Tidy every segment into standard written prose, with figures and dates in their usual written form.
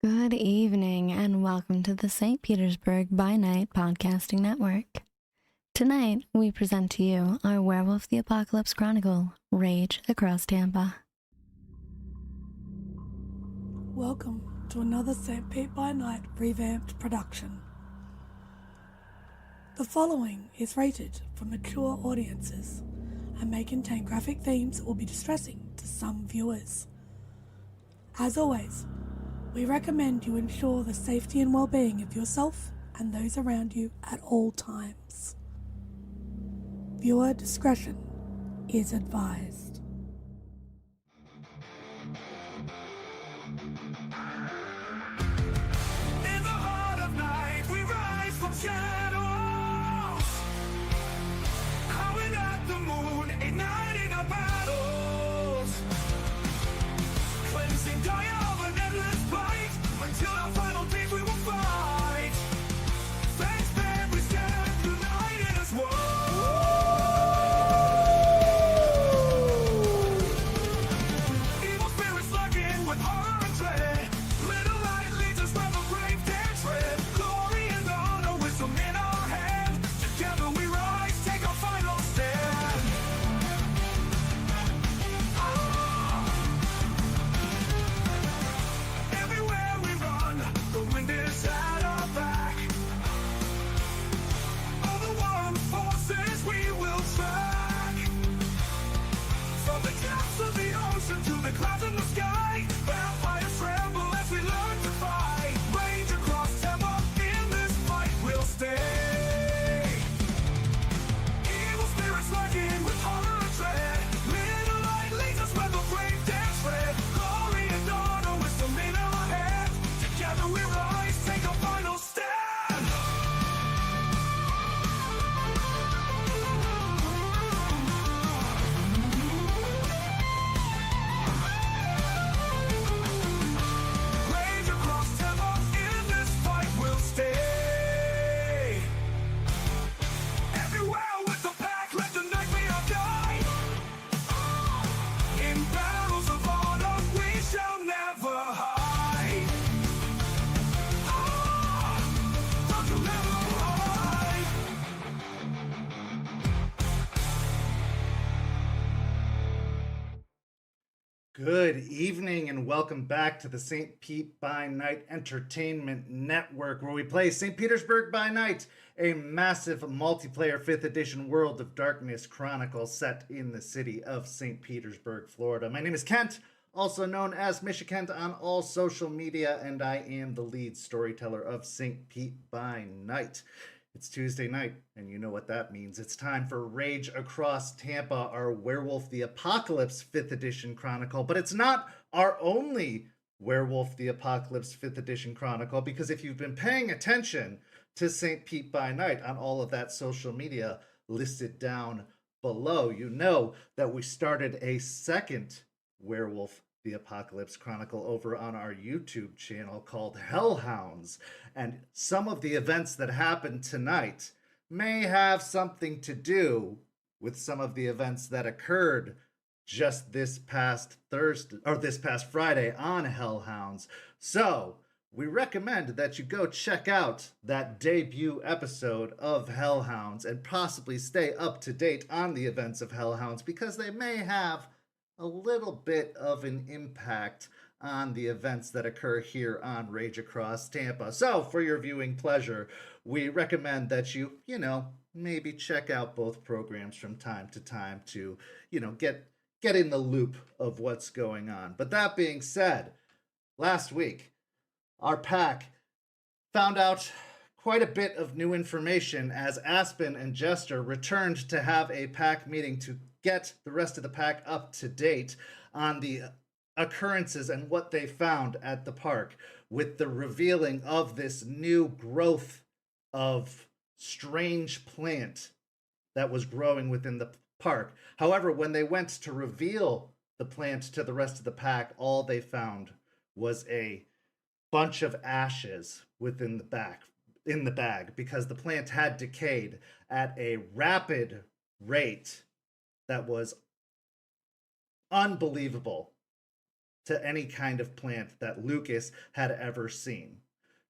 Good evening and welcome to the St. Petersburg by Night Podcasting Network. Tonight, we present to you our Werewolf the Apocalypse Chronicle, Rage Across Tampa. Welcome to another St. Pete by Night revamped production. The following is rated for mature audiences and may contain graphic themes that will be distressing to some viewers. As always, we recommend you ensure the safety and well-being of yourself and those around you at all times. Viewer discretion is advised. In the heart of night, we rise from shadows, howling at the moon, igniting our battles, cleansing dire of an endless fight, until our final days we will fight. Thanks, man, we stand united as one. Evil spirits lurking with horror and dread. Little light leads us where the brave dare tread. Glory and honor, wisdom in our hand. Together we rise, take our final stand. Everywhere we run, the wind is at our back. All the warm forces we will track. From the depths of the ocean to the clouds in the sky, vampires tremble as we learn to fight. Rage across Tampa, in this fight we'll stay. Evil spirits lurking with horror and dread. Little light leads us where the brave dare tread. Glory and honor, wisdom in our hand. Together we rise, take a final stand. Rage across Tampa, in this fight we'll stay. Everywhere with the pack, let the night be our guide. In battles of honor, we shall never hide. Don't you never hide. Good evening and welcome back to the St. Pete by Night Entertainment Network, where we play St. Petersburg by Night, a massive multiplayer 5th edition World of Darkness chronicle set in the city of St. Petersburg, Florida. My name is Kent, also known as Misha Kent on all social media, and I am the lead storyteller of St. Pete by Night. It's Tuesday night, and you know what that means. It's time for Rage Across Tampa, our Werewolf the Apocalypse 5th edition chronicle. But it's not our only Werewolf the Apocalypse 5th edition chronicle, because if you've been paying attention to St. Pete by Night on all of that social media listed down below, you know that we started a second Werewolf the Apocalypse Chronicle over on our YouTube channel called Hell Hounds. And some of the events that happened tonight may have something to do with some of the events that occurred just this past Thursday or this past Friday on Hell Hounds. So we recommend that you go check out that debut episode of Hell Hounds and possibly stay up to date on the events of Hell Hounds, because they may have a little bit of an impact on the events that occur here on Rage Across Tampa. So for your viewing pleasure, we recommend that you maybe check out both programs from time to time to, get in the loop of what's going on. But that being said, last week, our pack found out quite a bit of new information as Aspen and Jester returned to have a pack meeting to get the rest of the pack up to date on the occurrences and what they found at the park, with the revealing of this new growth of strange plant that was growing within the park. However, when they went to reveal the plant to the rest of the pack, all they found was a bunch of ashes within the bag, because the plant had decayed at a rapid rate that was unbelievable. to any kind of plant that Lucas had ever seen.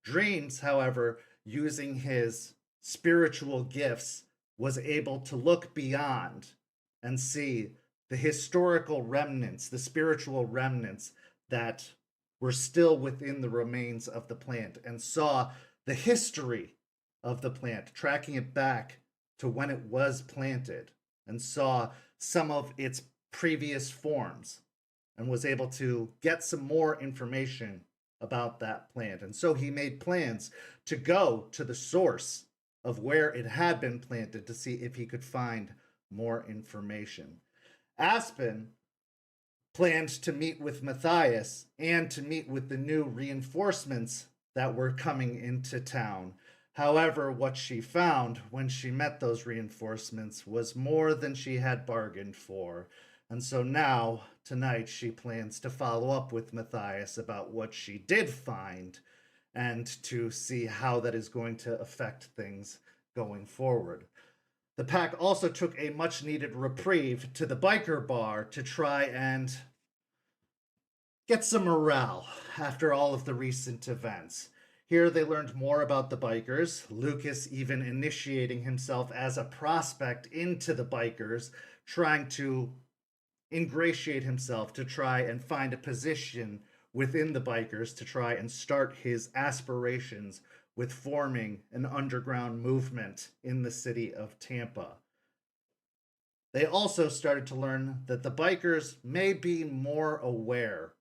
Dreams, however, using his spiritual gifts, was able to look beyond and see the historical remnants, the spiritual remnants that were still within the remains of the plant, and saw the history of the plant, tracking it back to when it was planted, and saw some of its previous forms, and was able to get some more information about that plant. And so he made plans to go to the source of where it had been planted to see if he could find more information. Aspen planned to meet with Matthias and to meet with the new reinforcements that were coming into town. However, what she found when she met those reinforcements was more than she had bargained for. And so now, tonight, she plans to follow up with Matthias about what she did find and to see how that is going to affect things going forward. The pack also took a much-needed reprieve to the biker bar to try and get some morale after all of the recent events. Here they learned more about the bikers, Lucas even initiating himself as a prospect into the bikers, trying to ingratiate himself to try and find a position within the bikers to try and start his aspirations with forming an underground movement in the city of Tampa. They also started to learn that the bikers may be more aware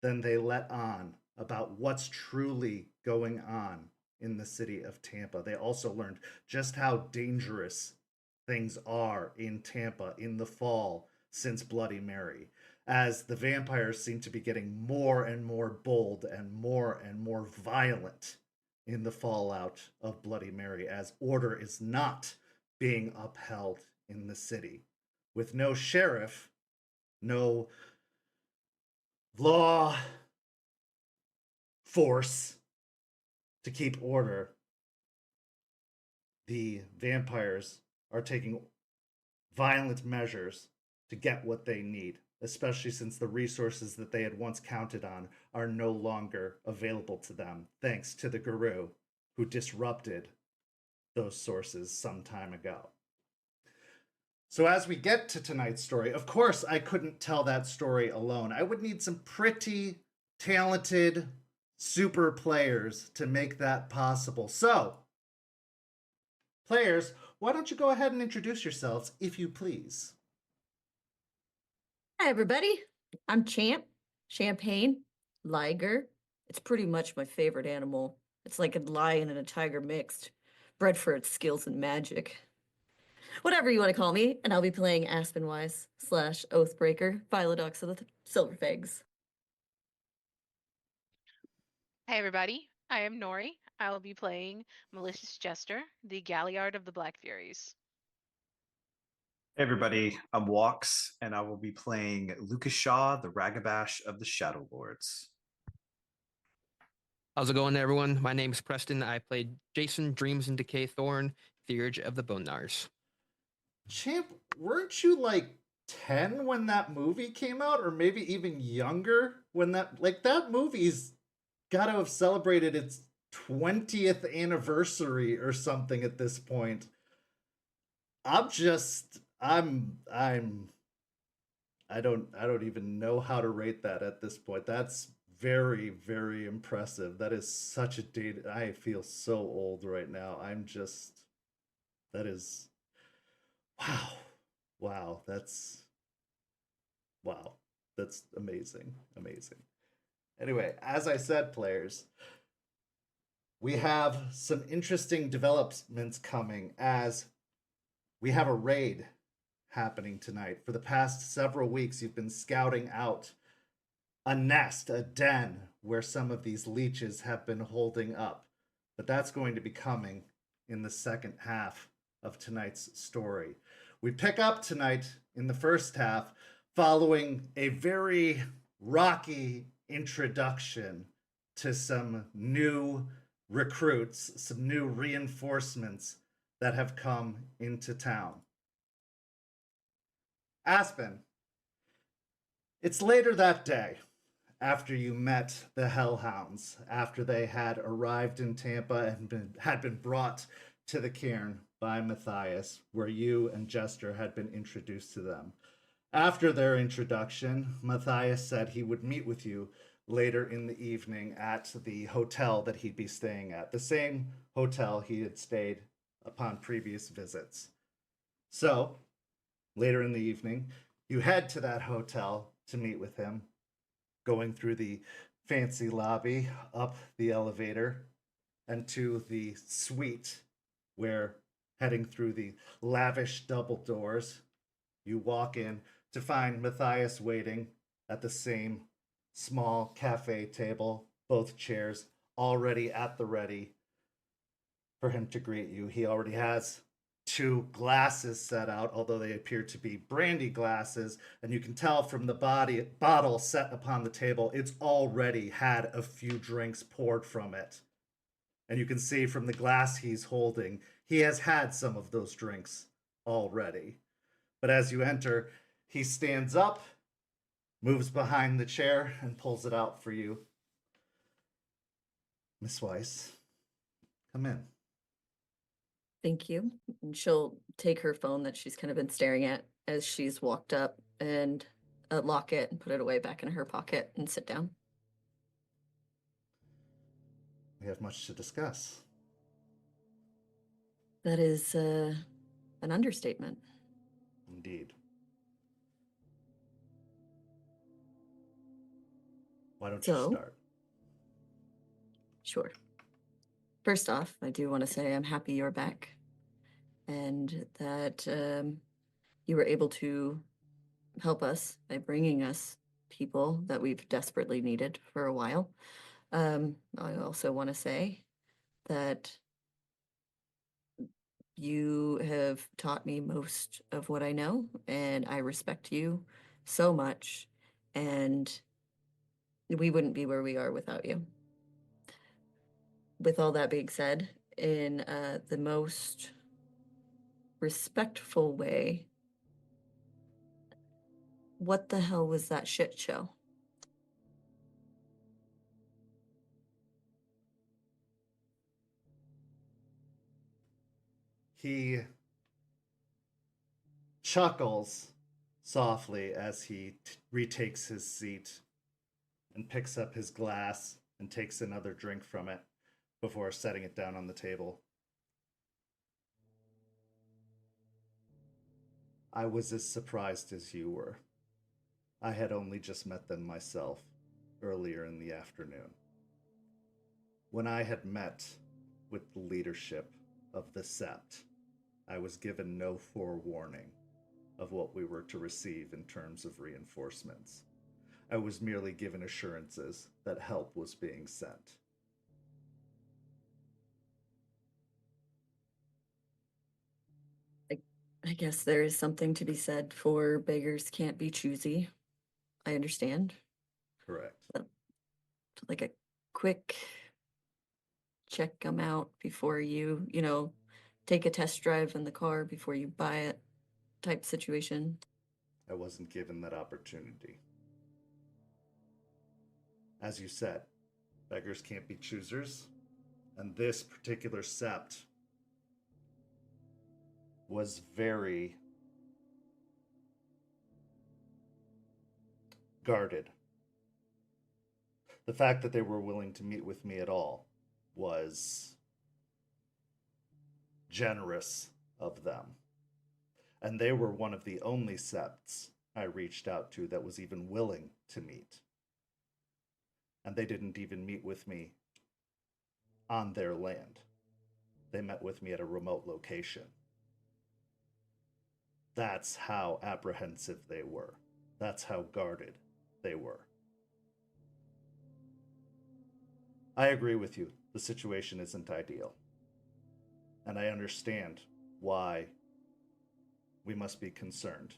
than they let on about what's truly going on in the city of Tampa. They also learned just how dangerous things are in Tampa in the fall since Bloody Mary, as the vampires seem to be getting more and more bold and more violent in the fallout of Bloody Mary, as order is not being upheld in the city. With no sheriff, no law force to keep order, the vampires are taking violent measures to get what they need, especially since the resources that they had once counted on are no longer available to them, thanks to the Garou, who disrupted those sources some time ago. So as we get to tonight's story, of course, I couldn't tell that story alone. I would need some pretty talented super players to make that possible. So, players, why don't you go ahead and introduce yourselves, if you please? Hi, everybody. I'm Champ, Champagne, Liger. It's pretty much my favorite animal. It's like a lion and a tiger mixed, bred for its skills and magic. Whatever you want to call me, and I'll be playing Aspen Weiss / Oathbreaker, Philodox of the Silverfags. Hi everybody, I am Noree. I will be playing Malicious Jester, the Galliard of the Black Furies. Hey everybody, I'm Walks, and I will be playing Lucas Shaw, the Ragabash of the Shadow Lords. How's it going, everyone? My name is Preston. I played Jester and Dreams-In-Decay Thorne, the Urge of the Bone Gnars. Champ, weren't you like 10 when that movie came out, or maybe even younger when that movie's got to have celebrated its 20th anniversary or something at this point. I don't even know how to rate that at this point. That's very, very impressive. That is such a date. I feel so old right now. That is, wow. That's amazing. Anyway, as I said, players, we have some interesting developments coming as we have a raid happening tonight. For the past several weeks, you've been scouting out a nest, a den, where some of these leeches have been holding up. But that's going to be coming in the second half of tonight's story. We pick up tonight in the first half following a very rocky introduction to some new recruits, some new reinforcements that have come into town. Aspen, it's later that day, after you met the Hell Hounds, after they had arrived in Tampa and had been brought to the cairn by Matthias, where you and Jester had been introduced to them. After their introduction, Matthias said he would meet with you later in the evening at the hotel that he'd be staying at, the same hotel he had stayed upon previous visits. So, later in the evening, you head to that hotel to meet with him, going through the fancy lobby, up the elevator, and to the suite where, heading through the lavish double doors, you walk in to find Matthias waiting at the same small cafe table, both chairs already at the ready for him to greet you. He already has 2 glasses set out, although they appear to be brandy glasses, and you can tell from the bottle set upon the table, it's already had a few drinks poured from it. And you can see from the glass he's holding, he has had some of those drinks already. But as you enter, he stands up, moves behind the chair, and pulls it out for you. Miss Weiss, come in. Thank you. And she'll take her phone that she's kind of been staring at as she's walked up and lock it and put it away back in her pocket and sit down. We have much to discuss. That is an understatement. Indeed. Why don't you start? Sure. First off, I do want to say I'm happy you're back and that you were able to help us by bringing us people that we've desperately needed for a while. I also want to say that you have taught me most of what I know, and I respect you so much, and we wouldn't be where we are without you. With all that being said, in the most respectful way, what the hell was that shit show? He chuckles softly as he retakes his seat and picks up his glass and takes another drink from it before setting it down on the table. I was as surprised as you were. I had only just met them myself earlier in the afternoon. When I had met with the leadership of the Sept, I was given no forewarning of what we were to receive in terms of reinforcements. I was merely given assurances that help was being sent. I guess there is something to be said for beggars can't be choosy. I understand. Correct. Like a quick check them out before you, take a test drive in the car before you buy it type situation. I wasn't given that opportunity. As you said, beggars can't be choosers, and this particular Sept was very guarded. The fact that they were willing to meet with me at all was generous of them. And they were one of the only Septs I reached out to that was even willing to meet. And they didn't even meet with me on their land. They met with me at a remote location. That's how apprehensive they were. That's how guarded they were. I agree with you. The situation isn't ideal. And I understand why we must be concerned.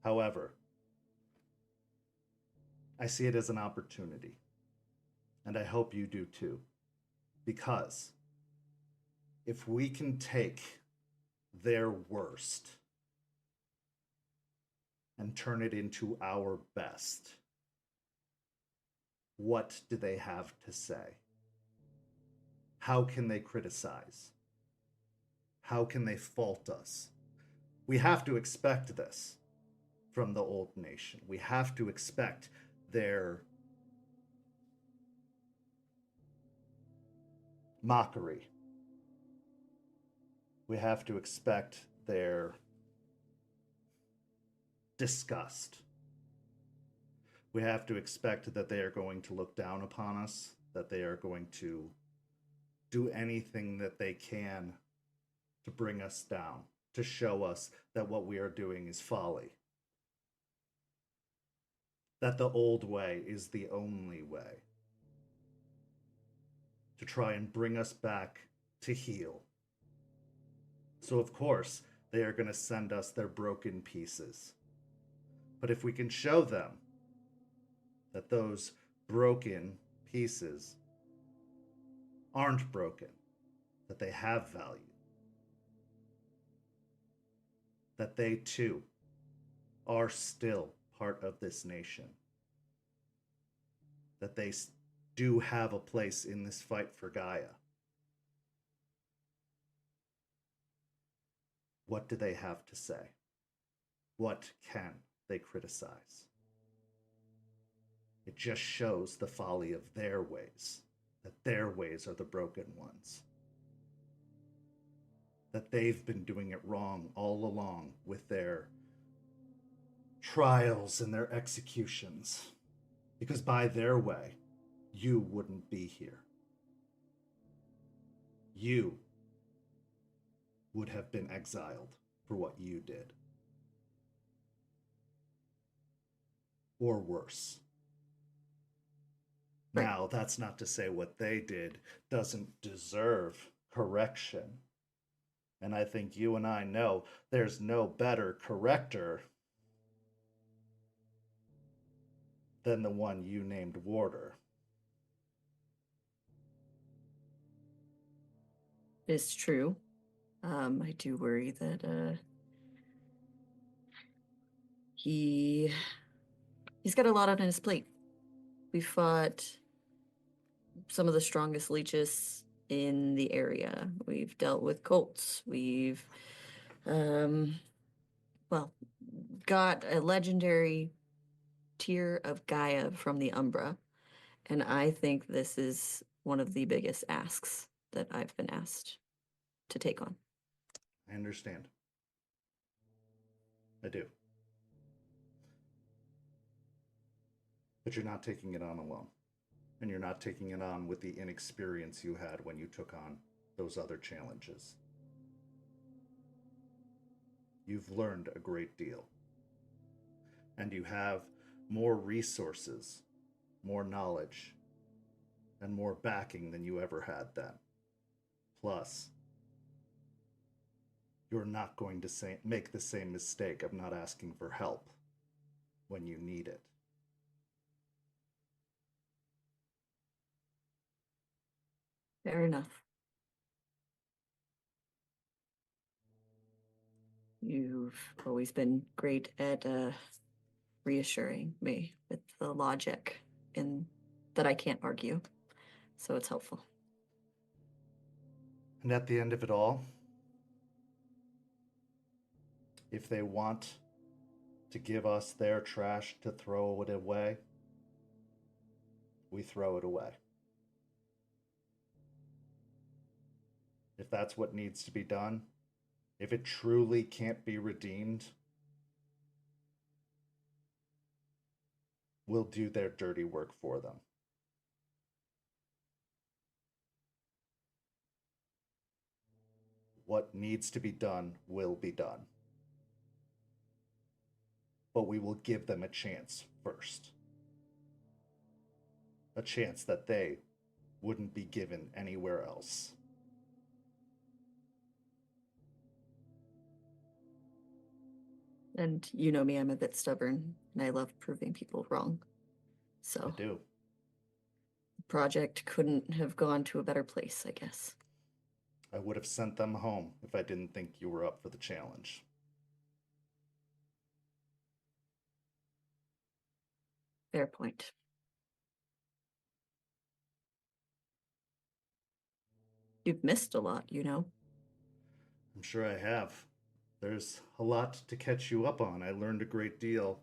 However, I see it as an opportunity. And I hope you do too. Because if we can take their worst and turn it into our best, What do they have to say? How can they criticize? How can they fault us? We have to expect this from the old nation. We have to expect their mockery. We have to expect their disgust. We have to expect that they are going to look down upon us, that they are going to do anything that they can to bring us down, to show us that what we are doing is folly, that the old way is the only way, to try and bring us back to heel. So of course, they are going to send us their broken pieces. But if we can show them that those broken pieces aren't broken, that they have value, that they too are still part of this nation, that they do have a place in this fight for Gaia, what do they have to say? What can they criticize? It just shows the folly of their ways, that their ways are the broken ones, that they've been doing it wrong all along with their trials and their executions, because by their way, you wouldn't be here. You would have been exiled for what you did. Or worse. Right. Now, that's not to say what they did doesn't deserve correction. And I think you and I know there's no better corrector than the one you named Warder. It's true. I do worry that he's got a lot on his plate. We fought some of the strongest leeches in the area. We've dealt with cults. We've got a legendary tier of Gaia from the Umbra. And I think this is one of the biggest asks that I've been asked to take on. I understand. I do. But you're not taking it on alone. And you're not taking it on with the inexperience you had when you took on those other challenges. You've learned a great deal. And you have more resources, more knowledge, and more backing than you ever had then. Plus, you're not going to make the same mistake of not asking for help when you need it. Fair enough. You've always been great at reassuring me with the logic and that I can't argue. So it's helpful. And at the end of it all, if they want to give us their trash to throw it away, we throw it away. If that's what needs to be done, if it truly can't be redeemed, we'll do their dirty work for them. What needs to be done will be done. But we will give them a chance first. A chance that they wouldn't be given anywhere else. And you know me, I'm a bit stubborn, and I love proving people wrong. So I do. the project couldn't have gone to a better place, I guess. I would have sent them home if I didn't think you were up for the challenge. Fair point. You've missed a lot, you know? I'm sure I have. There's a lot to catch you up on. I learned a great deal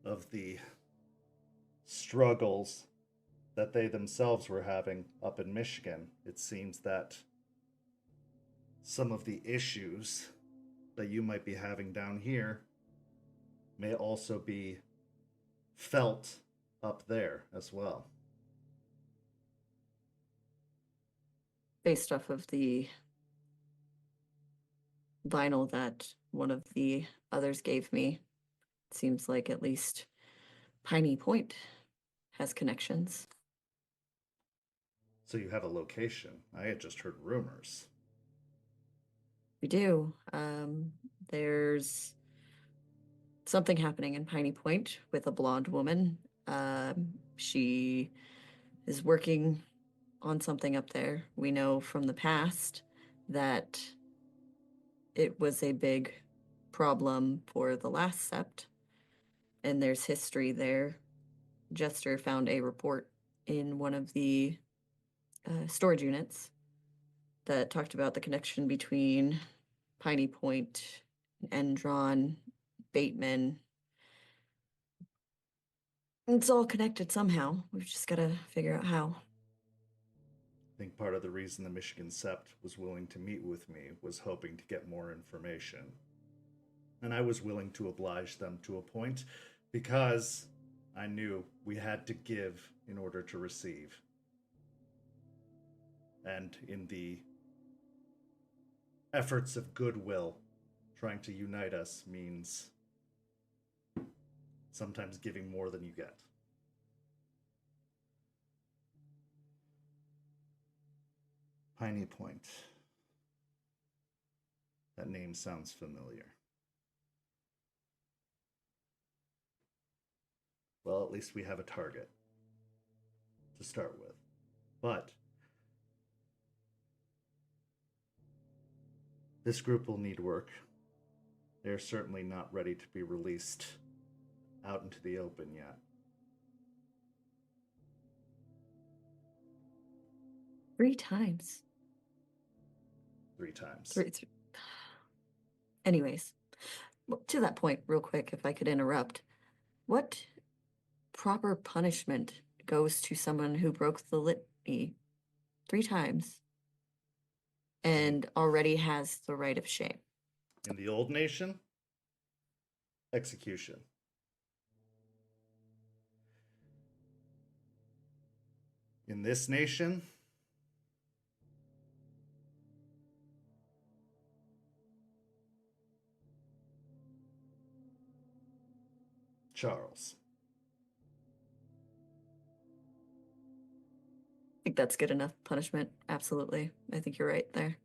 of the struggles that they themselves were having up in Michigan. It seems that some of the issues that you might be having down here may also be felt up there as well. Based off of the vinyl that one of the others gave me, it seems like at least Piney Point has connections. So you have a location. I had just heard rumors. We do. There's something happening in Piney Point with a blonde woman. She is working on something up there. We know from the past that it was a big problem for the last sept, and there's history there. Jester found a report in one of the storage units that talked about the connection between Piney Point, Endron, Bateman. It's all connected somehow. We've just got to figure out how. I think part of the reason the Michigan Sept was willing to meet with me was hoping to get more information. And I was willing to oblige them to a point because I knew we had to give in order to receive. And in the efforts of goodwill, trying to unite us means sometimes giving more than you get. Piney Point. That name sounds familiar. Well, at least we have a target to start with. But this group will need work. They're certainly not ready to be released out into the open yet. 3 times. 3 times. Three. Anyways, to that point, real quick, if I could interrupt, what proper punishment goes to someone who broke the litany 3 times and already has the right of shame? In the old nation, execution. In this nation, Charles. I think that's good enough punishment. Absolutely. I think you're right there.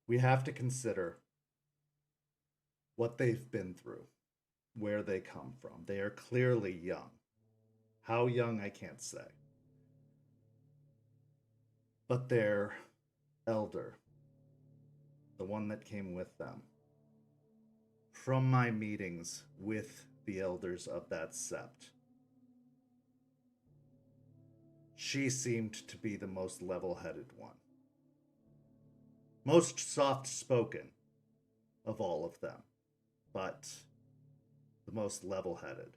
We have to consider what they've been through, where they come from. They are clearly young. How young, I can't say. But their elder, the one that came with them, from my meetings with the elders of that sept, she seemed to be the most level-headed one. Most soft-spoken of all of them, but the most level-headed.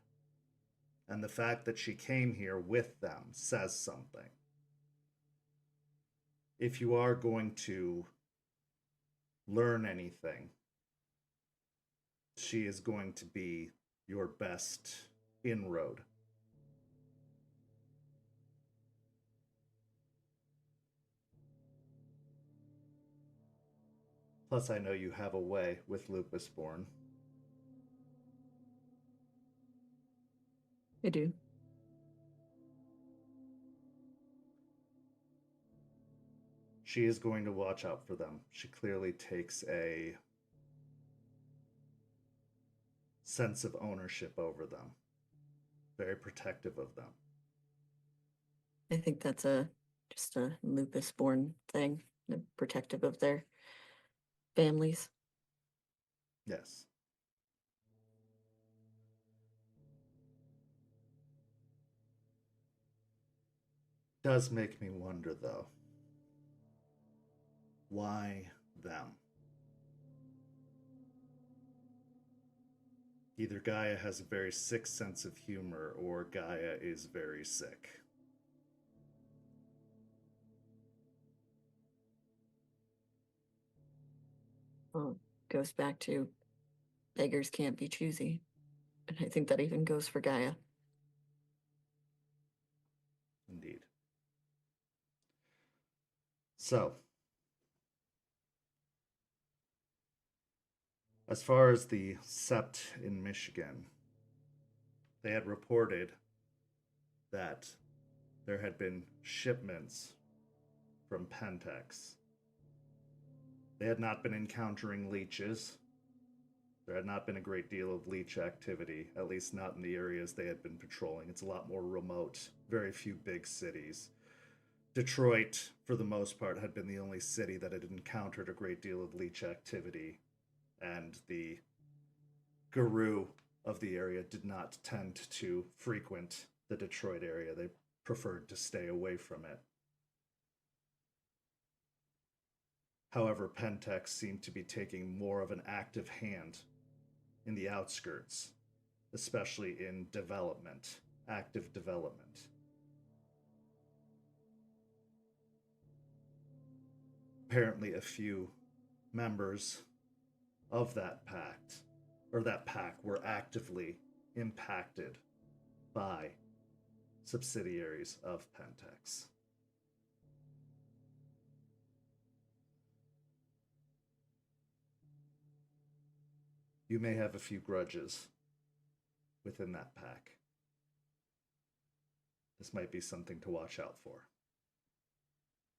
And the fact that she came here with them says something. If you are going to learn anything, she is going to be your best inroad. Plus, I know you have a way with Lupus Born. I do. She is going to watch out for them. She clearly takes a sense of ownership over them. Very protective of them. I think that's just a lupus born thing. They're protective of their families. Yes. Does make me wonder, though. Why them? Either Gaia has a very sick sense of humor, or Gaia is very sick. Well, goes back to beggars can't be choosy. And I think that even goes for Gaia. Indeed. So, as far as the Sept in Michigan, they had reported that there had been shipments from Pentex. They had not been encountering leeches. There had not been a great deal of leech activity, at least not in the areas they had been patrolling. It's a lot more remote, very few big cities. Detroit, for the most part, had been the only city that had encountered a great deal of leech activity, and the Garou of the area did not tend to frequent the Detroit area. They preferred to stay away from it. However, Pentex seemed to be taking more of an active hand in the outskirts, especially in development, active development. Apparently, a few members of that pack were actively impacted by subsidiaries of Pentex. You may have a few grudges within that pack. This might be something to watch out for.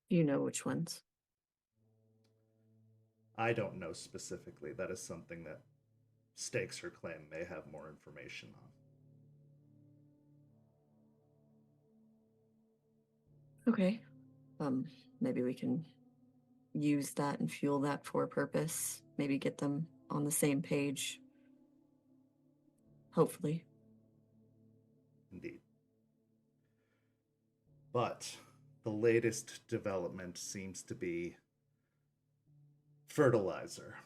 You know which ones? I don't know specifically. That is something that Stakes or Claim may have more information on. Okay. Maybe we can use that and fuel that for a purpose. Maybe get them on the same page. Hopefully. Indeed. But the latest development seems to be fertilizer.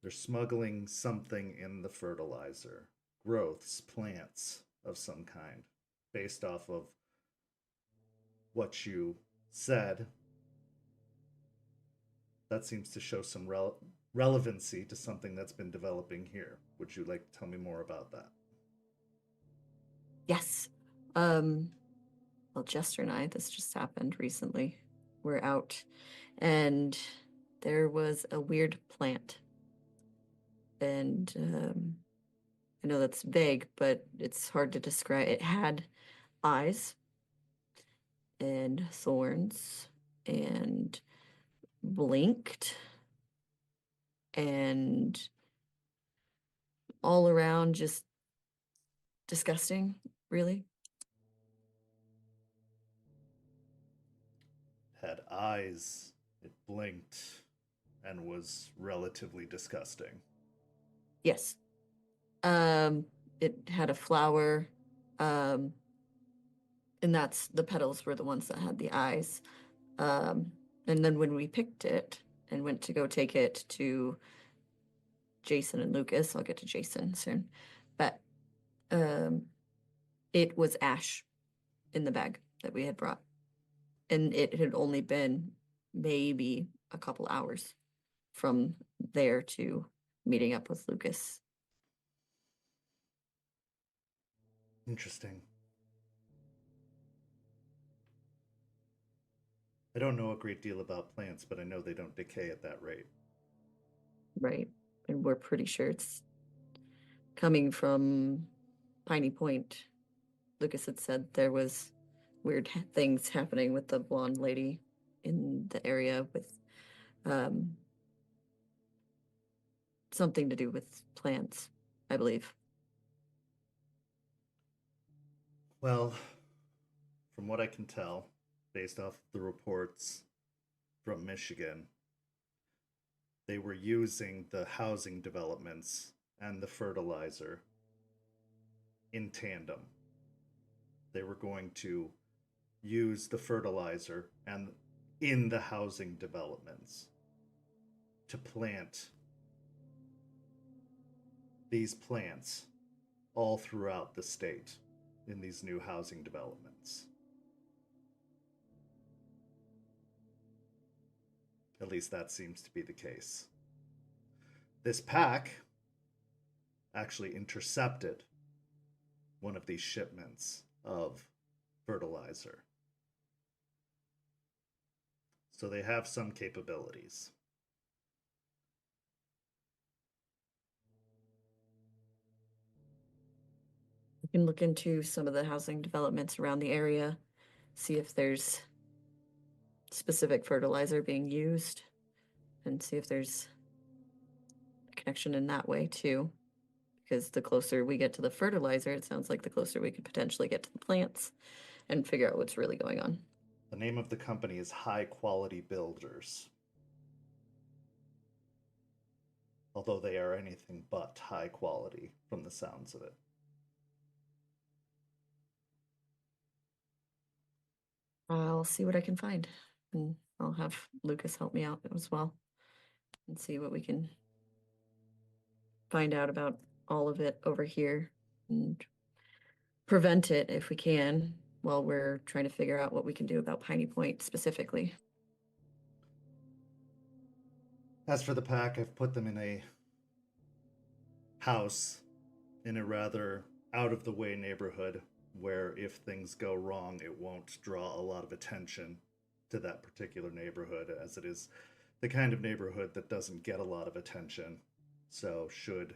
They're smuggling something in the fertilizer. Growths, plants of some kind, based off of what you said. That seems to show some relevancy to something that's been developing here. Would you like to tell me more about that? Yes. Well, Jester and I, this just happened recently. We're out and there was a weird plant. And I know that's vague, but it's hard to describe. It had eyes and thorns and blinked and all around just disgusting, really. Had eyes, it blinked, and was relatively disgusting. Yes. It had a flower, and that's the petals were the ones that had the eyes. And then when we picked it and went to go take it to Jason and Lucas, I'll get to Jason soon, but it was ash in the bag that we had brought. And it had only been maybe a couple hours from there to meeting up with Lucas. Interesting. I don't know a great deal about plants, but I know they don't decay at that rate. Right. And we're pretty sure it's coming from Piney Point. Lucas had said there was weird things happening with the blonde lady in the area with something to do with plants, I believe. Well, from what I can tell, based off the reports from Michigan, they were using the housing developments and the fertilizer in tandem. They were going to use the fertilizer and in the housing developments to plant these plants all throughout the state in these new housing developments. At least that seems to be the case. This pack actually intercepted one of these shipments of fertilizer. So they have some capabilities. We can look into some of the housing developments around the area, see if there's specific fertilizer being used, and see if there's a connection in that way too. Because the closer we get to the fertilizer, it sounds like the closer we could potentially get to the plants and figure out what's really going on. The name of the company is High Quality Builders. Although they are anything but high quality from the sounds of it. I'll see what I can find, and I'll have Lucas help me out as well and see what we can find out about all of it over here and prevent it if we can while we're trying to figure out what we can do about Piney Point specifically. As for the pack, I've put them in a house in a rather out-of-the-way neighborhood where if things go wrong, it won't draw a lot of attention to that particular neighborhood, as it is the kind of neighborhood that doesn't get a lot of attention. So should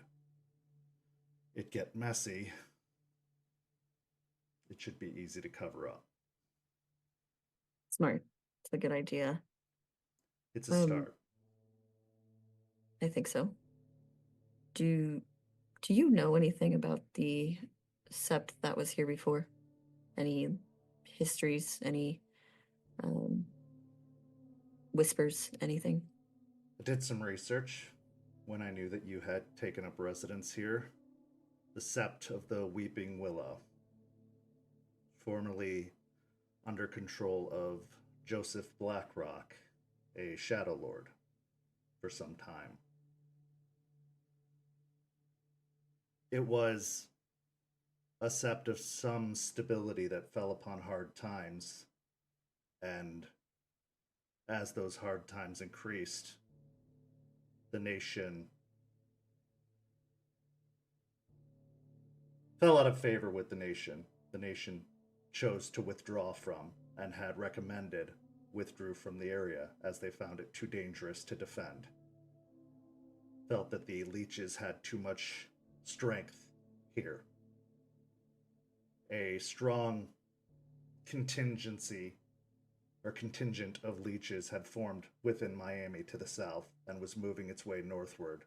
it get messy, it should be easy to cover up. Smart. It's a good idea. It's a start. I think so. Do you know anything about the sept that was here before? Any histories, any whispers, anything? I did some research when I knew that you had taken up residence here. The sept of the Weeping Willow, formerly under control of Joseph Blackrock, a Shadow Lord, for some time. It was a sept of some stability that fell upon hard times, and as those hard times increased, the nation fell out of favor with the nation. The nation chose to withdraw from and had recommended withdrew from the area as they found it too dangerous to defend. Felt that the leeches had too much strength here. A strong contingent of leeches had formed within Miami to the south and was moving its way northward.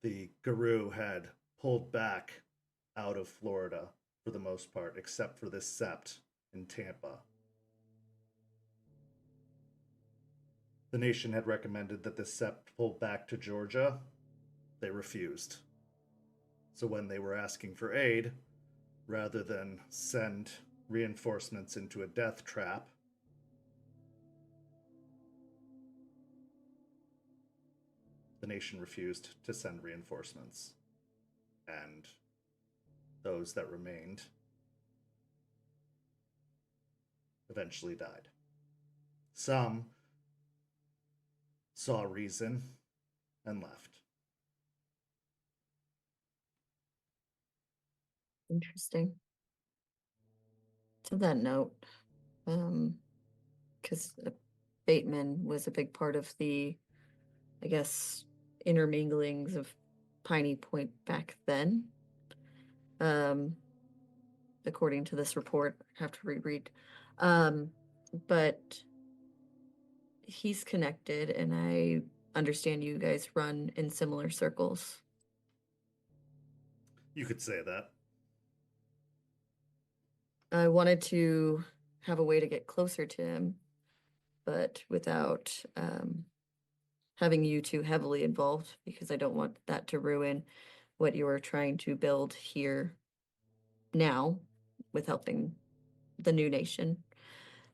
The Garou had pulled back out of Florida for the most part, except for this sept in Tampa. The nation had recommended that this sept pull back to Georgia. They refused. So when they were asking for aid, rather than send reinforcements into a death trap, the nation refused to send reinforcements. And those that remained eventually died. Some saw reason and left. Interesting. To that note, because Bateman was a big part of the, I guess, interminglings of Piney Point back then. According to this report, I have to reread. But he's connected, and I understand you guys run in similar circles. You could say that. I wanted to have a way to get closer to him, but without having you two heavily involved because I don't want that to ruin what you are trying to build here now with helping the new nation.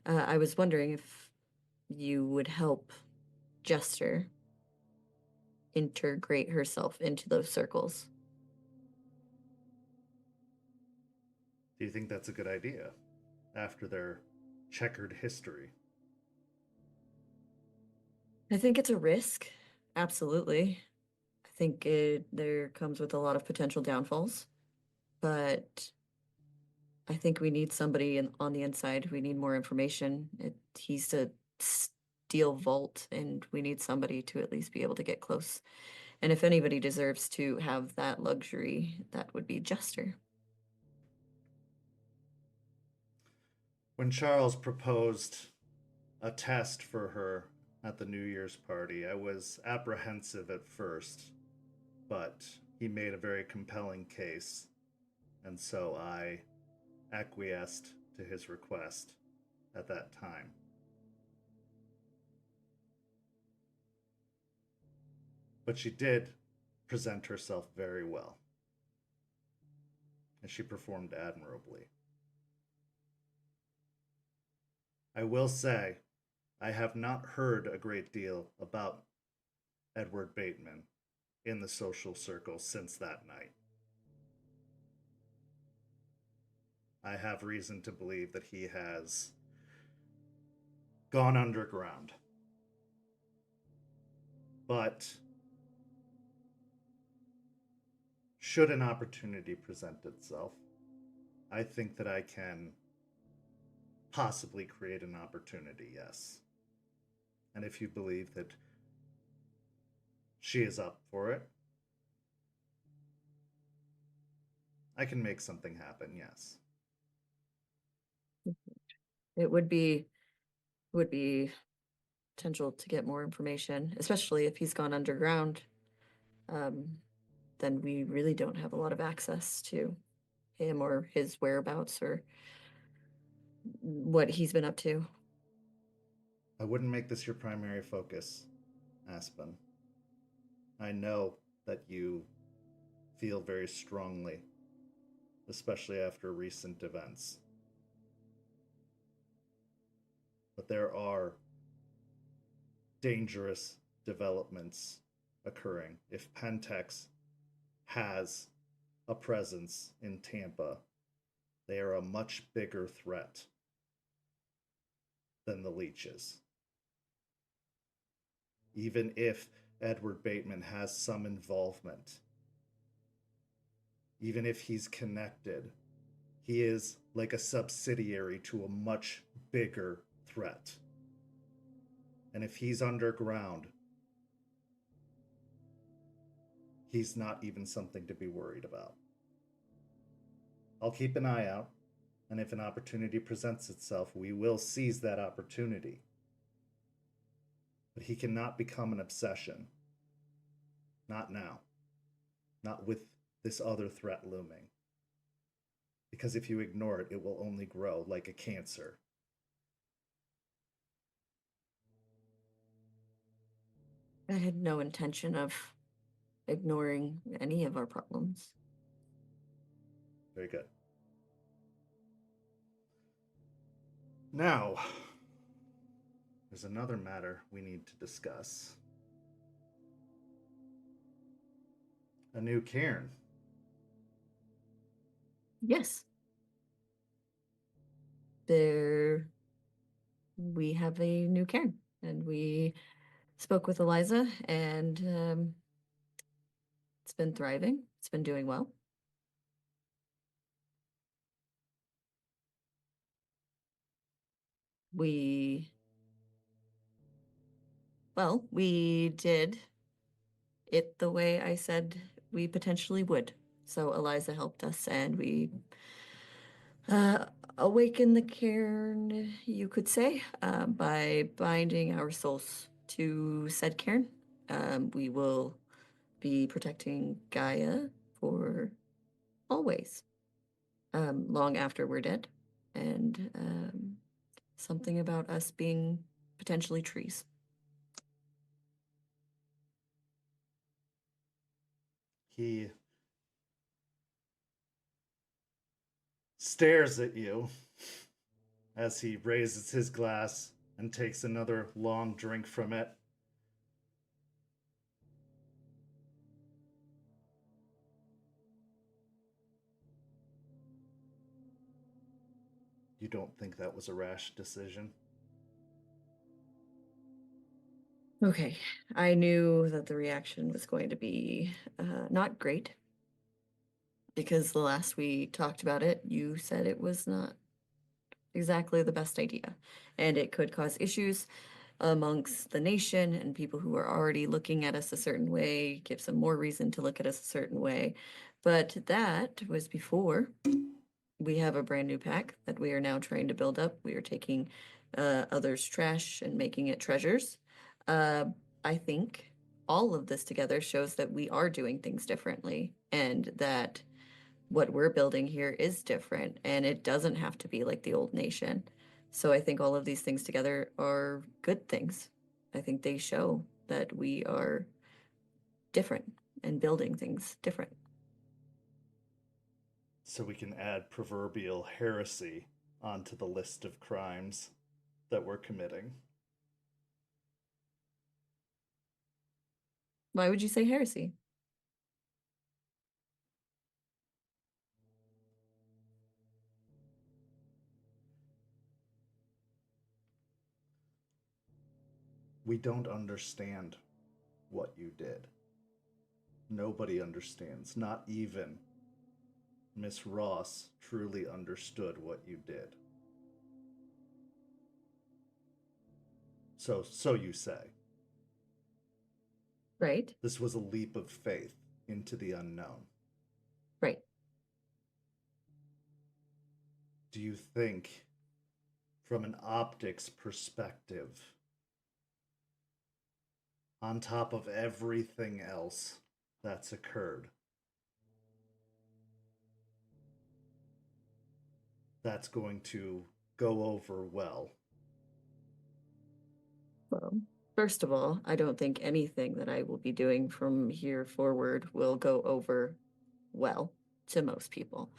I was wondering if you would help Jester integrate herself into those circles. Do you think that's a good idea after their checkered history? I think it's a risk. Absolutely. I think there comes with a lot of potential downfalls, but I think we need somebody on the inside. We need more information. He's a steel vault, and we need somebody to at least be able to get close. And if anybody deserves to have that luxury, that would be Jester. When Charles proposed a test for her at the New Year's party, I was apprehensive at first, but he made a very compelling case, and so I acquiesced to his request at that time. But she did present herself very well, and she performed admirably. I will say, I have not heard a great deal about Edward Bateman in the social circle since that night. I have reason to believe that he has gone underground. But should an opportunity present itself, I think that I can possibly create an opportunity, yes. And if you believe that she is up for it, I can make something happen, yes. It would be potential to get more information, especially if he's gone underground. Then we really don't have a lot of access to him or his whereabouts or what he's been up to. I wouldn't make this your primary focus, Aspen. I know that you feel very strongly, especially after recent events. But there are dangerous developments occurring. If Pentex has a presence in Tampa, they are a much bigger threat than the leeches. Even if Edward Bateman has some involvement, even if he's connected, he is like a subsidiary to a much bigger threat. And if he's underground, he's not even something to be worried about. I'll keep an eye out, and if an opportunity presents itself, we will seize that opportunity. But he cannot become an obsession. Not now. Not with this other threat looming. Because if you ignore it, it will only grow like a cancer. I had no intention of ignoring any of our problems. Very good. Now, there's another matter we need to discuss. A new cairn. Yes. We have a new cairn, and we spoke with Eliza, and it's been thriving. It's been doing well. We did it the way I said we potentially would. So Eliza helped us, and we awakened the cairn, you could say, by binding our souls to said cairn. We will be protecting Gaia for always, long after we're dead, and something about us being potentially trees. He stares at you as he raises his glass and takes another long drink from it. You don't think that was a rash decision? Okay, I knew that the reaction was going to be not great because the last we talked about it, you said it was not exactly the best idea and it could cause issues amongst the nation and people who are already looking at us a certain way, gives them more reason to look at us a certain way. But that was before we have a brand new pack that we are now trying to build up. We are taking others' trash and making it treasures. I think all of this together shows that we are doing things differently and that what we're building here is different and it doesn't have to be like the old nation. So I think all of these things together are good things. I think they show that we are different and building things different. So we can add proverbial heresy onto the list of crimes that we're committing. Why would you say heresy? We don't understand what you did. Nobody understands. Not even Miss Ross truly understood what you did. So you say. Right? This was a leap of faith into the unknown. Right. Do you think, from an optics perspective, on top of everything else that's occurred, that's going to go over well? Well, first of all, I don't think anything that I will be doing from here forward will go over well to most people.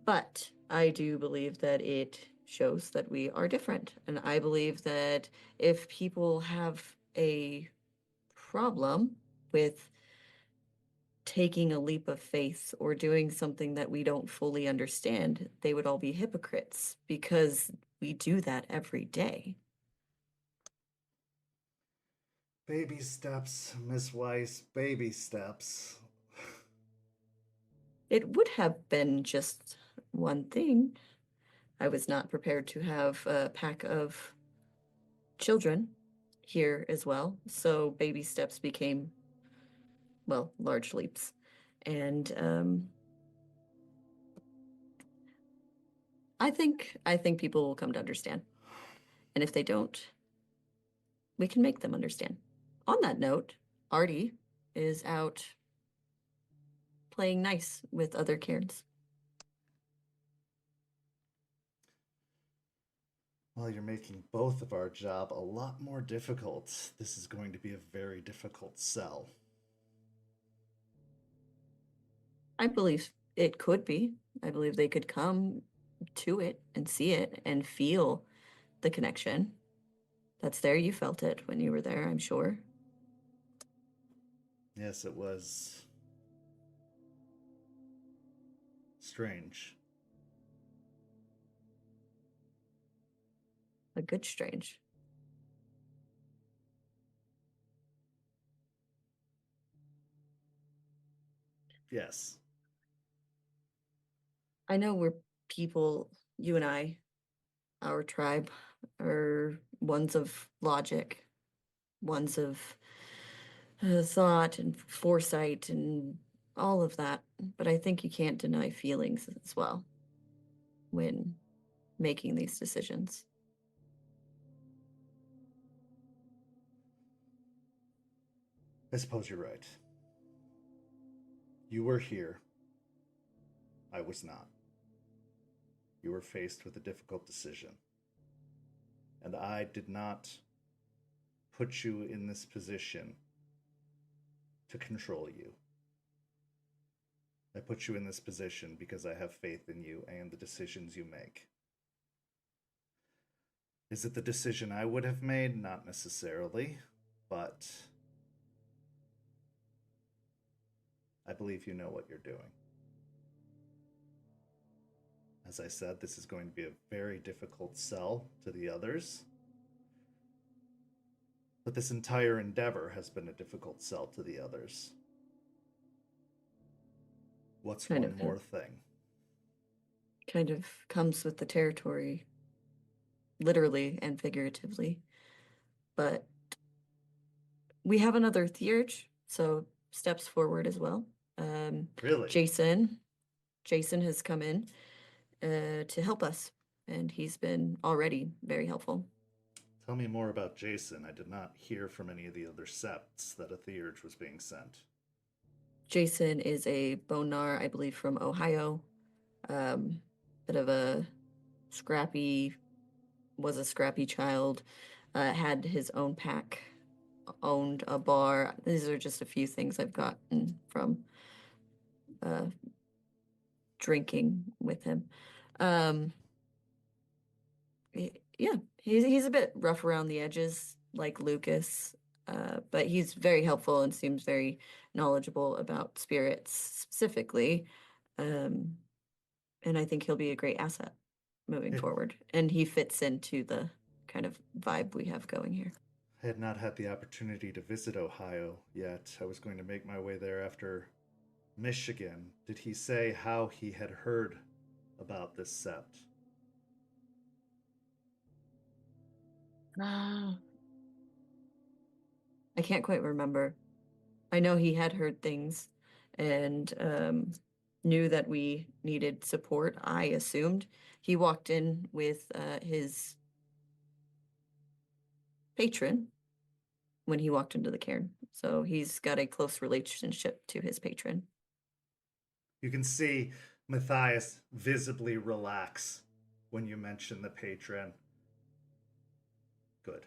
But I do believe that it shows that we are different. And I believe that if people have a problem with taking a leap of faith or doing something that we don't fully understand, they would all be hypocrites because we do that every day. Baby steps, Miss Weiss, baby steps. It would have been just one thing. I was not prepared to have a pack of children here as well. So baby steps became, well, large leaps. And I think people will come to understand. And if they don't, we can make them understand. On that note, Artie is out playing nice with other Cairns. Well, you're making both of our job a lot more difficult. This is going to be a very difficult sell. I believe it could be. I believe they could come to it and see it and feel the connection that's there. You felt it when you were there, I'm sure. Yes, it was strange. A good strange. Yes. I know we're people, you and I, our tribe, are ones of logic, ones of thought and foresight and all of that. But I think you can't deny feelings as well when making these decisions. I suppose you're right. You were here. I was not. You were faced with a difficult decision. And I did not put you in this position to control you. I put you in this position because I have faith in you and the decisions you make. Is it the decision I would have made? Not necessarily, but I believe you know what you're doing. As I said, this is going to be a very difficult sell to the others. But this entire endeavor has been a difficult sell to the others. What's Kind one of, more thing? Kind of comes with the territory, literally and figuratively. But we have another theurge, so steps forward as well. Really? Jason has come in to help us, and he's been already very helpful. Tell me more about Jason. I did not hear from any of the other septs that a theurge was being sent. Jason is a bonar, I believe, from Ohio. Bit of a scrappy child, had his own pack, owned a bar. These are just a few things I've gotten from drinking with him. Yeah, he's a bit rough around the edges, like Lucas, but he's very helpful and seems very knowledgeable about spirits specifically. And I think he'll be a great asset moving forward. And he fits into the kind of vibe we have going here. I had not had the opportunity to visit Ohio yet. I was going to make my way there after Michigan. Did he say how he had heard about this sept? I can't quite remember. I know he had heard things and knew that we needed support, I assumed. He walked in with his patron when he walked into the cairn. So he's got a close relationship to his patron. You can see Matthias visibly relax when you mention the patron. Good.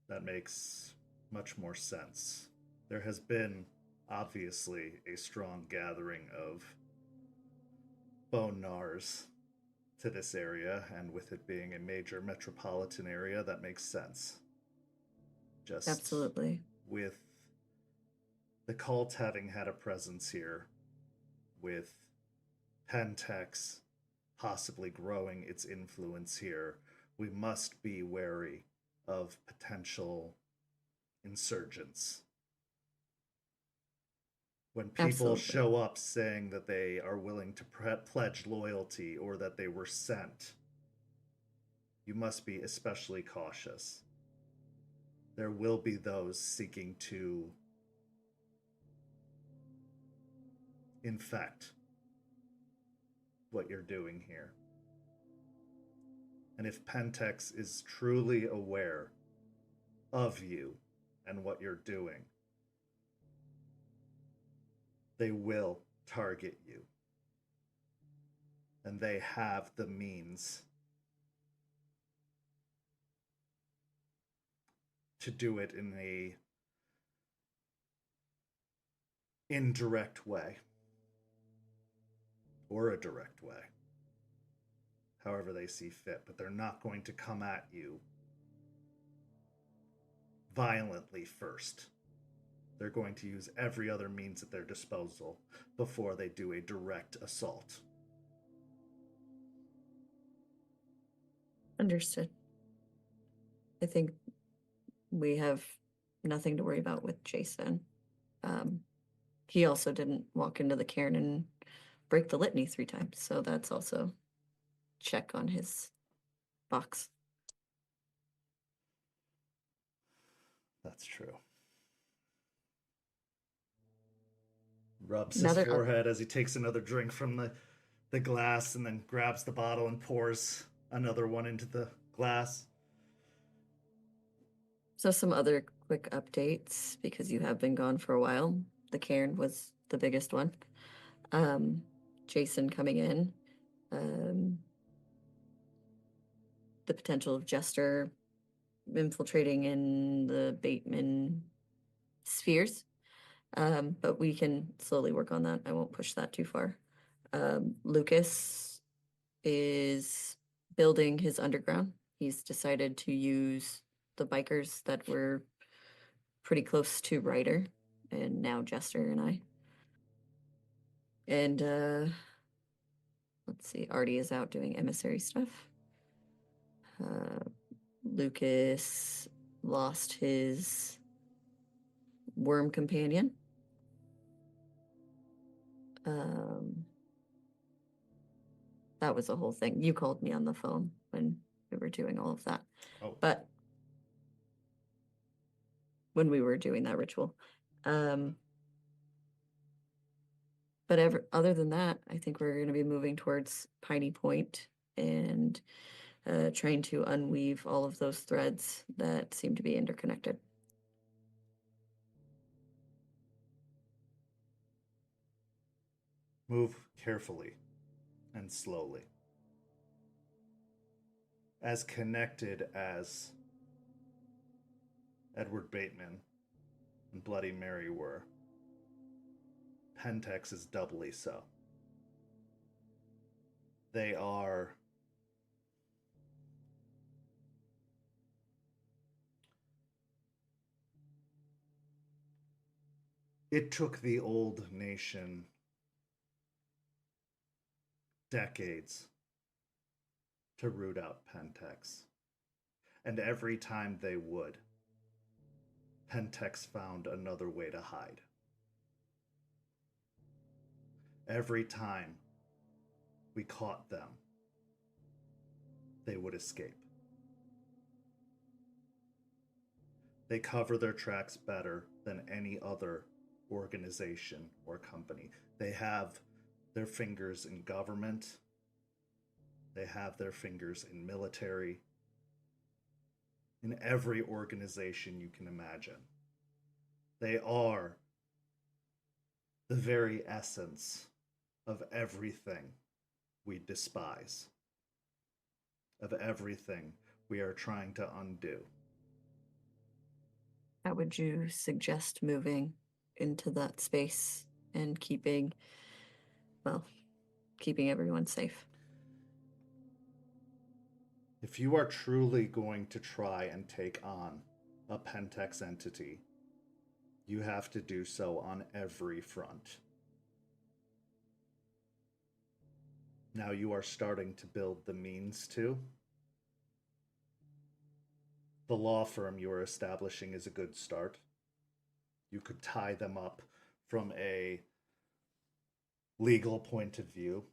That makes much more sense. There has been, obviously, a strong gathering of bonars to this area, and with it being a major metropolitan area, that makes sense. Just absolutely. With the cult having had a presence here, with Pentex possibly growing its influence here, we must be wary of potential insurgents. When people show up saying that they are willing to pledge loyalty or that they were sent, you must be especially cautious. There will be those seeking to infect what you're doing here. And if Pentex is truly aware of you and what you're doing, they will target you. And they have the means to do it in a indirect way or a direct way, however they see fit, but they're not going to come at you violently first. They're going to use every other means at their disposal before they do a direct assault. Understood. I think we have nothing to worry about with Jason. He also didn't walk into the cairn and break the litany 3 times, so that's also check on his box. That's true. Rubs his forehead as he takes another drink from the glass and then grabs the bottle and pours another one into the glass. So some other quick updates, because you have been gone for a while. The cairn was the biggest one. Jason coming in. The potential of Jester infiltrating in the Bateman spheres. But we can slowly work on that. I won't push that too far. Lucas is building his underground. He's decided to use the bikers that were pretty close to Ryder, and now Jester and I. And let's see, Artie is out doing emissary stuff. Lucas lost his worm companion. That was a whole thing. You called me on the phone when we were doing all of that. Oh. But when we were doing that ritual. But other than that, I think we're going to be moving towards Piney Point and trying to unweave all of those threads that seem to be interconnected. Move carefully and slowly. As connected as Edward Bateman and Bloody Mary were, Pentex is doubly so. They are it took the old nation decades to root out Pentex. And every time they would, Pentex found another way to hide. Every time we caught them, they would escape. They cover their tracks better than any other organization or company. They have their fingers in government. They have their fingers in military. In every organization you can imagine. They are the very essence of everything we despise, of everything we are trying to undo. How would you suggest moving into that space and keeping everyone safe? If you are truly going to try and take on a Pentex entity, you have to do so on every front. Now you are starting to build the means to. The law firm you are establishing is a good start. You could tie them up from a legal point of view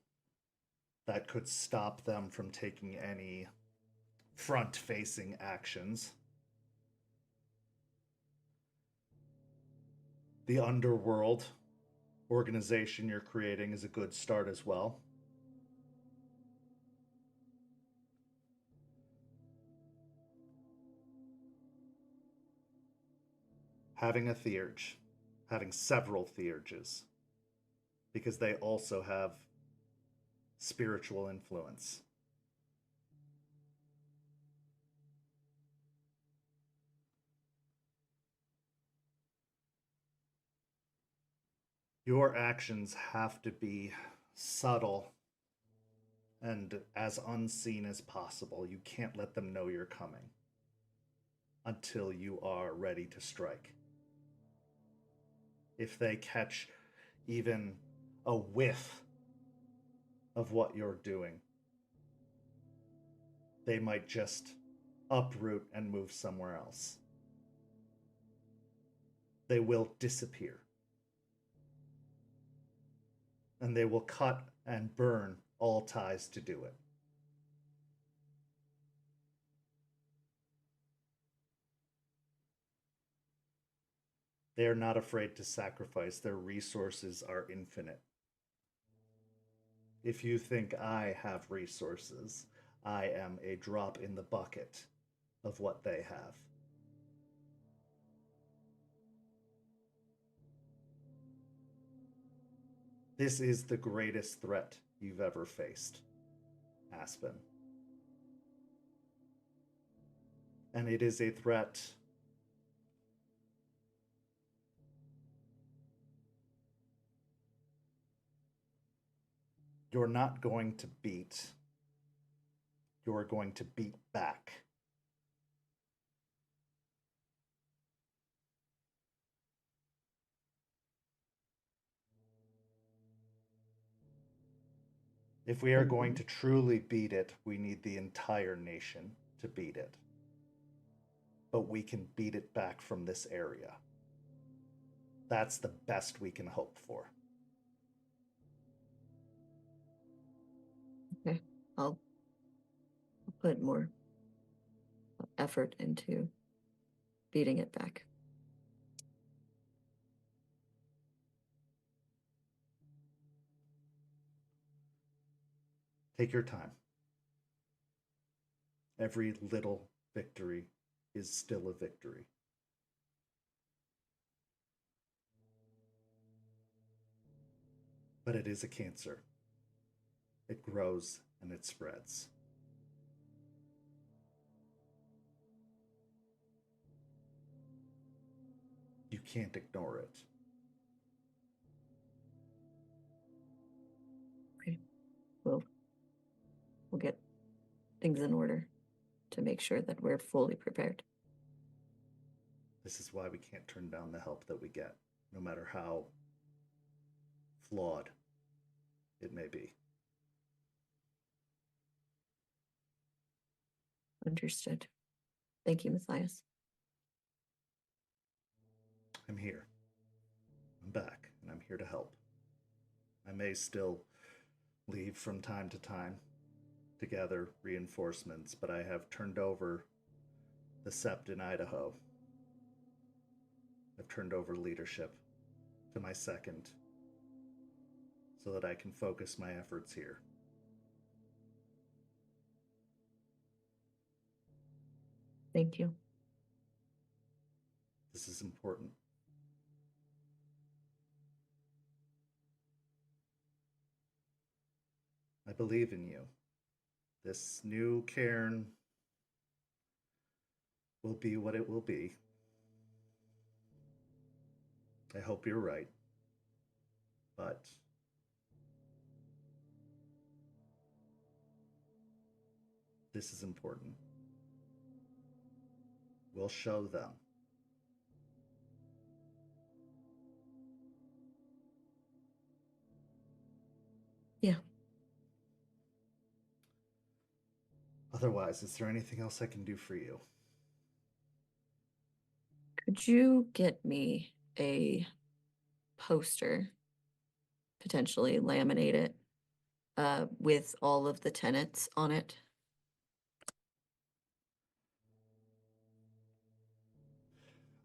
that could stop them from taking any front-facing actions. The underworld organization you're creating is a good start as well. Having a theurge, having several theurges, because they also have spiritual influence. Your actions have to be subtle and as unseen as possible. You can't let them know you're coming until you are ready to strike. If they catch even a whiff of what you're doing, they might just uproot and move somewhere else. They will disappear. And they will cut and burn all ties to do it. They are not afraid to sacrifice. Their resources are infinite. If you think I have resources, I am a drop in the bucket of what they have. This is the greatest threat you've ever faced, Aspen. And it is a threat You're not going to beat. You're going to beat back. If we are going to truly beat it, we need the entire nation to beat it. But we can beat it back from this area. That's the best we can hope for. Okay, I'll put more effort into beating it back. Take your time. Every little victory is still a victory. But it is a cancer. It grows and it spreads. You can't ignore it. Okay, we'll get things in order to make sure that we're fully prepared. This is why we can't turn down the help that we get, no matter how flawed it may be. Understood. Thank you, Matthias. I'm here. I'm back, and I'm here to help. I may still leave from time to time to gather reinforcements, but I have turned over the Sept in Idaho. I've turned over leadership to my second so that I can focus my efforts here. Thank you. This is important. I believe in you. This new cairn will be what it will be. I hope you're right. But this is important. We'll show them. Yeah. Otherwise, is there anything else I can do for you? Could you get me a poster, potentially laminate it, with all of the tenets on it?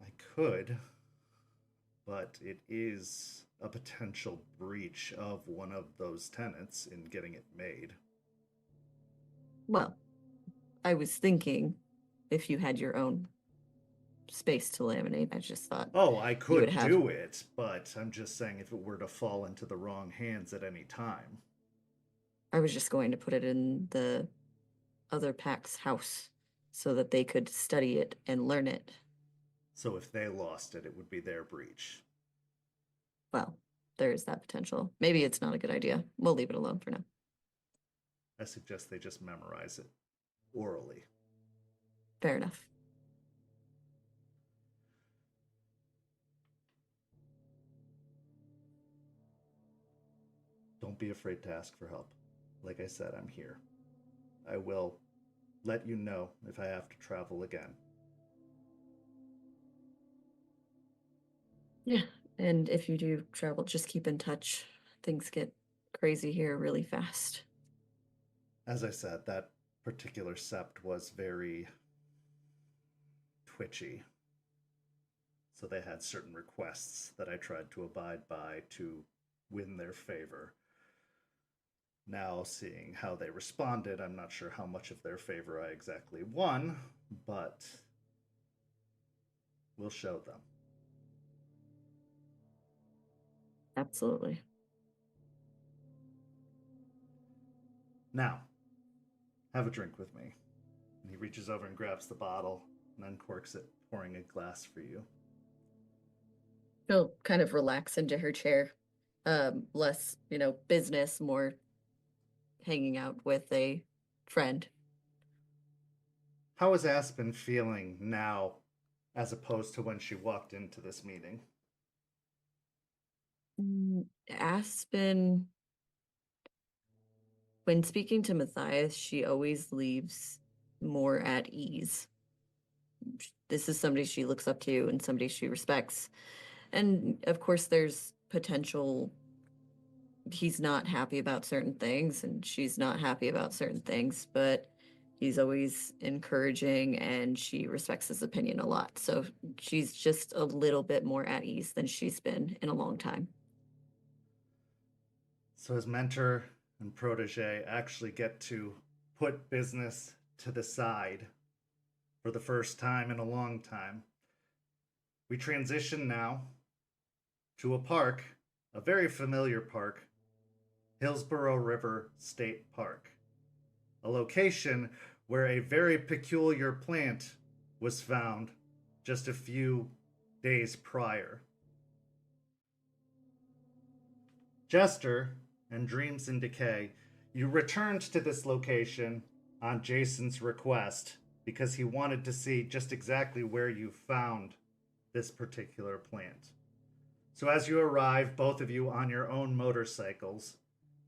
I could, but it is a potential breach of one of those tenets in getting it made. Well, I was thinking if you had your own space to laminate, I just thought. Oh, I would could have- do it, but I'm just saying if it were to fall into the wrong hands at any time. I was just going to put it in the other pack's house so that they could study it and learn it. So if they lost it, it would be their breach. Well, there is that potential. Maybe it's not a good idea. We'll leave it alone for now. I suggest they just memorize it orally. Fair enough. Don't be afraid to ask for help. Like I said, I'm here. I will let you know if I have to travel again. Yeah, and if you do travel, just keep in touch. Things get crazy here really fast. As I said, that particular sept was very twitchy. So they had certain requests that I tried to abide by to win their favor. Now, seeing how they responded, I'm not sure how much of their favor I exactly won, but we'll show them. Absolutely. Now, have a drink with me. And he reaches over and grabs the bottle and uncorks it, pouring a glass for you. She'll kind of relax into her chair. Less, business, more hanging out with a friend. How is Aspen feeling now as opposed to when she walked into this meeting? Aspen, when speaking to Matthias, she always leaves more at ease. This is somebody she looks up to and somebody she respects. And of course, there's potential. He's not happy about certain things and she's not happy about certain things, but he's always encouraging and she respects his opinion a lot. So she's just a little bit more at ease than she's been in a long time. So his mentor and protege actually get to put business to the side for the first time in a long time. We transition now to a park, a very familiar park, Hillsborough River State Park, a location where a very peculiar plant was found just a few days prior. Jester and Dreams-In-Decay, you returned to this location on Jason's request because he wanted to see just exactly where you found this particular plant. So as you arrive, both of you on your own motorcycles,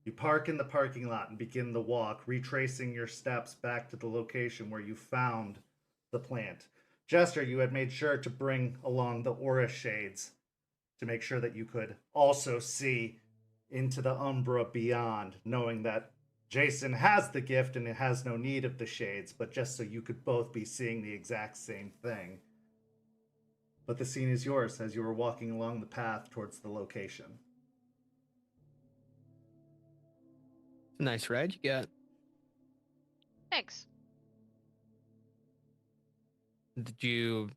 you park in the parking lot and begin the walk, retracing your steps back to the location where you found the plant. Jester, you had made sure to bring along the aura shades to make sure that you could also see into the Umbra beyond, knowing that Jason has the gift and it has no need of the shades, but just so you could both be seeing the exact same thing. But the scene is yours as you are walking along the path towards the location. Nice ride you got. Thanks. Did you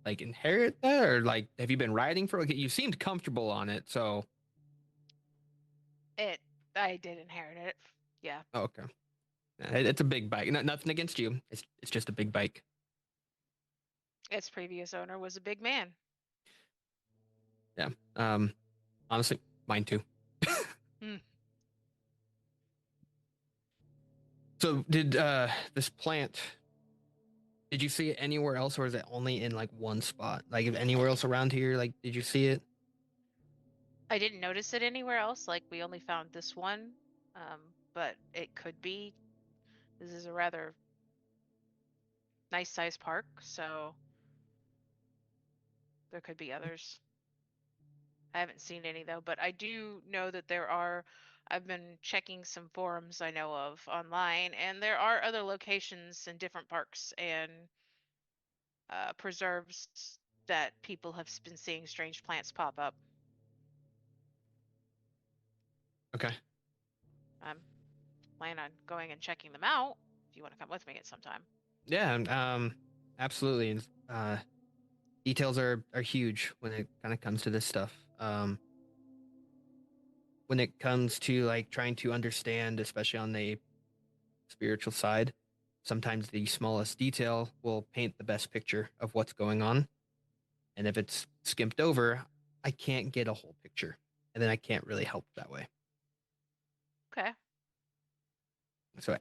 like inherit that, or like have you been riding for? Like, you seemed comfortable on it, so. I did inherit it. Yeah. Oh, okay. It's a big bike. Nothing against you. It's just a big bike. Its previous owner was a big man. Yeah. Honestly, mine too. Hmm. So did this plant? Did you see it anywhere else, or is it only in like one spot? Like, if anywhere else around here, like, did you see it? I didn't notice it anywhere else. Like, we only found this one, but it could be. This is a rather nice sized park, so there could be others. I haven't seen any though, but I do know that there are. I've been checking some forums I know of online, and there are other locations in different parks and preserves that people have been seeing strange plants pop up. Okay. I'm planning on going and checking them out. If you want to come with me at some time. Yeah. Absolutely. And details are huge when it kind of comes to this stuff. When it comes to like trying to understand, especially on the spiritual side, sometimes the smallest detail will paint the best picture of what's going on. And if it's skimped over, I can't get a whole picture. And then I can't really help that way. Okay. So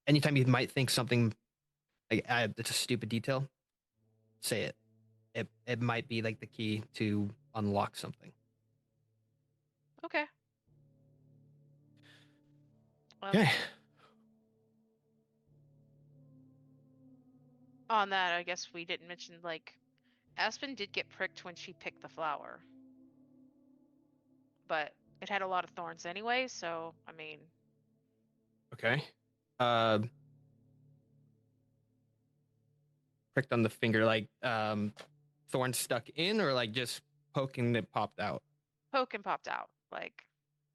anytime you might think something like it's a stupid detail, say it. It might be like the key to unlock something. Okay. Well, Okay. on that, I guess we didn't mention, like, Aspen did get pricked when she picked the flower. But it had a lot of thorns anyway, so, I mean... Okay. Pricked on the finger, like thorn stuck in, or like just poking that popped out? Poke and popped out, like...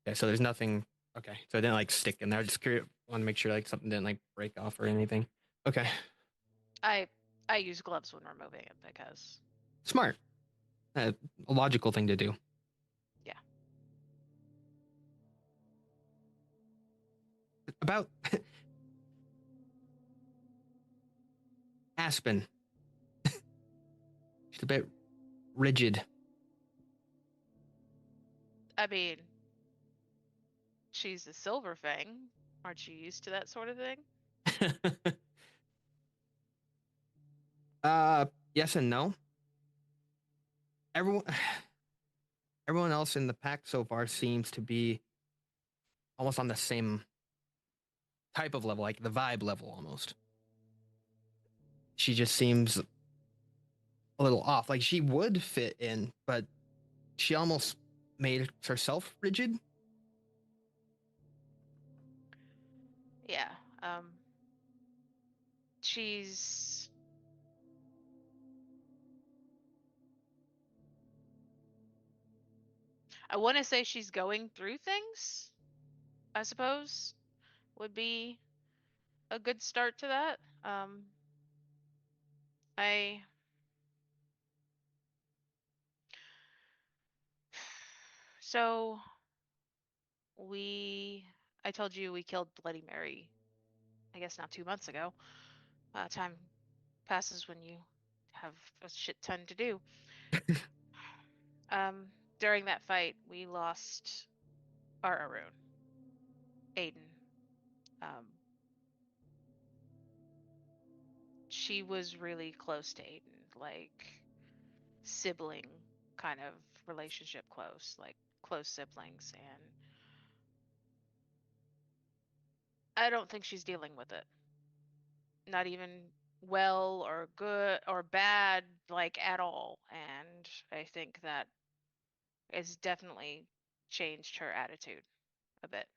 Okay, so there's nothing. Okay, so it didn't like stick in there. I just curious, want to make sure like something didn't like break off or anything. Okay. I use gloves when removing it because... Smart. A logical thing to do. Yeah. About Aspen. She's a bit rigid. I mean... She's a silver fang. Aren't you used to that sort of thing? Yes and no. Everyone, everyone else in the pack so far seems to be almost on the same type of level, like the vibe level almost. She just seems a little off. Like she would fit in, but she almost made herself rigid. Yeah. She's I want to say she's going through things, I suppose, would be a good start to that. I so I told you we killed Bloody Mary, I guess now 2 months ago. Time passes when you have a shit ton to do. During that fight, we lost our Arun, Aiden. Um, she was really close to Aiden, like sibling kind of relationship close, like close siblings, and I don't think she's dealing with it. Not even well or good or bad, like at all. And I think that has definitely changed her attitude a bit.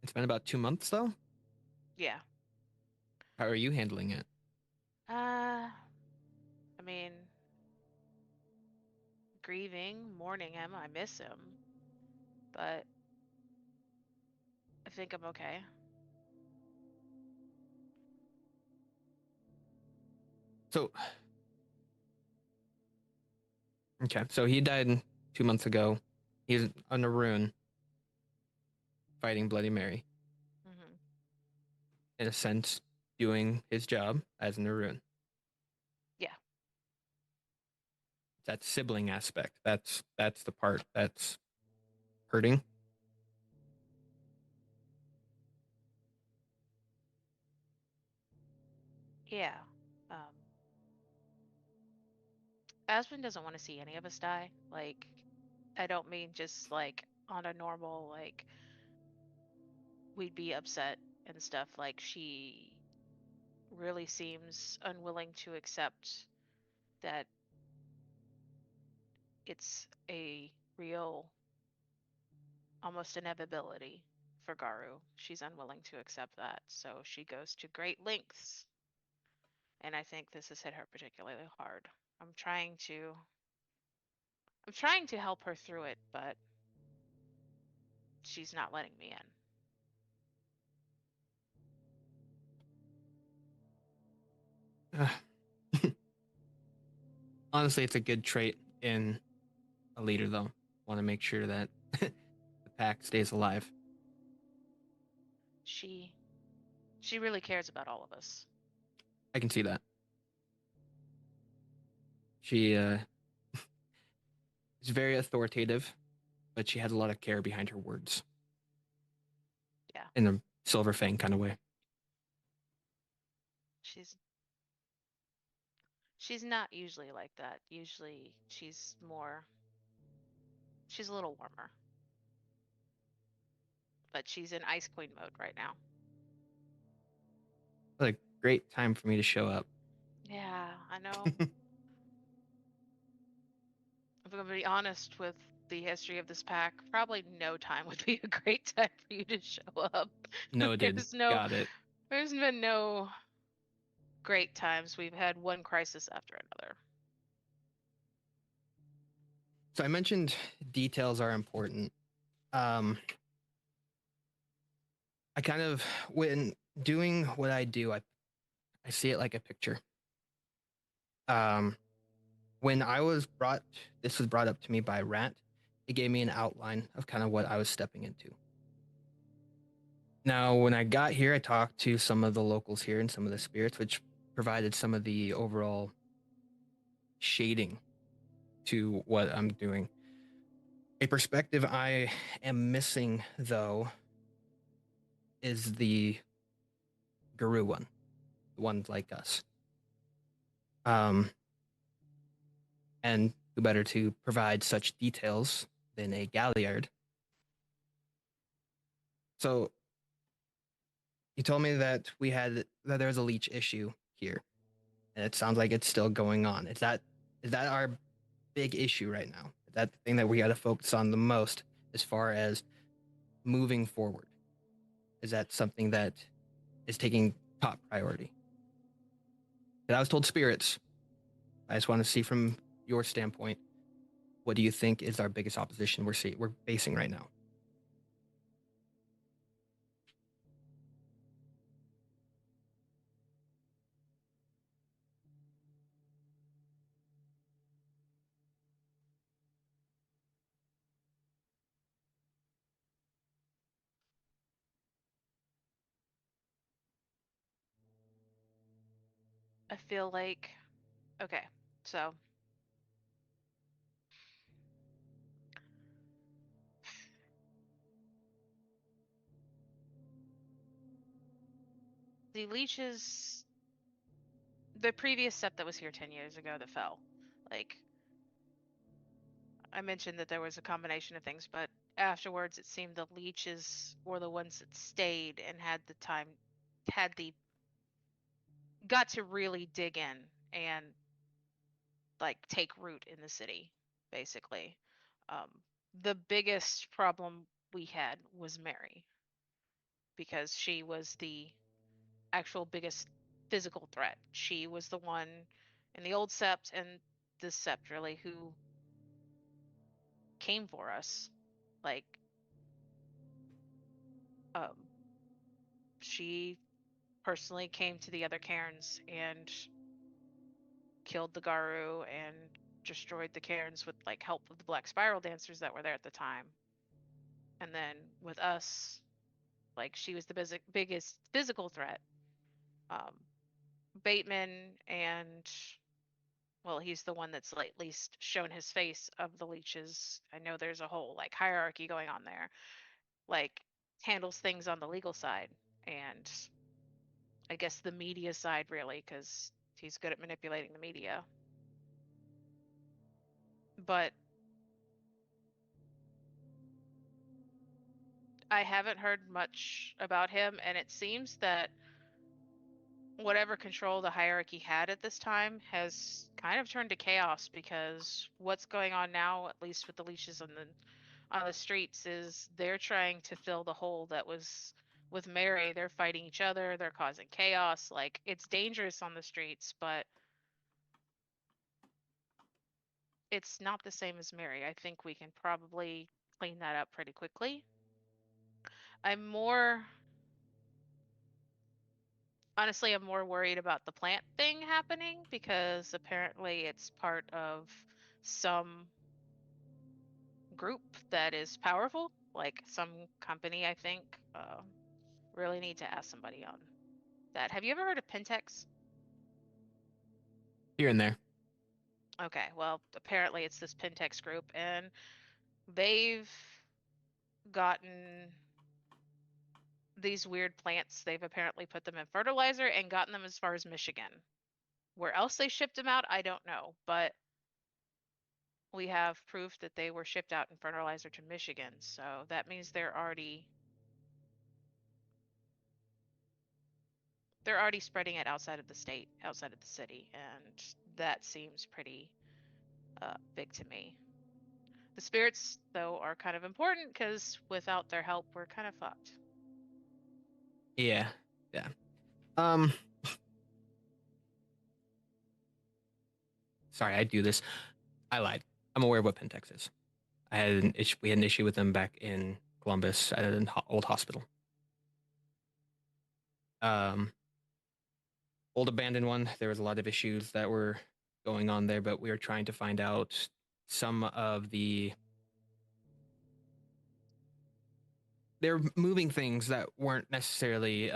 It's been about 2 months though. Yeah. How are you handling it? I mean, grieving, mourning him, I miss him, but I think I'm okay. So, okay, so he died 2 months ago. He's a Naroon fighting Bloody Mary. Hmm. In a sense, doing his job as a Naroon. Yeah. That sibling aspect. That's the part that's hurting. Yeah. Um, Aspen doesn't want to see any of us die. Like, I don't mean just like on a normal, like, we'd be upset and stuff. Like, she really seems unwilling to accept that it's a real, almost inevitability for Garou. She's unwilling to accept that. So she goes to great lengths. And I think this has hit her particularly hard. I'm trying to I'm trying to help her through it, but she's not letting me in. Honestly, it's a good trait in a leader, though. Want to make sure that the pack stays alive. She she really cares about all of us. I can see that. She is very authoritative, but she has a lot of care behind her words. Yeah. In a Silver Fang kind of way. She's she's not usually like that. Usually she's a little warmer. But she's in Ice Queen mode right now. What a great time for me to show up. Yeah, I know. If I'm gonna be honest with the history of this pack, probably no time would be a great time for you to show up. Noted. Got it. There's been no great times. We've had one crisis after another. So I mentioned details are important. I kind of, when doing what I do, I see it like a picture. When this was brought up to me by Rat, it gave me an outline of kind of what I was stepping into. Now, when I got here, I talked to some of the locals here and some of the spirits, which provided some of the overall shading to what I'm doing. A perspective I am missing, though, is the Garou one, the one like us. And who better to provide such details than a Galliard? So you told me that there was a leech issue here, and it sounds like it's still going on. Is that our big issue right now? Is that the thing that we got to focus on the most as far as moving forward? Is that something that is taking top priority? And I was told spirits. I just want to see from your standpoint, what do you think is our biggest opposition we're facing right now? I feel like, okay, so the leeches, the previous step that was here 10 years ago that fell, like, I mentioned that there was a combination of things, but afterwards it seemed the leeches were the ones that stayed and got to really dig in and like take root in the city, basically. Um, the biggest problem we had was Mary, because she was the actual biggest physical threat. She was the one in the old sept and this sept really who came for us. Like, she personally came to the other cairns and killed the Garou and destroyed the cairns with like help of the Black Spiral dancers that were there at the time. And then with us, like, she was the biggest physical threat. Bateman and, well, he's the one that's like least shown his face of the leeches. I know there's a whole like hierarchy going on there. Like, handles things on the legal side and I guess the media side really, because he's good at manipulating the media. But I haven't heard much about him, and it seems that whatever control the hierarchy had at this time has kind of turned to chaos, because what's going on now, at least with the leashes on the streets, is they're trying to fill the hole that was with Mary. They're fighting each other, they're causing chaos. Like, it's dangerous on the streets, but it's not the same as Mary. I think we can probably clean that up pretty quickly. I'm more Honestly, I'm more worried about the plant thing happening, because apparently it's part of some group that is powerful, like some company, I think. Really need to ask somebody on that. Have you ever heard of Pentex? Here and there. Okay, well, apparently it's this Pentex group, and they've gotten these weird plants. They've apparently put them in fertilizer and gotten them as far as Michigan. Where else they shipped them out, I don't know, but we have proof that they were shipped out in fertilizer to Michigan. So that means they're already spreading it outside of the state, outside of the city, and that seems pretty big to me. The spirits, though, are kind of important, because without their help, we're kind of fucked. Yeah. Um Sorry, I do this. I lied. I'm aware of what Pentex is. We had an issue with them back in Columbus at an old hospital. Old abandoned one. There was a lot of issues that were going on there, but we were trying to find out some of the. They're moving things that weren't necessarily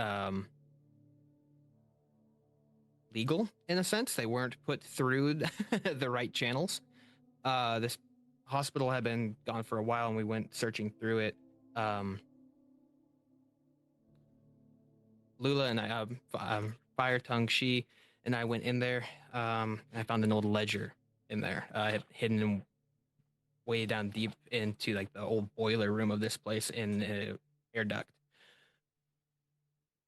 legal in a sense. They weren't put through the right channels. This hospital had been gone for a while, and we went searching through it. Lula and Fire Tongue, she and I went in there. And I found an old ledger in there, hidden way down deep into like the old boiler room of this place in air duct.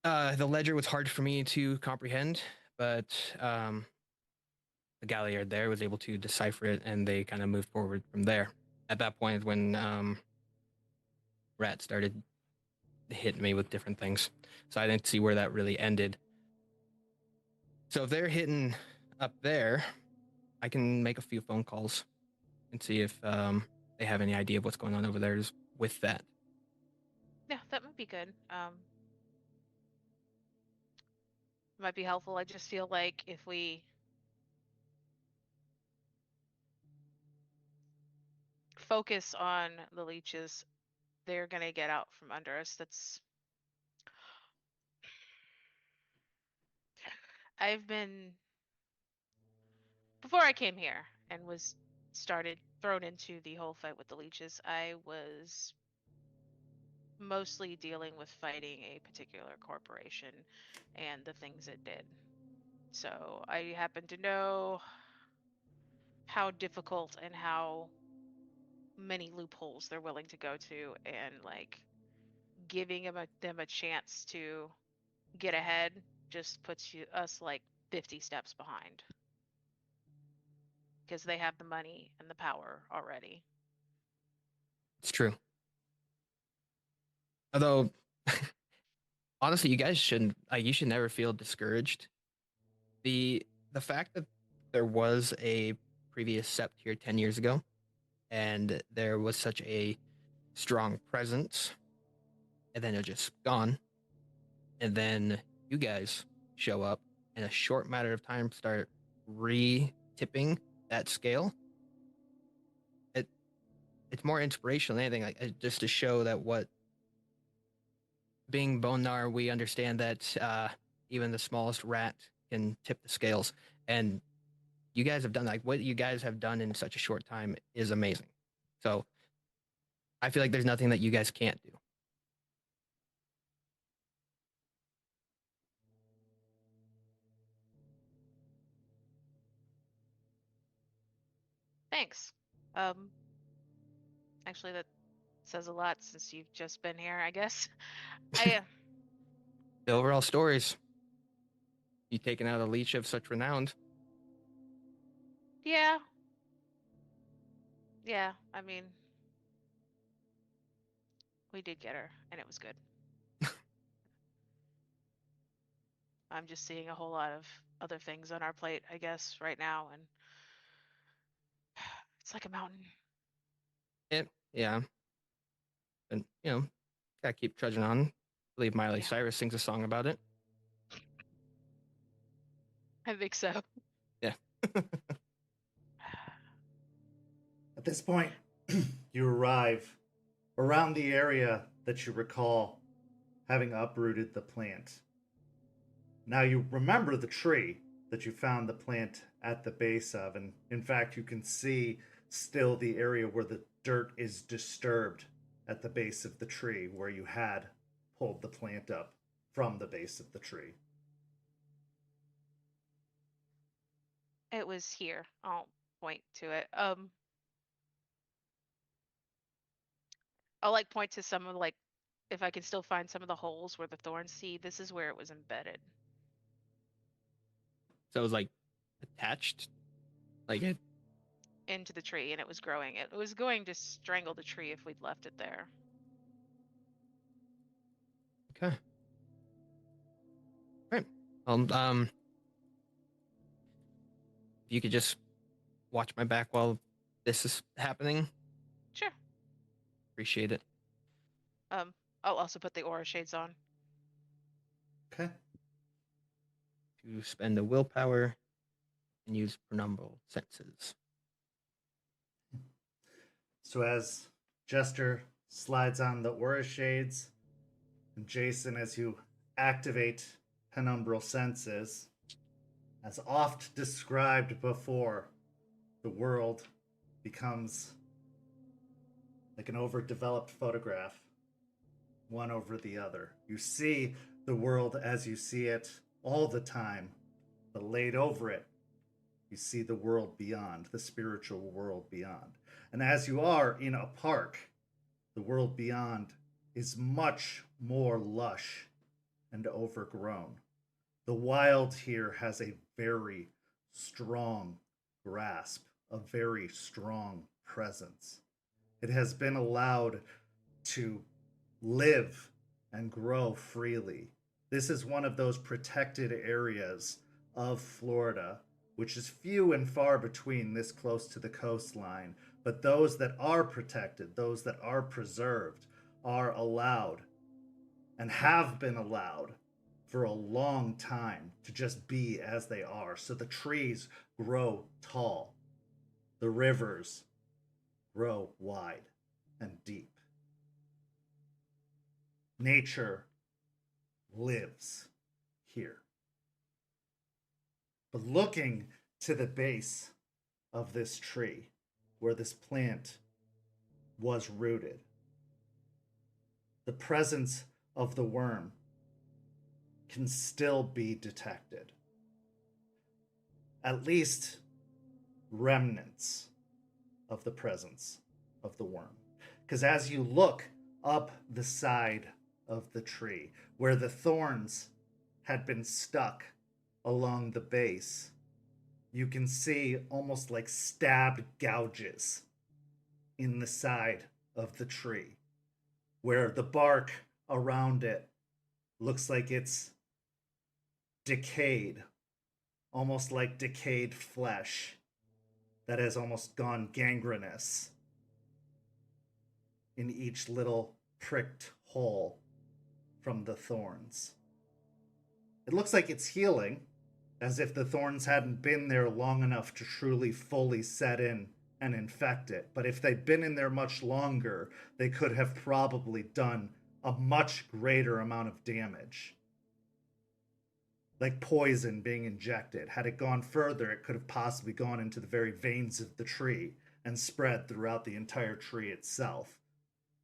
The ledger was hard for me to comprehend, but the Galliard there was able to decipher it, and they kind of moved forward from there. At that point, when Rat started hitting me with different things, so I didn't see where that really ended. So if they're hitting up there, I can make a few phone calls and see if they have any idea of what's going on over there with that. Yeah, that might be good. Might be helpful. I just feel like if we focus on the leeches, they're gonna get out from under us. I've been before I came here and was started thrown into the whole fight with the leeches, I was mostly dealing with fighting a particular corporation and the things it did. So I happen to know how difficult and how many loopholes they're willing to go to, and like giving them a chance to get ahead just puts us like 50 steps behind because they have the money and the power already. It's true. Although, honestly, you guys shouldn't. You should never feel discouraged. The fact that there was a previous sept here 10 years ago, and there was such a strong presence, and then it just gone, and then you guys show up in a short matter of time, start re-tipping that scale. It's more inspirational than anything, like just to show that what being Bonar, we understand that even the smallest rat can tip the scales, and you guys have done like what you guys have done in such a short time is amazing. So I feel like there's nothing that you guys can't do. Thanks. Actually, that says a lot since you've just been here, I guess. I The overall stories, you taking out a leech of such renown. yeah. Yeah, I mean, we did get her, and it was good. I'm just seeing a whole lot of other things on our plate, I guess, right now, and it's like a mountain. Yeah, and gotta keep trudging on. I believe Miley Yeah. Cyrus sings a song about it. I think so. Yeah. At this point, you arrive around the area that you recall having uprooted the plant. Now you remember the tree that you found the plant at the base of, and in fact, you can see still the area where the dirt is disturbed at the base of the tree where you had pulled the plant up from the base of the tree. It was here. I'll point to it. I'll like point to some of like if I can still find some of the holes where the thorns see. This is where it was embedded. So it was like attached, like it. Into the tree, and it was growing. It was going to strangle the tree if we'd left it there. Okay. Right. If you could just watch my back while this is happening. Sure. Appreciate it. I'll also put the aura shades on. Okay. To spend the willpower and use penumbral senses. So as Jester slides on the aura shades, and Jason, as you activate penumbral senses, as oft described before, the world becomes like an overdeveloped photograph, one over the other. You see the world as you see it all the time, but laid over it, you see the world beyond, the spiritual world beyond. And as you are in a park, the world beyond is much more lush and overgrown. The wild here has a very strong grasp, a very strong presence. It has been allowed to live and grow freely. This is one of those protected areas of Florida, which is few and far between this close to the coastline. But those that are protected, those that are preserved, are allowed and have been allowed for a long time to just be as they are. So the trees grow tall, the rivers grow wide and deep. Nature lives here. But looking to the base of this tree, where this plant was rooted, the presence of the worm can still be detected. At least remnants of the presence of the worm. Because as you look up the side of the tree, where the thorns had been stuck along the base, you can see almost like stabbed gouges in the side of the tree, where the bark around it looks like it's decayed, almost like decayed flesh that has almost gone gangrenous in each little pricked hole from the thorns. It looks like it's healing, as if the thorns hadn't been there long enough to truly fully set in and infect it. But if they'd been in there much longer, they could have probably done a much greater amount of damage. Like poison being injected. Had it gone further, it could have possibly gone into the very veins of the tree and spread throughout the entire tree itself.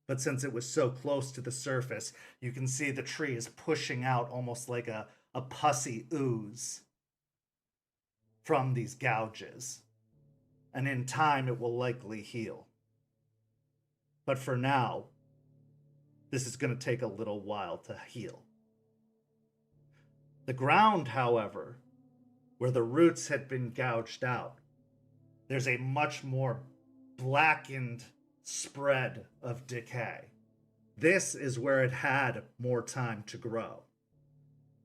But since it was so close to the surface, you can see the tree is pushing out almost like a pussy ooze from these gouges. And in time, it will likely heal. But for now, this is going to take a little while to heal. The ground, however, where the roots had been gouged out, there's a much more blackened spread of decay. This is where it had more time to grow.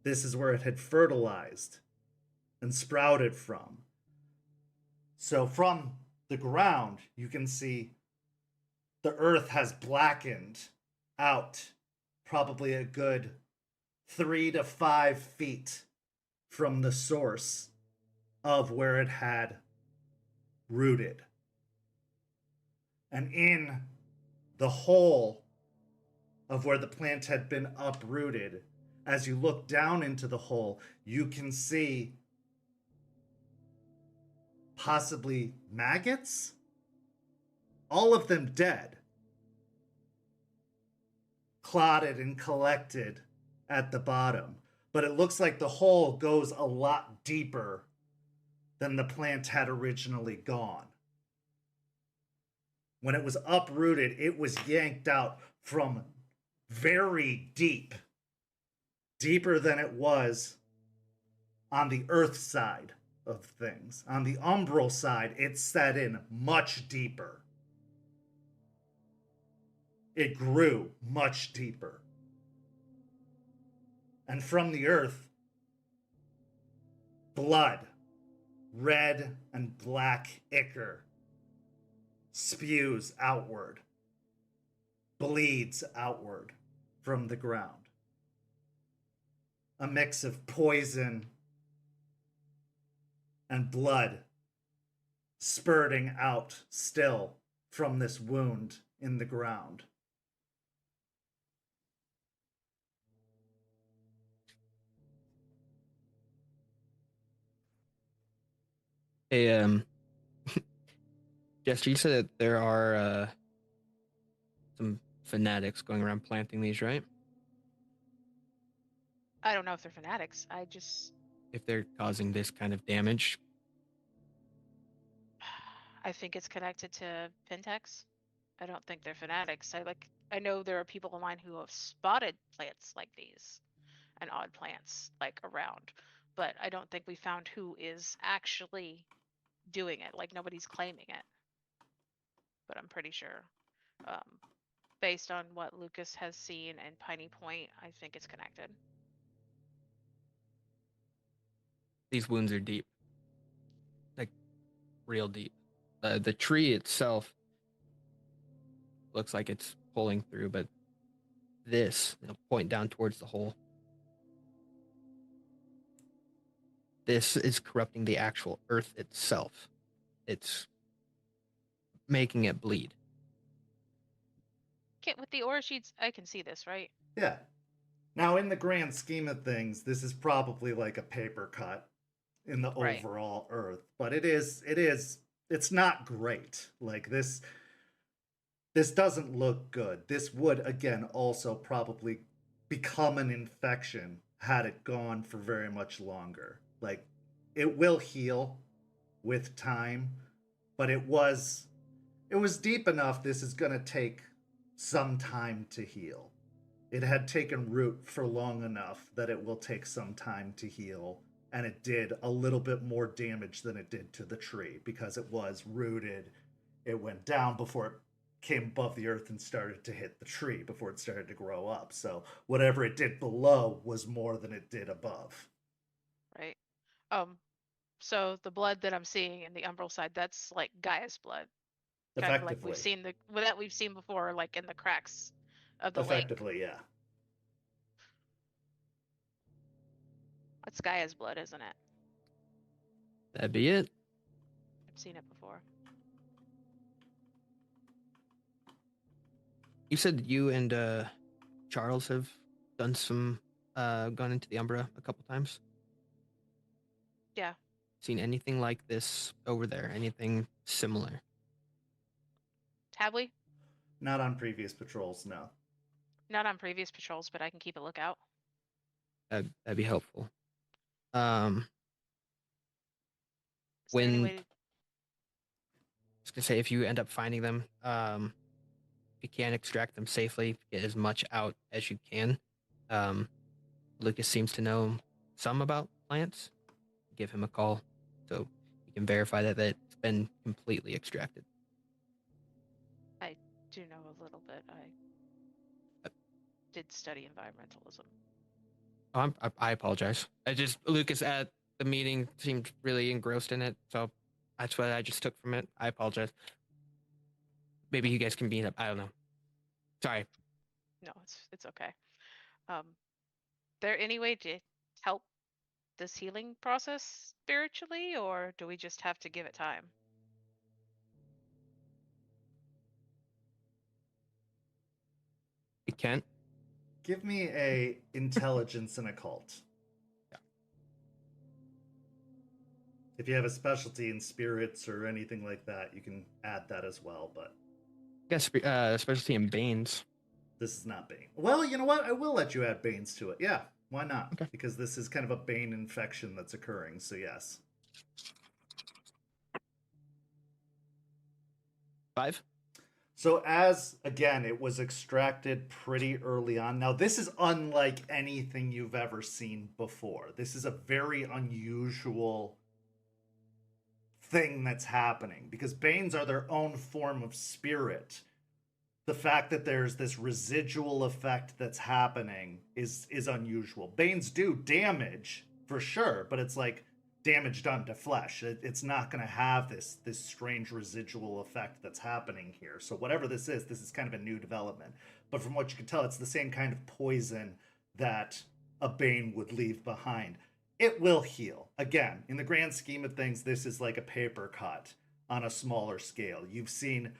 This is where it had fertilized and sprouted from. So from the ground, you can see the earth has blackened out probably a good 3 to 5 feet from the source of where it had rooted. And in the hole of where the plant had been uprooted, as you look down into the hole, you can see possibly maggots, all of them dead, clotted and collected at the bottom. But it looks like the hole goes a lot deeper than the plant had originally gone. When it was uprooted, it was yanked out from very deep, deeper than it was on the earth side of things. On the umbral side, it set in much deeper. It grew much deeper. And from the earth, blood, red and black ichor, spews outward, bleeds outward from the ground. A mix of poison and blood spurting out still from this wound in the ground. Hey, Jester, you said that there are some fanatics going around planting these, right? I don't know if they're fanatics. I just If they're causing this kind of damage, I think it's connected to Pentex. I don't think they're fanatics. I know there are people online who have spotted plants like these and odd plants like around, but I don't think we found who is actually doing it. Like nobody's claiming it. But I'm pretty sure. Based on what Lucas has seen in Piney Point, I think it's connected. these wounds are deep. Like, real deep. The tree itself looks like it's pulling through, but this, point down towards the hole. This is corrupting the actual earth itself. It's making it bleed. With the aura sheets, I can see this, right? Yeah. Now, in the grand scheme of things, this is probably like a paper cut in the Right. overall Earth, but it's not great. Like this doesn't look good. This would, again, also probably become an infection had it gone for very much longer. Like, it will heal with time, but it was deep enough. This is going to take some time to heal. It had taken root for long enough that it will take some time to heal, and it did a little bit more damage than it did to the tree because it was rooted. It went down before it came above the earth and started to hit the tree, before it started to grow up. So whatever it did below was more than it did above. Right. So the blood that I'm seeing in the umbral side, that's like Gaia's blood. Kind of like Effectively. we've seen before, like in the cracks of the lake. Effectively, yeah. It's Gaia's blood, isn't it? That'd be it. I've seen it before. You said you and Charles have done some gone into the Umbra a couple times. Yeah. Seen anything like this over there? Anything similar? Have we? Not on previous patrols, no. Not on previous patrols, but I can keep a lookout. That'd be helpful. Is there any When way I was gonna say, if you end up finding them, if you can extract them safely, get as much out as you can. Lucas seems to know some about plants. Give him a call so you can verify that it's been completely extracted. I do know a little bit. I did study environmentalism. Oh, I apologize. Lucas at the meeting seemed really engrossed in it, so that's what I just took from it. I apologize. Maybe you guys can meet up. I don't know. Sorry. No, it's okay. There any way to help this healing process spiritually, or do we just have to give it time? You can't. Give me a intelligence and occult. Yeah. If you have a specialty in spirits or anything like that, you can add that as well, but I guess specialty in Banes. this is not Bane. Well, you know what? I will let you add Banes to it. Yeah, why not? Okay. Because this is kind of a Bane infection that's occurring, so yes. 5. So as, again, it was extracted pretty early on. Now, this is unlike anything you've ever seen before. This is a very unusual thing that's happening because Banes are their own form of spirit. The fact that there's this residual effect that's happening is unusual. Banes do damage, for sure, but it's like damage done to flesh. It's not going to have this strange residual effect that's happening here. So whatever this is kind of a new development. But from what you can tell, it's the same kind of poison that a Bane would leave behind. It will heal. Again, in the grand scheme of things, this is like a paper cut on a smaller scale. You've seen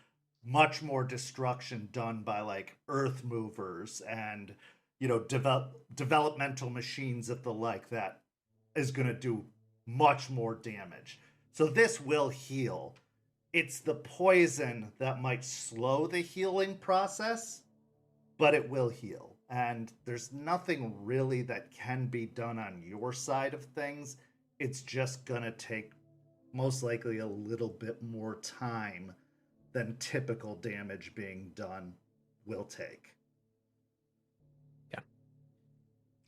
much more destruction done by like earth movers and, you know, developmental machines of the like that is going to do much more damage. So this will heal. It's the poison that might slow the healing process, but it will heal. and there's nothing really that can be done on your side of things. It's just gonna take most likely a little bit more time than typical damage being done will take. Yeah.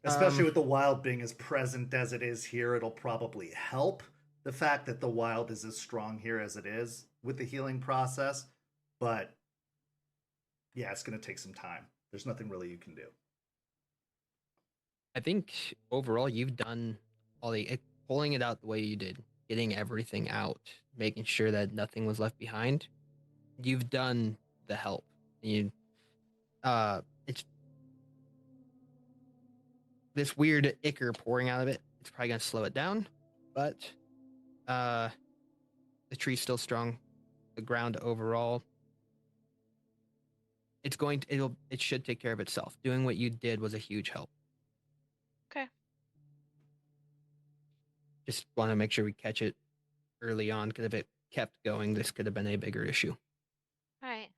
Especially with the wild being as present as it is here, it'll probably help the fact that the wild is as strong here as it is with the healing process. But yeah, it's going to take some time. There's nothing really you can do. I think overall you've done all the pulling it out the way you did, getting everything out, making sure that nothing was left behind. You've done the help. You, it's this weird ichor pouring out of it. It's probably gonna slow it down, but the tree's still strong. The ground overall, it should take care of itself. Doing what you did was a huge help. Okay. Just want to make sure we catch it early on, because if it kept going, this could have been a bigger issue. All right.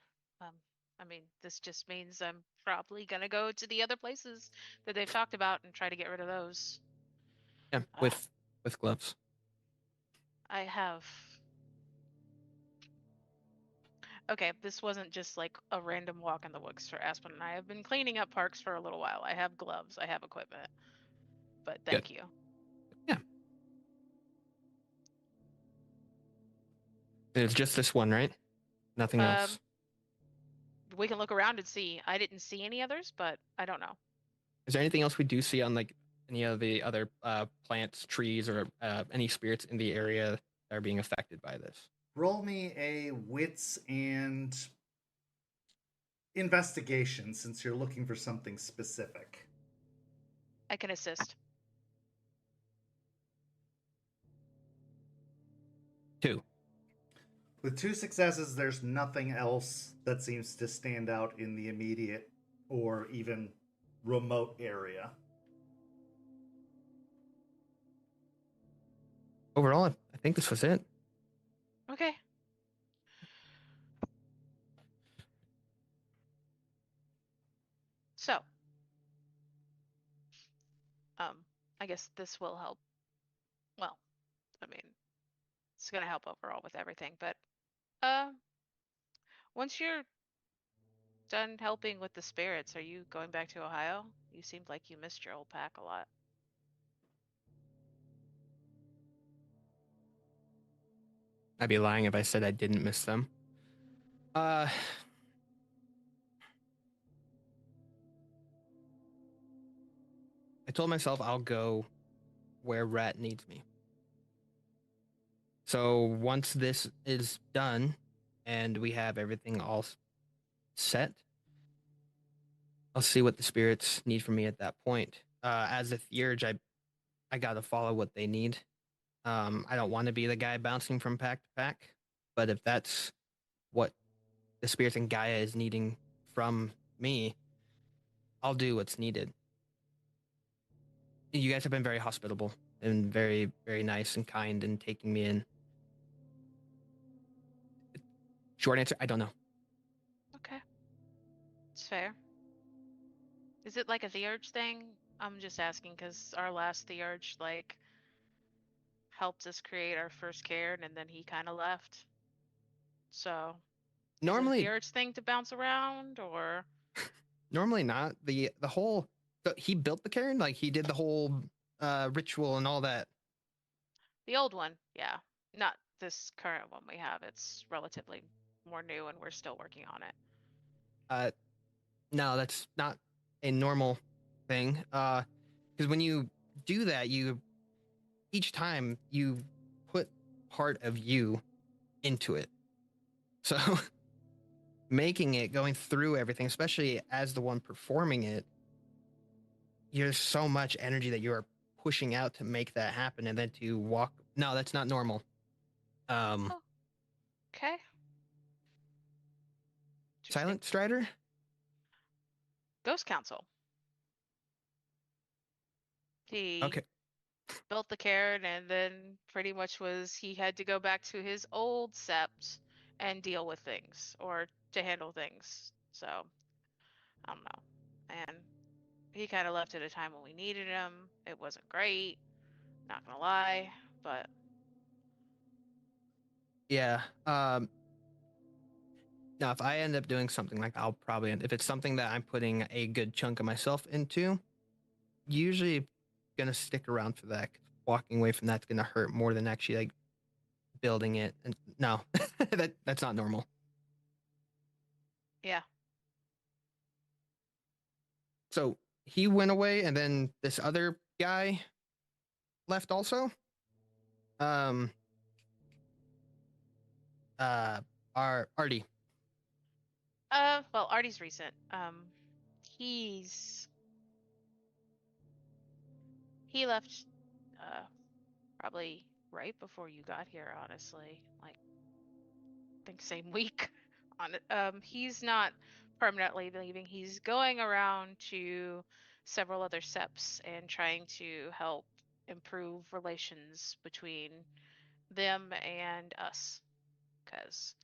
I mean, this just means I'm probably gonna go to the other places that they've talked about and try to get rid of those. Yeah, with gloves. I have. Okay, this wasn't just like a random walk in the woods for Aspen and I have been cleaning up parks for a little while. I have gloves, I have equipment. But thank you. Yeah. It's just this one, right? Nothing else. We can look around and see. I didn't see any others, but I don't know. Is there anything else we do see on like any of the other plants, trees, or any spirits in the area that are being affected by this? Roll me a wits and investigation since you're looking for something specific. I can assist. 2. With 2 successes, there's nothing else that seems to stand out in the immediate or even remote area. Overall, I think this was it. Okay. So, I guess this will help. Well, I mean, it's gonna help overall with everything, but once you're done helping with the spirits, are you going back to Ohio? You seemed like you missed your old pack a lot. I'd be lying if I said I didn't miss them. I told myself I'll go where Rat needs me. So once this is done and we have everything all set, I'll see what the spirits need from me at that point. As a theurge, I gotta follow what they need. I don't want to be the guy bouncing from pack to pack, but if that's what the spirits and Gaia is needing from me, I'll do what's needed. You guys have been very hospitable and very, very nice and kind in taking me in. Short answer, I don't know. Okay. It's fair. Is it like a theurge thing? I'm just asking because our last theurge, like, helped us create our first cairn and then he kind of left. So, Normally, is it a theurge thing to bounce around or? Normally not. The whole, he built the cairn, like he did the whole ritual and all that. The old one, yeah. Not this current one we have. It's relatively more new and we're still working on it. No, that's not a normal thing. Because when you do that, each time you put part of you into it. So making it, going through everything, especially as the one performing it, there's so much energy that you're pushing out to make that happen, and then to walk. No, that's not normal. Oh, okay. Silent Strider? Ghost Council. He Okay. built the cairn and then pretty much he had to go back to his old sept and deal with things or to handle things. So I don't know. And he kind of left at a time when we needed him. It wasn't great, not gonna lie, but Yeah. Now, if I end up doing something like I'll probably, if it's something that I'm putting a good chunk of myself into, usually gonna stick around for that. 'Cause walking away from that's gonna hurt more than actually like building it. And no, that's not normal. yeah. So he went away, and then this other guy left also. Um. Our Artie. Well, Artie's recent. He's he left probably right before you got here, honestly. Like, I think same week. On it. He's not permanently leaving. He's going around to several other seps and trying to help improve relations between them and us. Because,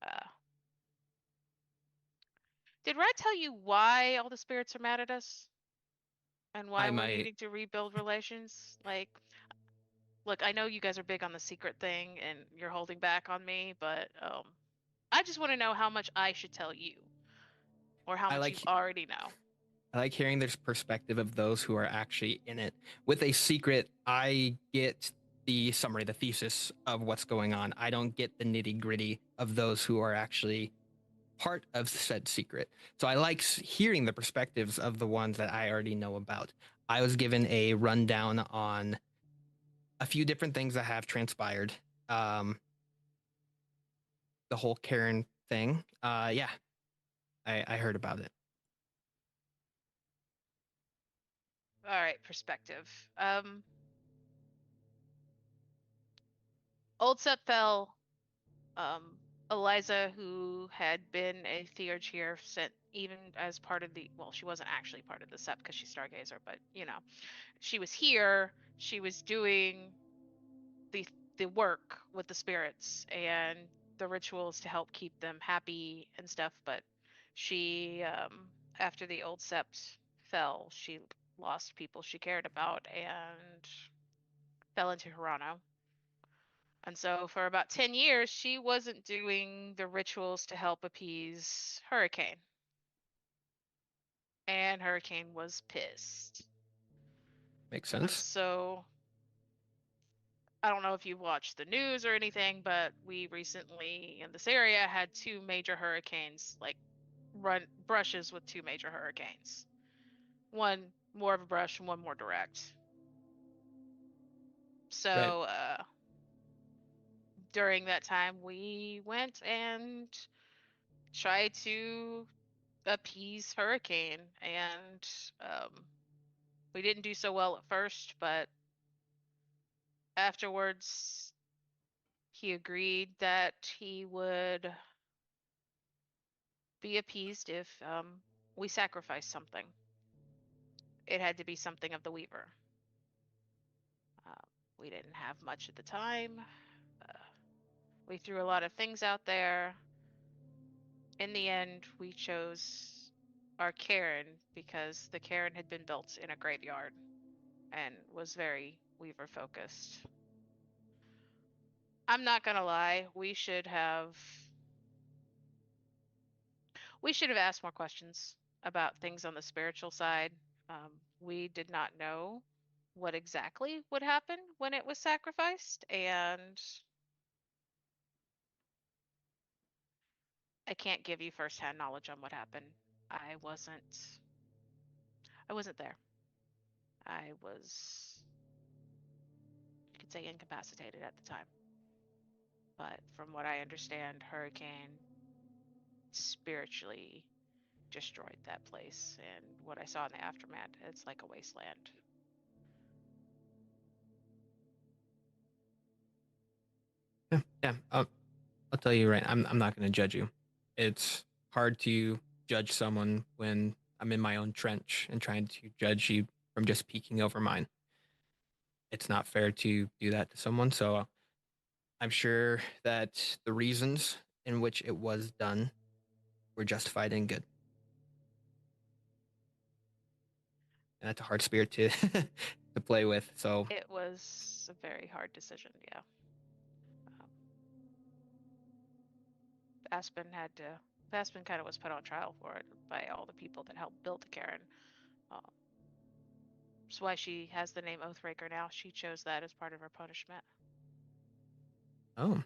uh, did Rad tell you why all the spirits are mad at us? And why I we're might. needing to rebuild relations? Like, look, I know you guys are big on the secret thing and you're holding back on me, but I just want to know how much I should tell you, or how I much you like. already know. I like hearing this perspective of those who are actually in it. With a secret, I get the summary, the thesis of what's going on. I don't get the nitty gritty of those who are actually part of said secret. So I like hearing the perspectives of the ones that I already know about. I was given a rundown on a few different things that have transpired. The whole Karen thing. Yeah, I heard about it. All right, perspective. Old Sep fell. Eliza, who had been a theurge here, sent even as part of the, well, she wasn't actually part of the Sep because she's Stargazer, but you know, she was here. She was doing the work with the spirits and the rituals to help keep them happy and stuff. But she, after the old Sept fell, she lost people she cared about and fell into Hirano. And so for about 10 years, she wasn't doing the rituals to help appease Hurricane. And Hurricane was pissed. Makes And sense. so I don't know if you've watched the news or anything, but we recently in this area had two major hurricanes, like run brushes with two major hurricanes. One more of a brush and one more direct. Right. So during that time, we went and tried to appease Hurricane, and we didn't do so well at first, but afterwards he agreed that he would be appeased if we sacrificed something. It had to be something of the Weaver. We didn't have much at the time. Uh, we threw a lot of things out there. In the end, we chose our Cairn because the Cairn had been built in a graveyard and was very Weaver focused. I'm not gonna lie, we should have asked more questions about things on the spiritual side. We did not know what exactly would happen when it was sacrificed, and I can't give you firsthand knowledge on what happened. I wasn't there. I was, you could say, incapacitated at the time. But from what I understand, Hurricane spiritually destroyed that place, and what I saw in the aftermath, it's like a wasteland. Yeah. I'll tell you right. I'm not going to judge you. It's hard to judge someone when I'm in my own trench and trying to judge you from just peeking over mine. It's not fair to do that to someone. So I'm sure that the reasons in which it was done were justified and good. and that's a hard spirit to to play with. So It was a very hard decision, yeah. Aspen kind of was put on trial for it by all the people that helped build Karen. That's why she has the name Oathbreaker now. She chose that as part of her punishment. oh.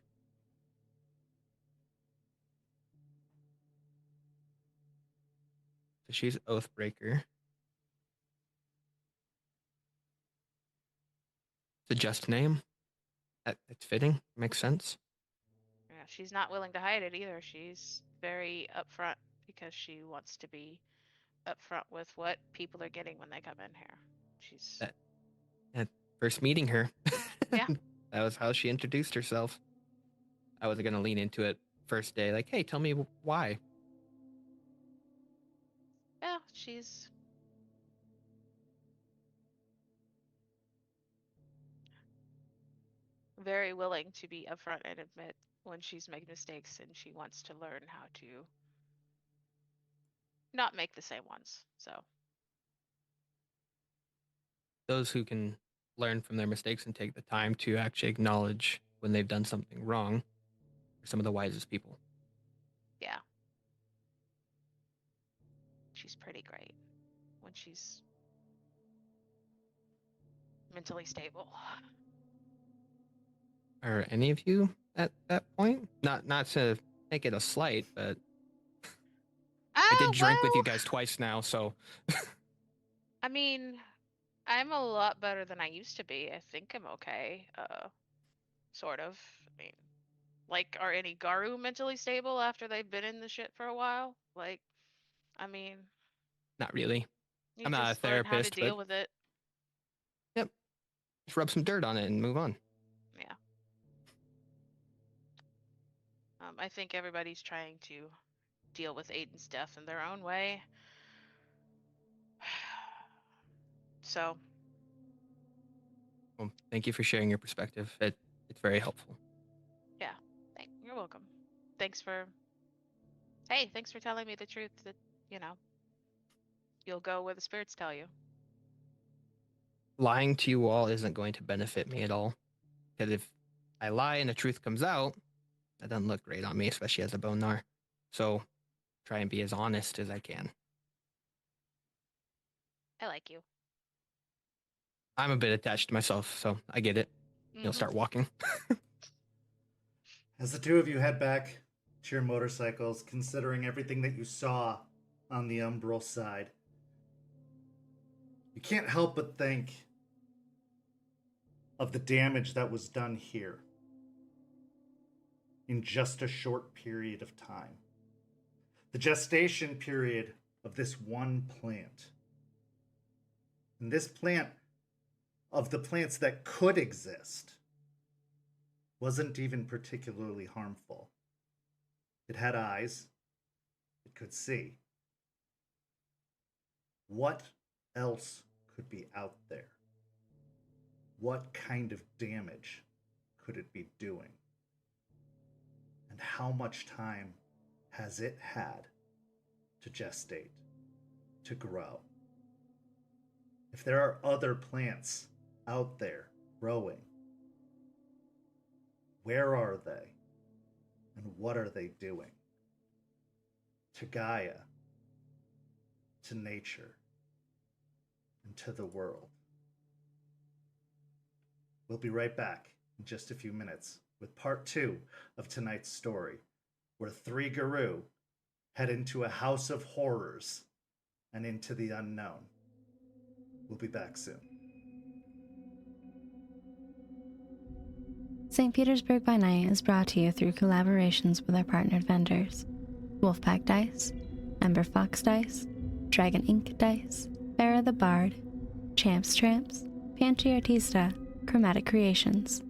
So she's Oathbreaker. It's a just name. It's fitting. Makes sense. Yeah, she's not willing to hide it either. She's very upfront because she wants to be upfront with what people are getting when they come in here. She's At first meeting her, Yeah. that was how she introduced herself. I wasn't gonna lean into it first day, like, hey, tell me why. Yeah, she's very willing to be upfront and admit when she's made mistakes, and she wants to learn how to not make the same ones. So Those who can learn from their mistakes and take the time to actually acknowledge when they've done something wrong are some of the wisest people. yeah, she's pretty great when she's mentally stable. Are any of you at that point? Not to make it a slight, but I did drink with you guys twice now, so I mean, I'm a lot better than I used to be. I think I'm okay. Sort of. I mean, like, are any Garou mentally stable after they've been in the shit for a while? Like, I mean, not really. you I'm not a just learn how to therapist, deal but with it. yep. Just rub some dirt on it and move on. Yeah. I think everybody's trying to deal with Aiden's death in their own way. So, Well, thank you for sharing your perspective. It's very helpful. yeah. You're welcome. Thanks for telling me the truth that, you'll go where the spirits tell you. Lying to you all isn't going to benefit me at all. Because if I lie and the truth comes out, that doesn't look great on me, especially as a Bonar. So try and be as honest as I can. I like you. I'm a bit attached to myself, so I get it. You'll start walking. As the two of you head back to your motorcycles, considering everything that you saw on the Umbral side, you can't help but think of the damage that was done here in just a short period of time. The gestation period of this one plant. And this plant, of the plants that could exist, wasn't even particularly harmful. It had eyes. It could see. What else could be out there? What kind of damage could it be doing? And how much time has it had to gestate, to grow? If there are other plants out there growing, where are they? And what are they doing? To Gaia, to nature, and to the world. We'll be right back in just a few minutes with part 2 of tonight's story, where 3 Garou head into a house of horrors and into the unknown. We'll be back soon. St. Petersburg by Night is brought to you through collaborations with our partnered vendors: Wolfpack Dice, Ember Fox Dice, Dragon Ink Dice, Farrah the Bard, Champs Tramps, Pantry Artista, Chromatic Creations.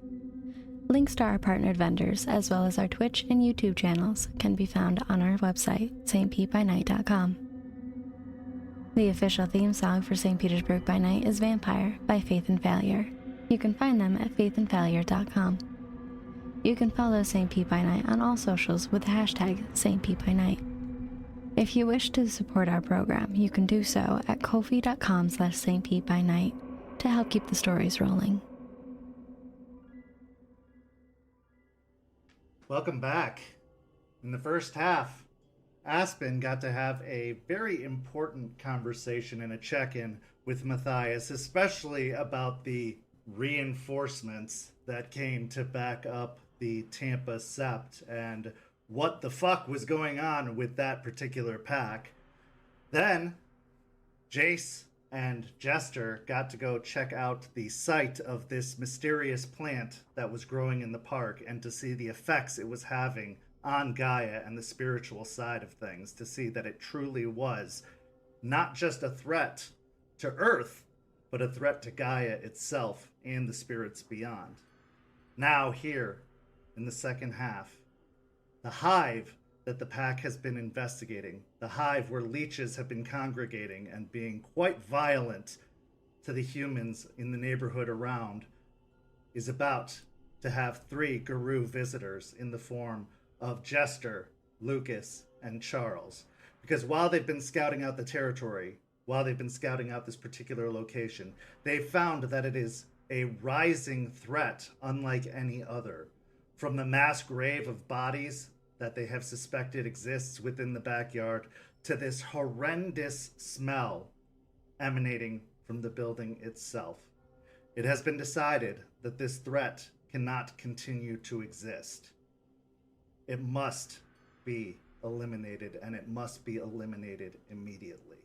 Links to our partnered vendors, as well as our Twitch and YouTube channels, can be found on our website, stpbynight.com. The official theme song for St. Petersburg by Night is Vampire by Faith and Failure. You can find them at faithandfailure.com. You can follow St. Pete by Night on all socials with the hashtag St. Pete by Night. If you wish to support our program, you can do so at ko-fi.com/stpbynight to help keep the stories rolling. Welcome back. In the first half, Aspen got to have a very important conversation and a check-in with Matthias, especially about the reinforcements that came to back up the Tampa Sept and what the fuck was going on with that particular pack. Then Jace and Jester got to go check out the site of this mysterious plant that was growing in the park and to see the effects it was having on Gaia and the spiritual side of things, to see that it truly was not just a threat to Earth, but a threat to Gaia itself and the spirits beyond. Now here, in the second half, the hive that the pack has been investigating, the hive where leeches have been congregating and being quite violent to the humans in the neighborhood around, is about to have 3 Garou visitors in the form of Jester, Lucas, and Charles. Because while they've been scouting out the territory, while they've been scouting out this particular location, they found that it is a rising threat unlike any other. From the mass grave of bodies that they have suspected exists within the backyard to this horrendous smell emanating from the building itself. It has been decided that this threat cannot continue to exist. It must be eliminated, and it must be eliminated immediately.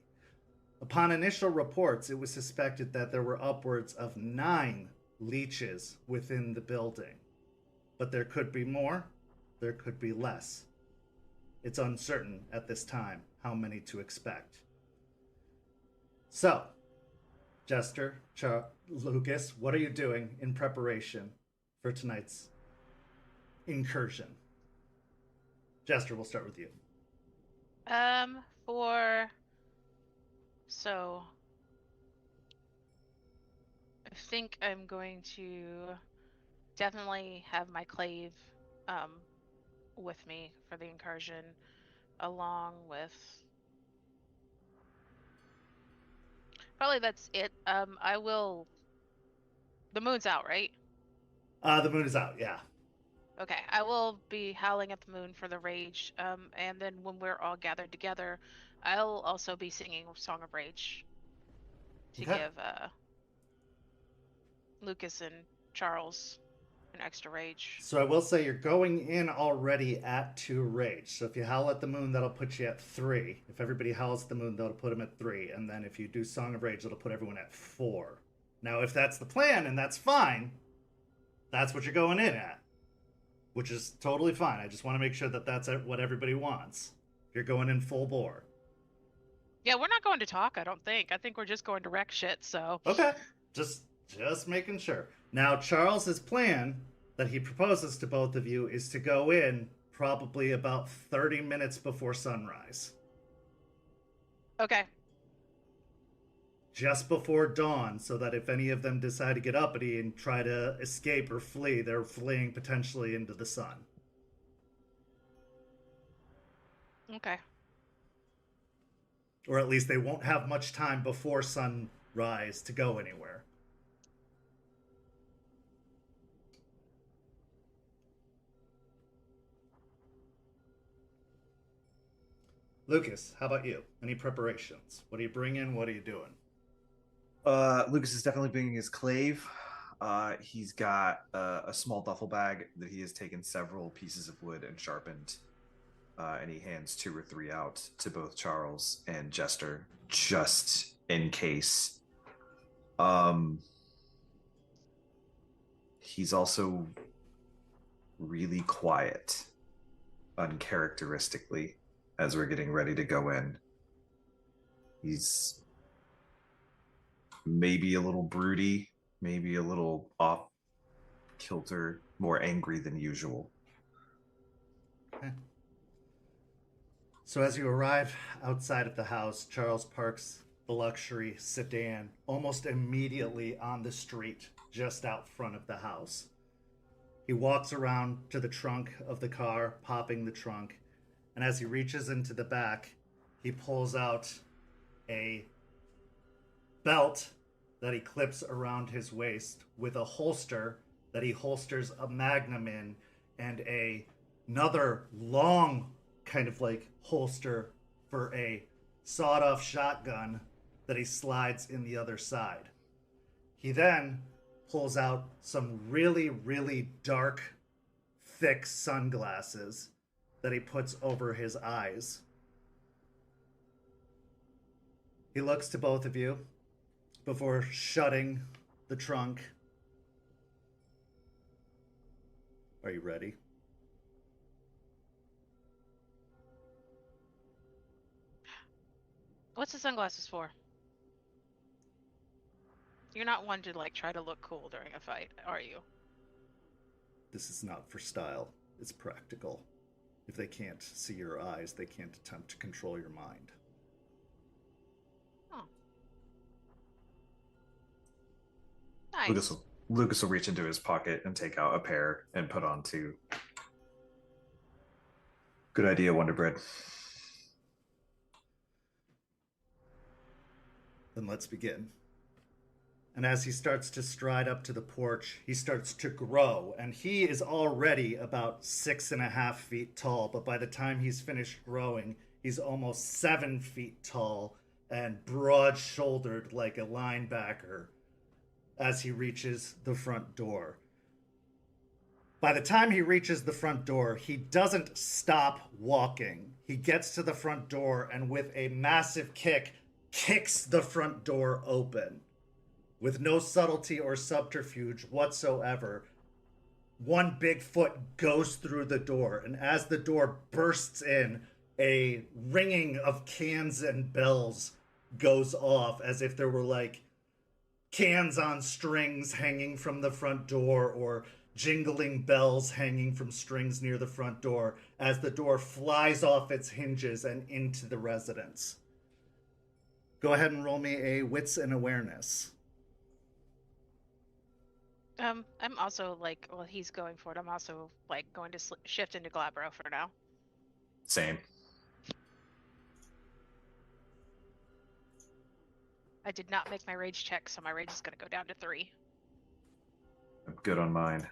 Upon initial reports, it was suspected that there were upwards of 9 leeches within the building. But there could be more, there could be less. It's uncertain at this time how many to expect. So, Jester, Lucas, what are you doing in preparation for tonight's incursion? Jester, we'll start with you. So I think I'm going to definitely have my clave with me for the incursion, along with probably that's it. I will. The moon's out, right? The moon is out, yeah. Okay, I will be howling at the moon for the rage. And then when we're all gathered together, I'll also be singing Song of Rage to Okay. give Lucas and Charles an extra rage. So I will say you're going in already at 2 rage. So if you howl at the moon, that'll put you at 3. If everybody howls at the moon, that'll put them at 3. And then if you do Song of Rage, that'll put everyone at 4. Now, if that's the plan, and that's fine, that's what you're going in at, which is totally fine. I just want to make sure that that's what everybody wants. You're going in full bore. Yeah, we're not going to talk, I don't think. I think we're just going to wreck shit, so... Okay, just making sure. Now, Charles's plan that he proposes to both of you is to go in probably about 30 minutes before sunrise. Okay. Just before dawn, so that if any of them decide to get uppity and try to escape or flee, they're fleeing potentially into the sun. Okay. Or at least they won't have much time before sunrise to go anywhere. Lucas, how about you? Any preparations? What are you bringing? What are you doing? Lucas is definitely bringing his clave. He's got a small duffel bag that he has taken several pieces of wood and sharpened, and he hands 2 or 3 out to both Charles and Jester, just in case. He's also really quiet, uncharacteristically, as we're getting ready to go in. He's maybe a little broody, maybe a little off kilter, more angry than usual. Okay. So as you arrive outside of the house, Charles parks the luxury sedan almost immediately on the street just out front of the house. He walks around to the trunk of the car, popping the trunk, and as he reaches into the back, he pulls out a belt that he clips around his waist with a holster that he holsters a magnum in, and another long kind of like holster for a sawed-off shotgun that he slides in the other side. He then pulls out some really, really dark, thick sunglasses that he puts over his eyes. He looks to both of you before shutting the trunk. Are you ready? What's the sunglasses for? You're not one to like try to look cool during a fight, are you? This is not for style. It's practical. If they can't see your eyes, they can't attempt to control your mind. Oh. Nice. Lucas will reach into his pocket and take out a pair and put on two. Good idea, Wonder Bread. Then let's begin. And as he starts to stride up to the porch, he starts to grow. And he is already about 6.5 feet tall, but by the time he's finished growing, he's almost 7 feet tall and broad-shouldered like a linebacker as he reaches the front door. By the time he reaches the front door, he doesn't stop walking. He gets to the front door and with a massive kick, kicks the front door open. With no subtlety or subterfuge whatsoever, one big foot goes through the door, and as the door bursts in, a ringing of cans and bells goes off as if there were like cans on strings hanging from the front door or jingling bells hanging from strings near the front door as the door flies off its hinges and into the residence. Go ahead and roll me a wits and awareness. I'm also like, well, he's going for it. I'm also like going to shift into Glabro for now. Same. I did not make my rage check, so my rage is going to go down to 3. I'm good on mine.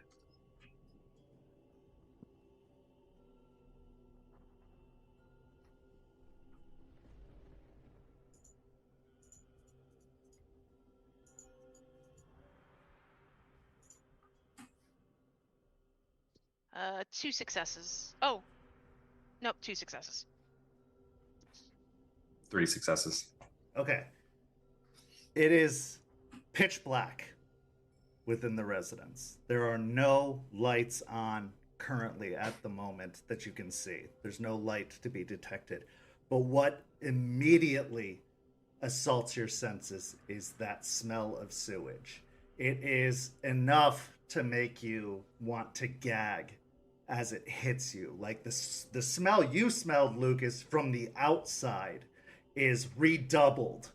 Two successes. Oh, nope, 2 successes. 3 successes. Okay. It is pitch black within the residence. There are no lights on currently at the moment that you can see. There's no light to be detected. But what immediately assaults your senses is that smell of sewage. It is enough to make you want to gag as it hits you. Like the smell you smelled, Lucas, from the outside is redoubled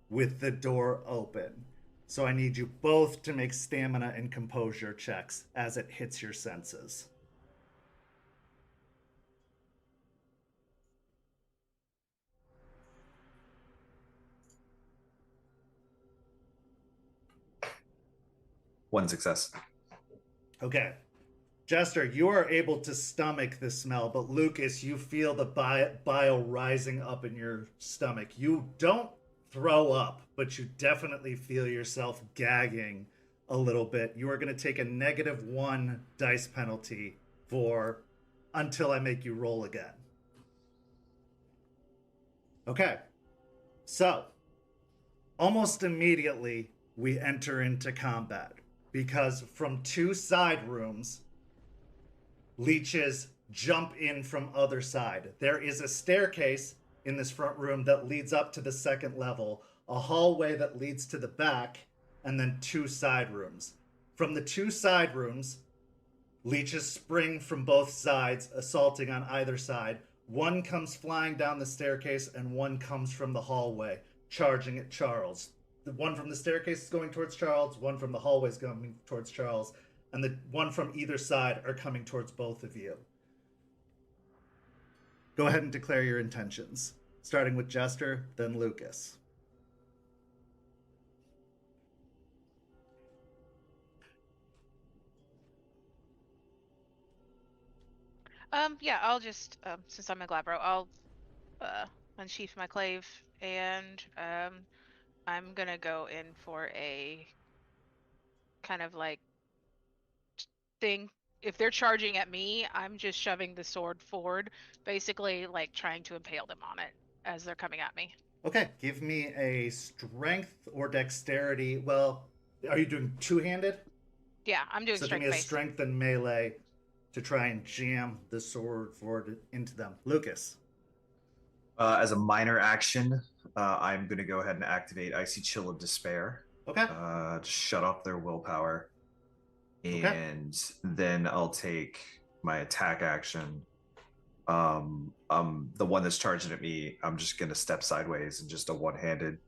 with the door open. So I need you both to make stamina and composure checks as it hits your senses. One success. Okay. Jester, you are able to stomach the smell, but Lucas, you feel the bile rising up in your stomach. You don't throw up, but you definitely feel yourself gagging a little bit. You are going to take a -1 dice penalty for until I make you roll again. Okay. So, almost immediately, we enter into combat because from 2 side rooms, leeches jump in from other side. There is a staircase in this front room that leads up to the 2nd level, a hallway that leads to the back, and then 2 side rooms. From the 2 side rooms, leeches spring from both sides, assaulting on either side. One comes flying down the staircase, and one comes from the hallway, charging at Charles. The one from the staircase is going towards Charles, one from the hallway is going towards Charles, and the one from either side are coming towards both of you. Go ahead and declare your intentions. starting with Jester, then Lucas. Yeah, I'll just since I'm a Glabro, I'll unsheath my clave and I'm gonna go in for a kind of like thing. If they're charging at me, I'm just shoving the sword forward, basically like trying to impale them on it as they're coming at me. Okay, give me a strength or dexterity. Well, are you doing two-handed? Yeah, I'm doing So give strength me a based. strength and melee to try and jam the sword forward into them. Lucas. As a minor action, I'm going to go ahead and activate Icy Chill of Despair. Okay. To shut off their willpower. Okay. And then I'll take my attack action. The one that's charging at me, I'm just going to step sideways and just a one-handed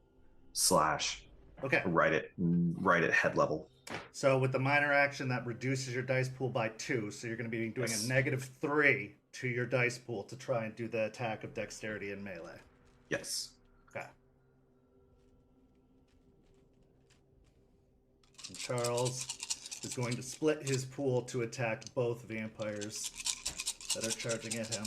slash. Okay. Right at head level. So with the minor action, that reduces your dice pool by 2. So you're going to be doing Yes. a -3 to your dice pool to try and do the attack of dexterity and melee. Yes. Okay. And Charles is going to split his pool to attack both vampires that are charging at him.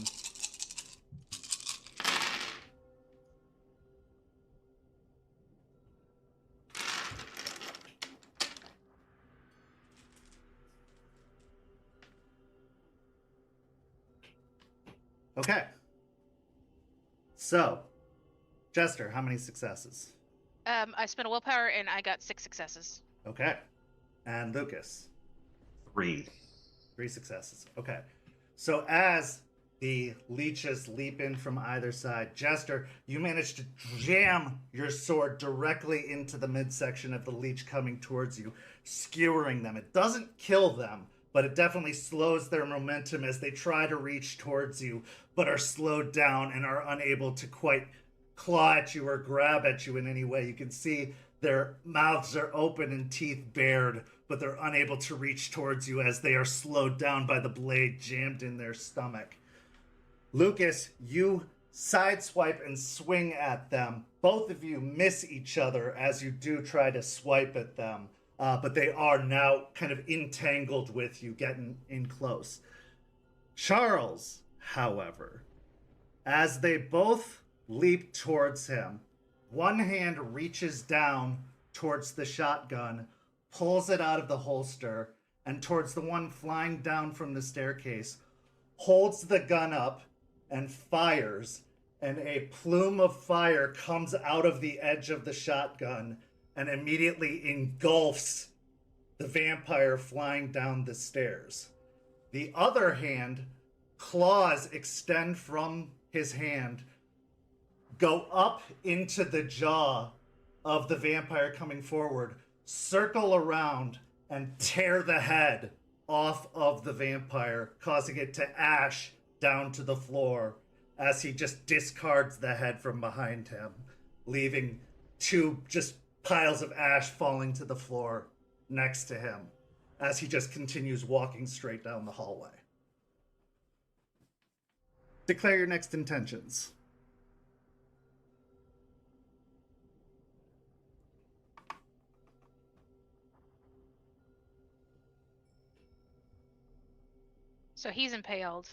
Okay. So, Jester, how many successes? I spent a willpower and I got 6 successes. Okay. And Lucas? 3. 3 successes. Okay. So as the leeches leap in from either side, Jester, you manage to jam your sword directly into the midsection of the leech coming towards you, skewering them. It doesn't kill them, but it definitely slows their momentum as they try to reach towards you, but are slowed down and are unable to quite claw at you or grab at you in any way. You can see their mouths are open and teeth bared, but they're unable to reach towards you as they are slowed down by the blade jammed in their stomach. Lucas, you sideswipe and swing at them. Both of you miss each other as you do try to swipe at them, but they are now kind of entangled with you, getting in close. Charles, however, as they both leap towards him, one hand reaches down towards the shotgun, pulls it out of the holster, and towards the one flying down from the staircase, holds the gun up and fires, and a plume of fire comes out of the edge of the shotgun and immediately engulfs the vampire flying down the stairs. The other hand, claws extend from his hand, go up into the jaw of the vampire coming forward, circle around, and tear the head off of the vampire, causing it to ash down to the floor as he just discards the head from behind him, leaving 2 just piles of ash falling to the floor next to him as he just continues walking straight down the hallway. Declare your next intentions. So he's impaled.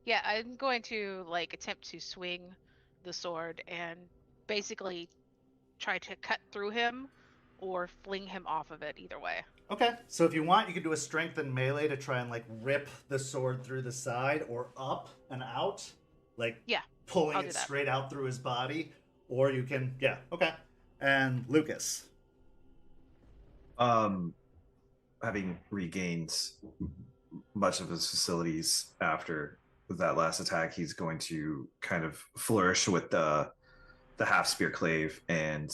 Yeah, I'm going to like attempt to swing the sword and basically try to cut through him or fling him off of it, either way. Okay, so if you want, you can do a strength and melee to try and like rip the sword through the side or up and out, like pulling it straight out through his body, or you can, okay. And Lucas, having regained much of his facilities after that last attack, he's going to kind of flourish with the half spear clave and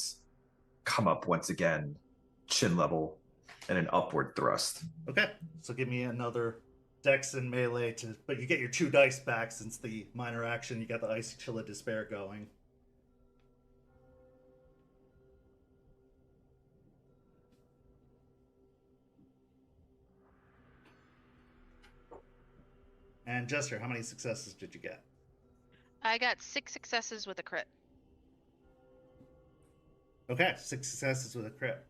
come up once again, chin level, and an upward thrust. Okay, so give me another dex and melee but you get your 2 dice back since the minor action. You got the Icy Chill of Despair going. And Jester, how many successes did you get? I got 6 successes with a crit. Okay, 6 successes with a crit.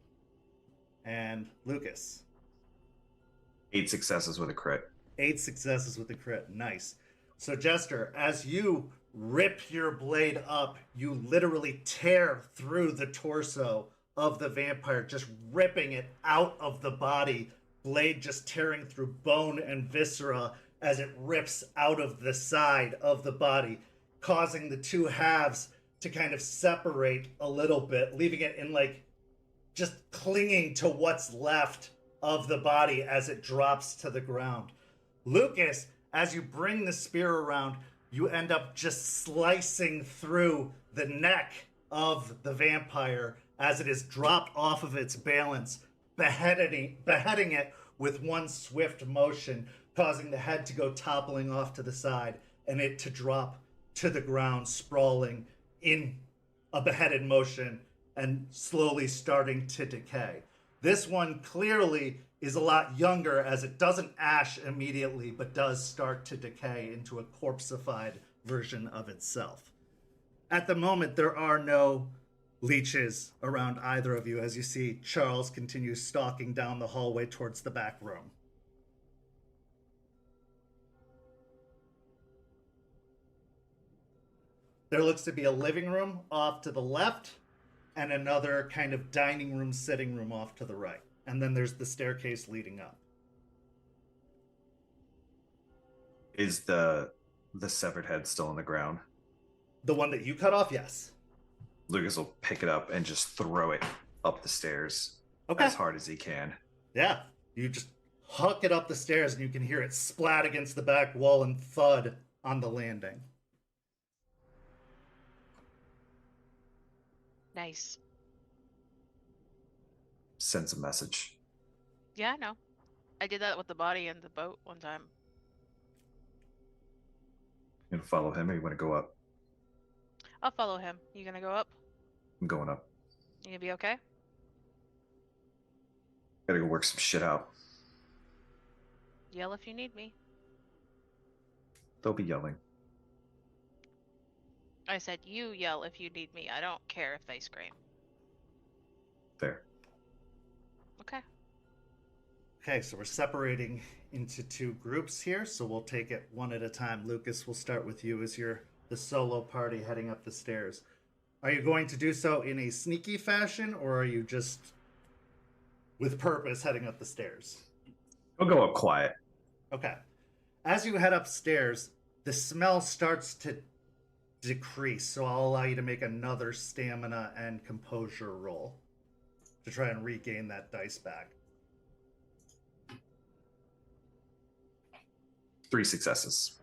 And Lucas. 8 successes with a crit. 8 successes with a crit. Nice. So, Jester, as you rip your blade up, you literally tear through the torso of the vampire, just ripping it out of the body. Blade just tearing through bone and viscera as it rips out of the side of the body, causing the two halves to kind of separate a little bit, leaving it in like just clinging to what's left of the body as it drops to the ground. Lucas, as you bring the spear around, you end up just slicing through the neck of the vampire as it is dropped off of its balance, beheading it with one swift motion, causing the head to go toppling off to the side and it to drop to the ground, sprawling in a beheaded motion and slowly starting to decay. This one clearly is a lot younger, as it doesn't ash immediately, but does start to decay into a corpseified version of itself. At the moment, there are no leeches around either of you, as you see Charles continues stalking down the hallway towards the back room. There looks to be a living room off to the left and another kind of dining room, sitting room off to the right. And then there's the staircase leading up. Is the severed head still on the ground? The one that you cut off, yes. Lucas will pick it up and just throw it up the stairs Okay. as hard as he can. Yeah, you just huck it up the stairs and you can hear it splat against the back wall and thud on the landing. Nice. Sends a message. Yeah, I know. I did that with the body in the boat one time. You gonna follow him or you want to go up? I'll follow him. You gonna go up? I'm going up. You gonna be okay? Gotta go work some shit out. Yell if you need me. They'll be yelling. I said you yell if you need me. I don't care if they scream. Fair. Okay. Okay, so we're separating into 2 groups here, so we'll take it one at a time. Lucas, we'll start with you as you're the solo party heading up the stairs. Are you going to do so in a sneaky fashion, or are you just with purpose heading up the stairs? I'll go up quiet. Okay. As you head upstairs, the smell starts to decrease, so I'll allow you to make another stamina and composure roll to try and regain that dice back. 3 successes.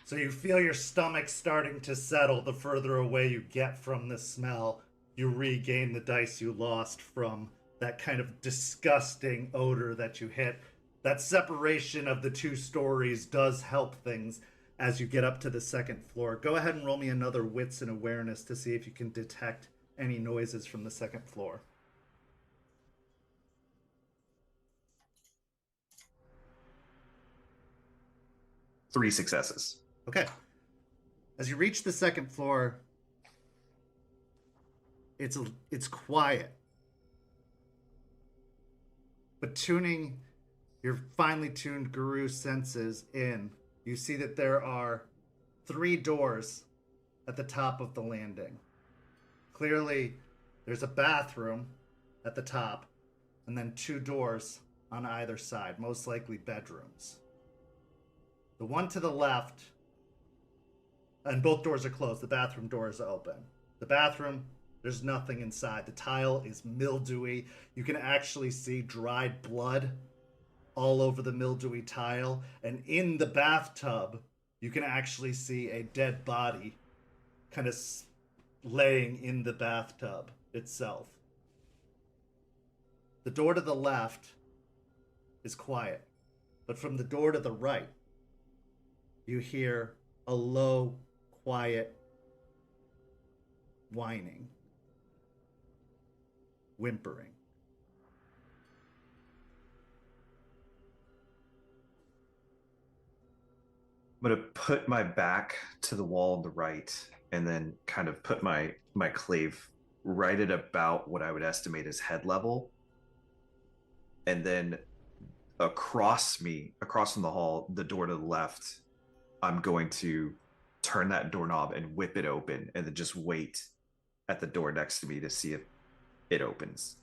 So you feel your stomach starting to settle the further away you get from the smell. You regain the dice you lost from that kind of disgusting odor that you hit. That separation of the 2 stories does help things as you get up to the 2nd floor. Go ahead and roll me another wits and awareness to see if you can detect any noises from the 2nd floor. 3 successes. Okay. As you reach the 2nd floor, it's quiet. But tuning your finely tuned Garou senses in, you see that there are 3 doors at the top of the landing. Clearly, there's a bathroom at the top, and then 2 doors on either side, most likely bedrooms. The one to the left, and both doors are closed. The bathroom door is open. The bathroom, there's nothing inside. The tile is mildewy. You can actually see dried blood all over the mildewy tile. And in the bathtub, you can actually see a dead body kind of laying in the bathtub itself. The door to the left is quiet. But from the door to the right, you hear a low, quiet whining, whimpering. I'm gonna put my back to the wall on the right, and then kind of put my clave right at about what I would estimate as head level, and then across from the hall, the door to the left, I'm going to turn that doorknob and whip it open, and then just wait at the door next to me to see if it opens.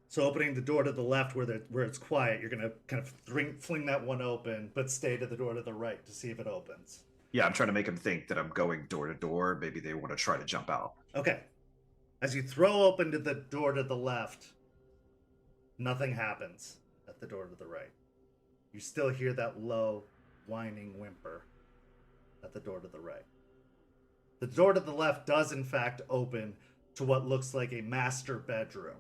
So opening the door to the left where it's quiet, you're gonna kind of fling that one open, but stay to the door to the right to see if it opens. Yeah, I'm trying to make them think that I'm going door to door. Maybe they want to try to jump out. Okay. As you throw open to the door to the left, nothing happens at the door to the right. You still hear that low, whining whimper at the door to the right. The door to the left does, in fact, open to what looks like a master bedroom.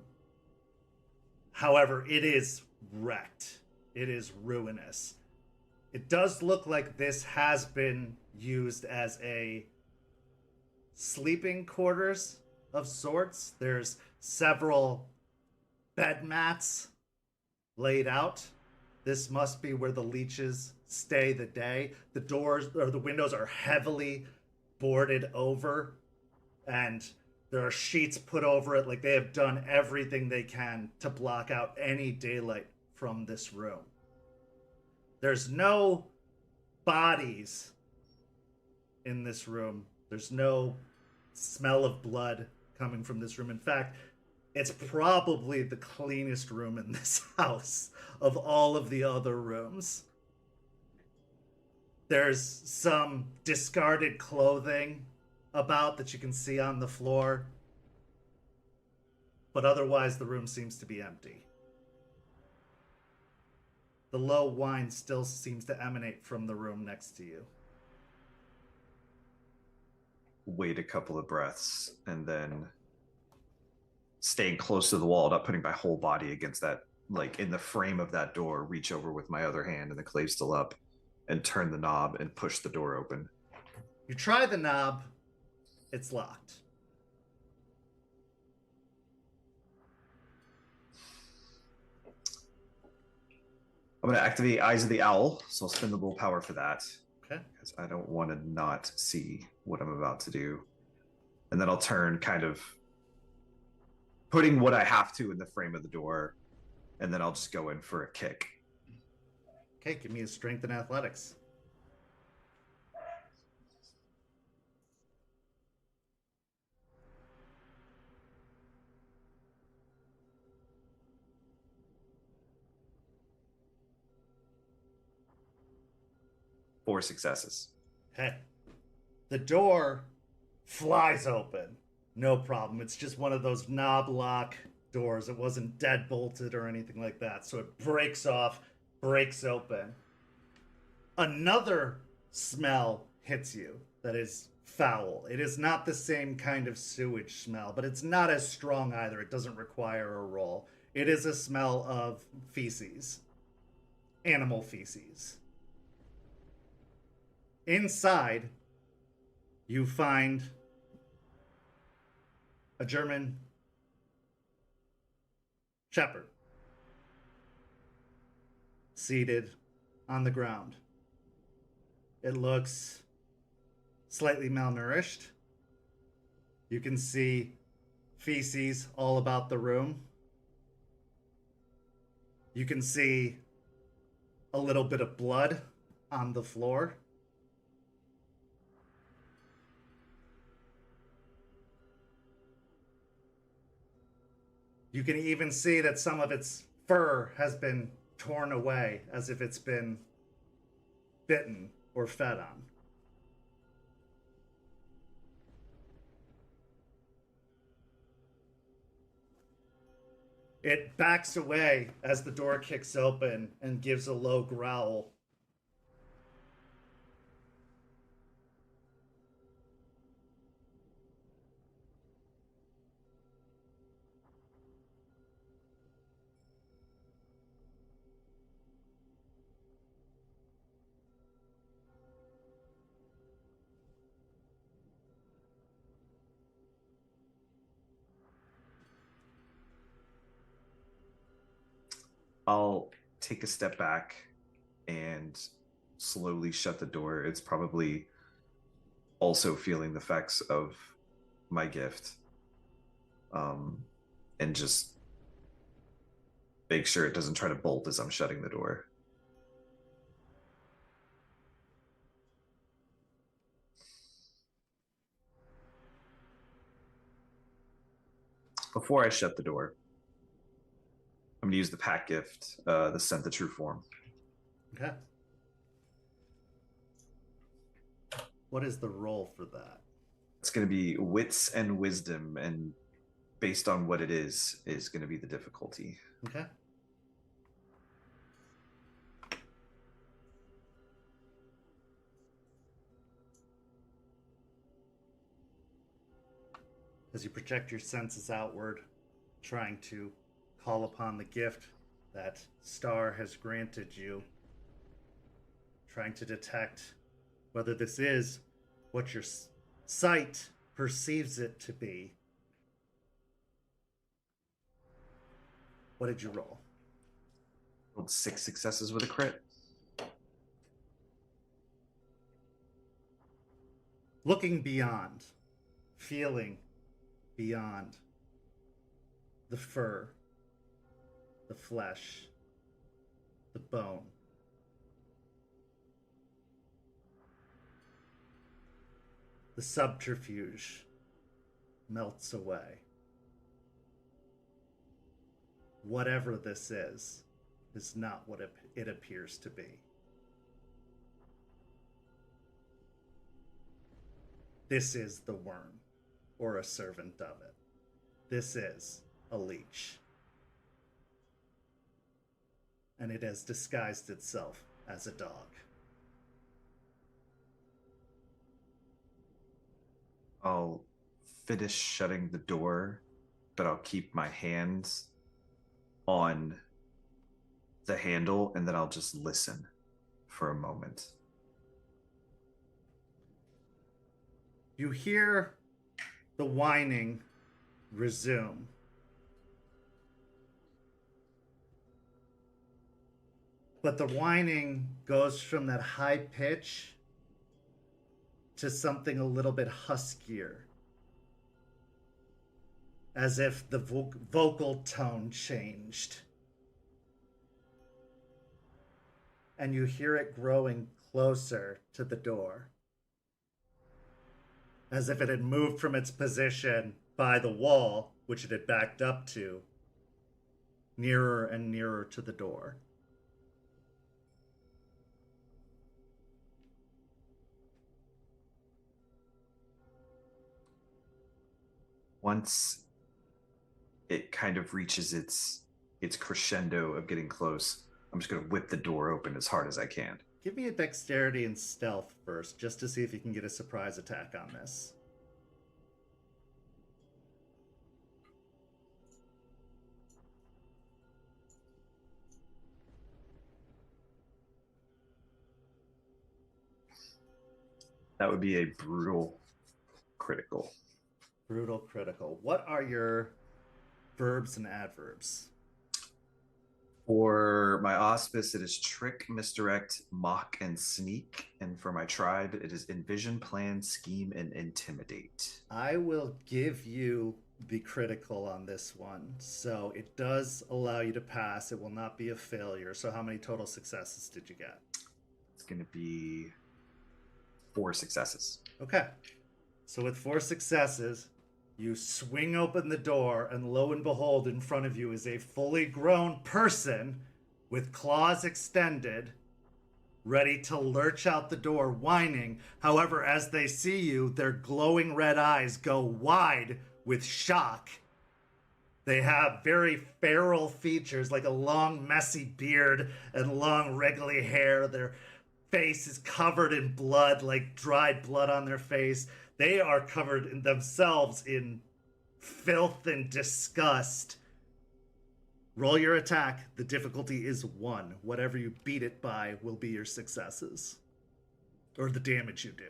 However, it is wrecked. It is ruinous. It does look like this has been used as a sleeping quarters of sorts. There's several bed mats laid out. This must be where the leeches stay the day. The doors or the windows are heavily boarded over, and there are sheets put over it. Like, they have done everything they can to block out any daylight from this room. There's no bodies in this room. There's no smell of blood coming from this room. In fact, it's probably the cleanest room in this house of all of the other rooms. There's some discarded clothing about that you can see on the floor, but otherwise the room seems to be empty. The low whine still seems to emanate from the room next to you. Wait a couple of breaths, and then staying close to the wall, not putting my whole body against that, like in the frame of that door, reach over with my other hand and the clave still up and turn the knob and push the door open. You try the knob, it's locked. I'm going to activate Eyes of the Owl, so I'll spend the willpower for that. Okay. Because I don't want to not see what I'm about to do. And then I'll turn, kind of putting what I have to in the frame of the door, and then I'll just go in for a kick. Okay, give me a strength and athletics. Four successes. Okay. The door flies open. No problem. It's just one of those knob lock doors. It wasn't dead bolted or anything like that. So it breaks off, breaks open. Another smell hits you that is foul. It is not the same kind of sewage smell, but it's not as strong either. It doesn't require a roll. It is a smell of feces. Animal feces. Inside, you find a German shepherd seated on the ground. It looks slightly malnourished. You can see feces all about the room. You can see a little bit of blood on the floor. You can even see that some of its fur has been torn away as if it's been bitten or fed on. It backs away as the door kicks open and gives a low growl. I'll take a step back and slowly shut the door. It's probably also feeling the effects of my gift. And just make sure it doesn't try to bolt as I'm shutting the door. Before I shut the door, I'm going to use the pack gift, the Scent the True Form. Okay. What is the roll for that? It's going to be wits and wisdom, and based on what it is going to be the difficulty. Okay. As you project your senses outward, trying to call upon the gift that Star has granted you, trying to detect whether this is what your sight perceives it to be. What did you roll? Rolled 6 successes with a crit. Looking beyond, feeling beyond the fur, the flesh, the bone. The subterfuge melts away. Whatever this is not what it appears to be. This is the worm, or a servant of it. This is a leech. And it has disguised itself as a dog. I'll finish shutting the door, but I'll keep my hands on the handle, and then I'll just listen for a moment. You hear the whining resume. But the whining goes from that high pitch to something a little bit huskier. As if the vocal tone changed. And you hear it growing closer to the door. As if it had moved from its position by the wall, which it had backed up to, nearer and nearer to the door. Once it kind of reaches its crescendo of getting close, I'm just going to whip the door open as hard as I can. Give me a dexterity and stealth first, just to see if you can get a surprise attack on this. That would be a brutal critical. Brutal critical. What are your verbs and adverbs? For my auspice, it is trick, misdirect, mock, and sneak. And for my tribe, it is envision, plan, scheme, and intimidate. I will give you the critical on this one. So it does allow you to pass. It will not be a failure. So how many total successes did you get? It's going to be 4 successes. Okay. So with 4 successes, you swing open the door, and lo and behold, in front of you is a fully grown person with claws extended, ready to lurch out the door, whining. However, as they see you, their glowing red eyes go wide with shock. They have very feral features, like a long, messy beard and long, wriggly hair. Their face is covered in blood, like dried blood on their face. They are covered in themselves in filth and disgust. Roll your attack. The difficulty is 1. Whatever you beat it by will be your successes. Or the damage you do.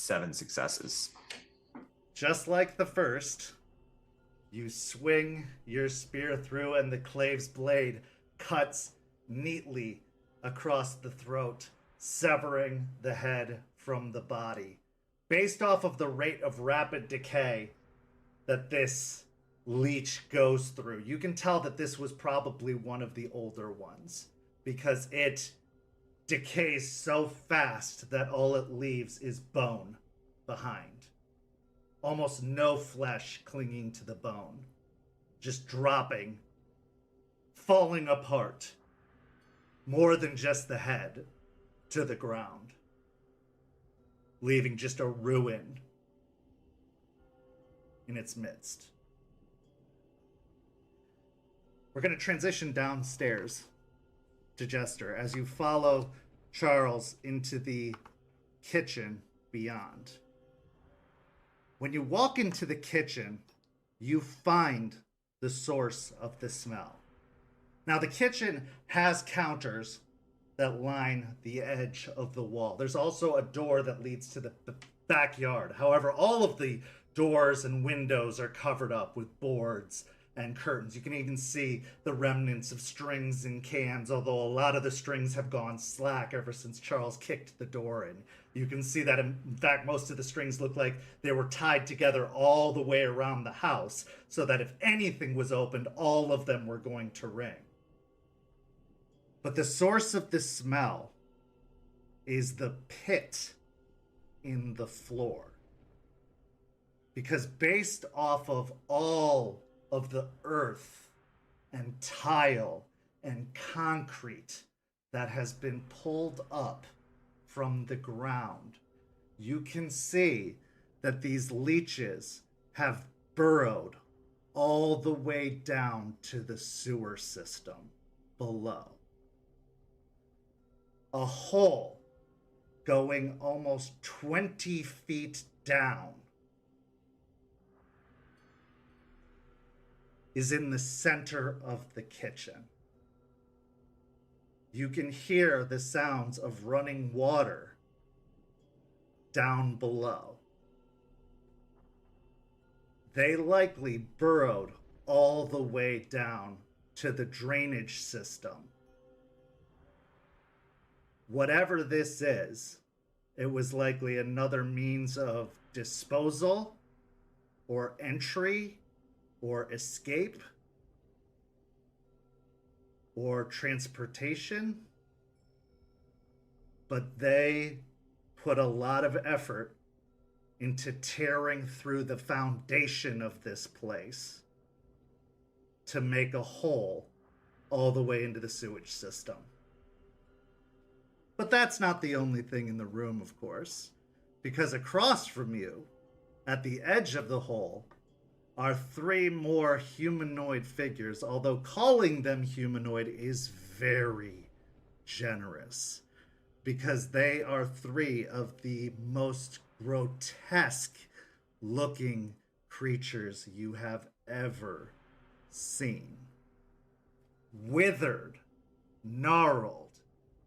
7 successes. Just like the first, you swing your spear through, and the clave's blade cuts neatly across the throat, severing the head from the body. Based off of the rate of rapid decay that this leech goes through, you can tell that this was probably one of the older ones, because it decays so fast that all it leaves is bone behind. Almost no flesh clinging to the bone. Just dropping, falling apart. More than just the head to the ground. Leaving just a ruin in its midst. We're going to transition downstairs to Jester as you follow Charles into the kitchen beyond. When you walk into the kitchen, you find the source of the smell. Now, the kitchen has counters that line the edge of the wall. There's also a door that leads to the backyard. However, all of the doors and windows are covered up with boards and curtains. You can even see the remnants of strings and cans, although a lot of the strings have gone slack ever since Charles kicked the door in. You can see that, in fact, most of the strings look like they were tied together all the way around the house, so that if anything was opened, all of them were going to ring. But the source of the smell is the pit in the floor. Because based off of all of the earth and tile and concrete that has been pulled up from the ground, you can see that these leeches have burrowed all the way down to the sewer system below. A hole going almost 20 feet down is in the center of the kitchen. You can hear the sounds of running water down below. They likely burrowed all the way down to the drainage system. Whatever this is, it was likely another means of disposal or entry or escape or transportation. But they put a lot of effort into tearing through the foundation of this place to make a hole all the way into the sewage system. But that's not the only thing in the room, of course, because across from you, at the edge of the hole, are 3 more humanoid figures, although calling them humanoid is very generous, because they are 3 of the most grotesque looking creatures you have ever seen. Withered, gnarled,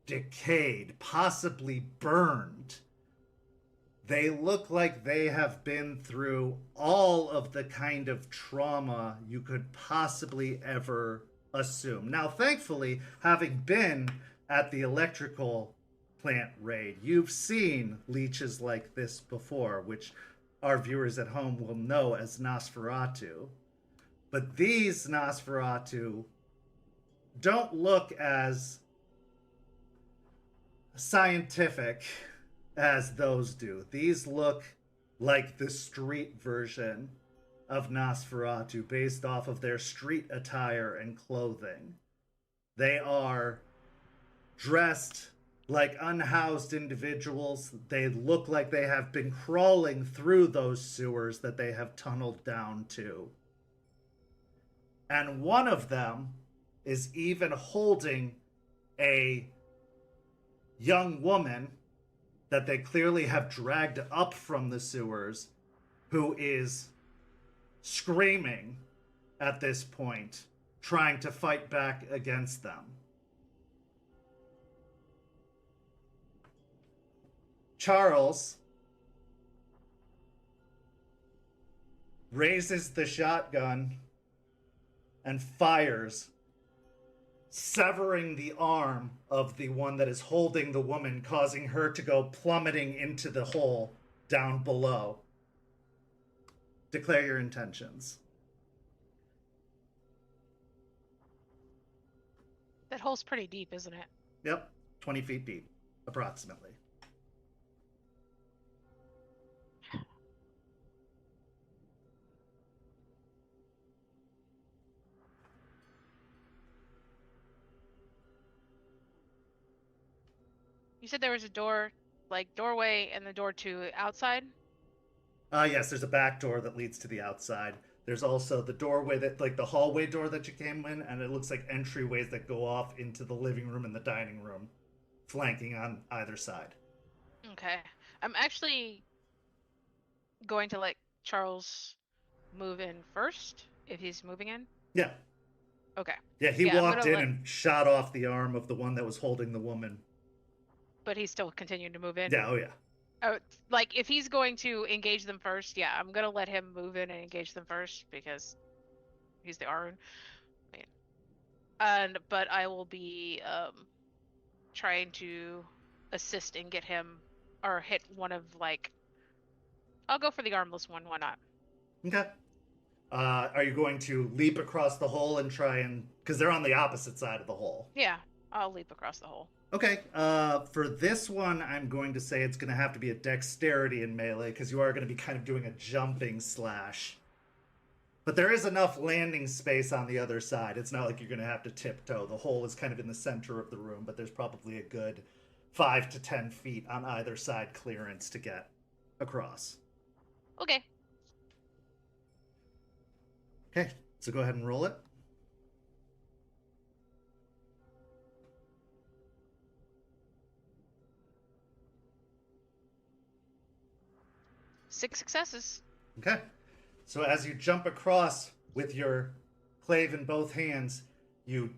decayed, possibly burned. They look like they have been through all of the kind of trauma you could possibly ever assume. Now, thankfully, having been at the electrical plant raid, you've seen leeches like this before, which our viewers at home will know as Nosferatu. But these Nosferatu don't look as scientific as those do. These look like the street version of Nosferatu based off of their street attire and clothing. They are dressed like unhoused individuals. They look like they have been crawling through those sewers that they have tunneled down to. And one of them is even holding a young woman that they clearly have dragged up from the sewers, who is screaming at this point, trying to fight back against them. Charles, raises the shotgun and fires, severing the arm of the one that is holding the woman, causing her to go plummeting into the hole down below. Declare your intentions. That hole's pretty deep, isn't it? Yep, 20 feet deep, approximately. You said there was a door, like doorway, and the door to outside? Yes, there's a back door that leads to the outside. There's also the doorway that, like the hallway door that you came in, and it looks like entryways that go off into the living room and the dining room, flanking on either side. Okay. I'm actually going to let Charles move in first, if he's moving in. Yeah. Okay. Yeah, he Yeah, I'm walked gonna in and shot off the arm of the one that was holding the woman. But he's still continuing to move in. Yeah, oh yeah. Oh, like if he's going to engage them first, yeah, I'm gonna let him move in and engage them first because he's the Arun. But I will be trying to assist and get him or hit one of like. I'll go for the armless one. Why not? Okay. Are you going to leap across the hole and try and... Because they're on the opposite side of the hole. Yeah, I'll leap across the hole. Okay. For this one, I'm going to say it's going to have to be a dexterity in melee, because you are going to be kind of doing a jumping slash. But there is enough landing space on the other side. It's not like you're going to have to tiptoe. The hole is kind of in the center of the room, but there's probably a good 5 to 10 feet on either side clearance to get across. Okay. Okay, so go ahead and roll it. Six successes. Okay. So as you jump across with your clave in both hands, you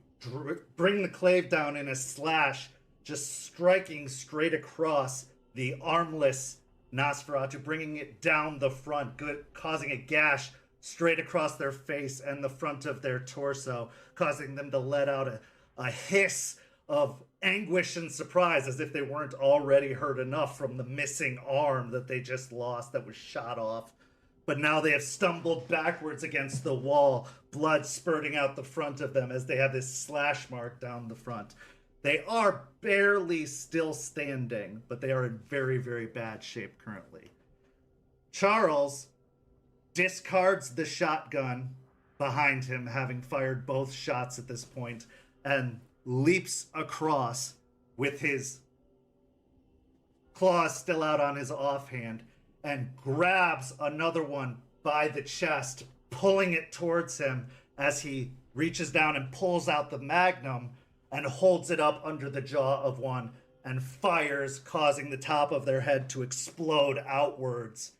bring the clave down in a slash, just striking straight across the armless Nosferatu, bringing it down the front, causing a gash straight across their face and the front of their torso, causing them to let out a hiss of anguish and surprise, as if they weren't already hurt enough from the missing arm that they just lost that was shot off. But now they have stumbled backwards against the wall, blood spurting out the front of them as they have this slash mark down the front. They are barely still standing, but they are in very, very bad shape currently. Charles discards the shotgun behind him, having fired both shots at this point, and leaps across with his claws still out on his offhand and grabs another one by the chest, pulling it towards him as he reaches down and pulls out the magnum and holds it up under the jaw of one and fires, causing the top of their head to explode outwards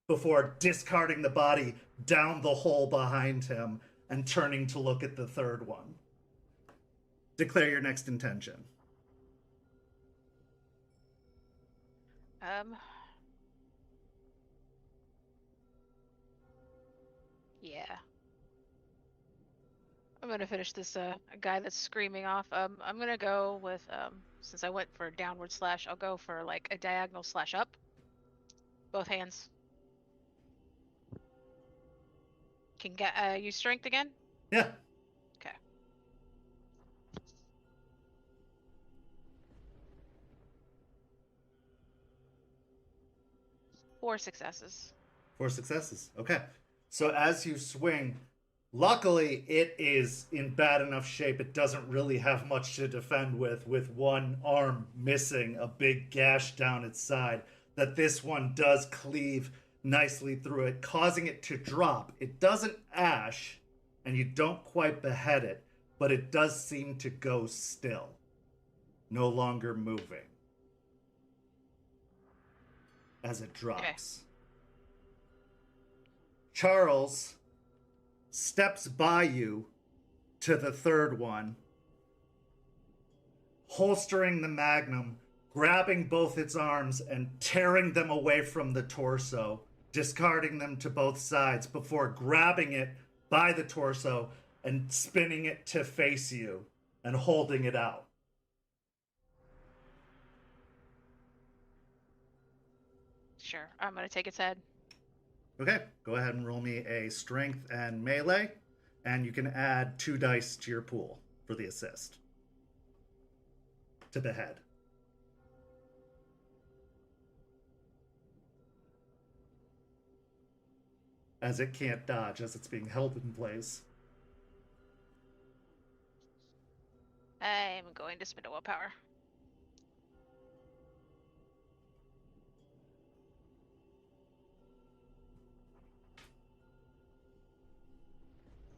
before discarding the body down the hole behind him and turning to look at the third one. Declare your next intention. Yeah. I'm gonna finish this guy that's screaming off. I'm gonna go with since I went for a downward slash, I'll go for like a diagonal slash up. Both hands. Can get use strength again? Yeah. Okay. Four successes. 4 successes. Okay. So as you swing, luckily it is in bad enough shape it doesn't really have much to defend with one arm missing, a big gash down its side, that this one does cleave nicely through it, causing it to drop. It doesn't ash, and you don't quite behead it, but it does seem to go still, no longer moving as it drops. Okay. Charles steps by you to the third one, holstering the magnum, grabbing both its arms and tearing them away from the torso, discarding them to both sides before grabbing it by the torso and spinning it to face you and holding it out. Sure, I'm gonna take its head. Okay, go ahead and roll me a strength and melee, and you can add 2 dice to your pool for the assist. To the head. As it can't dodge as it's being held in place. I'm going to spend a willpower.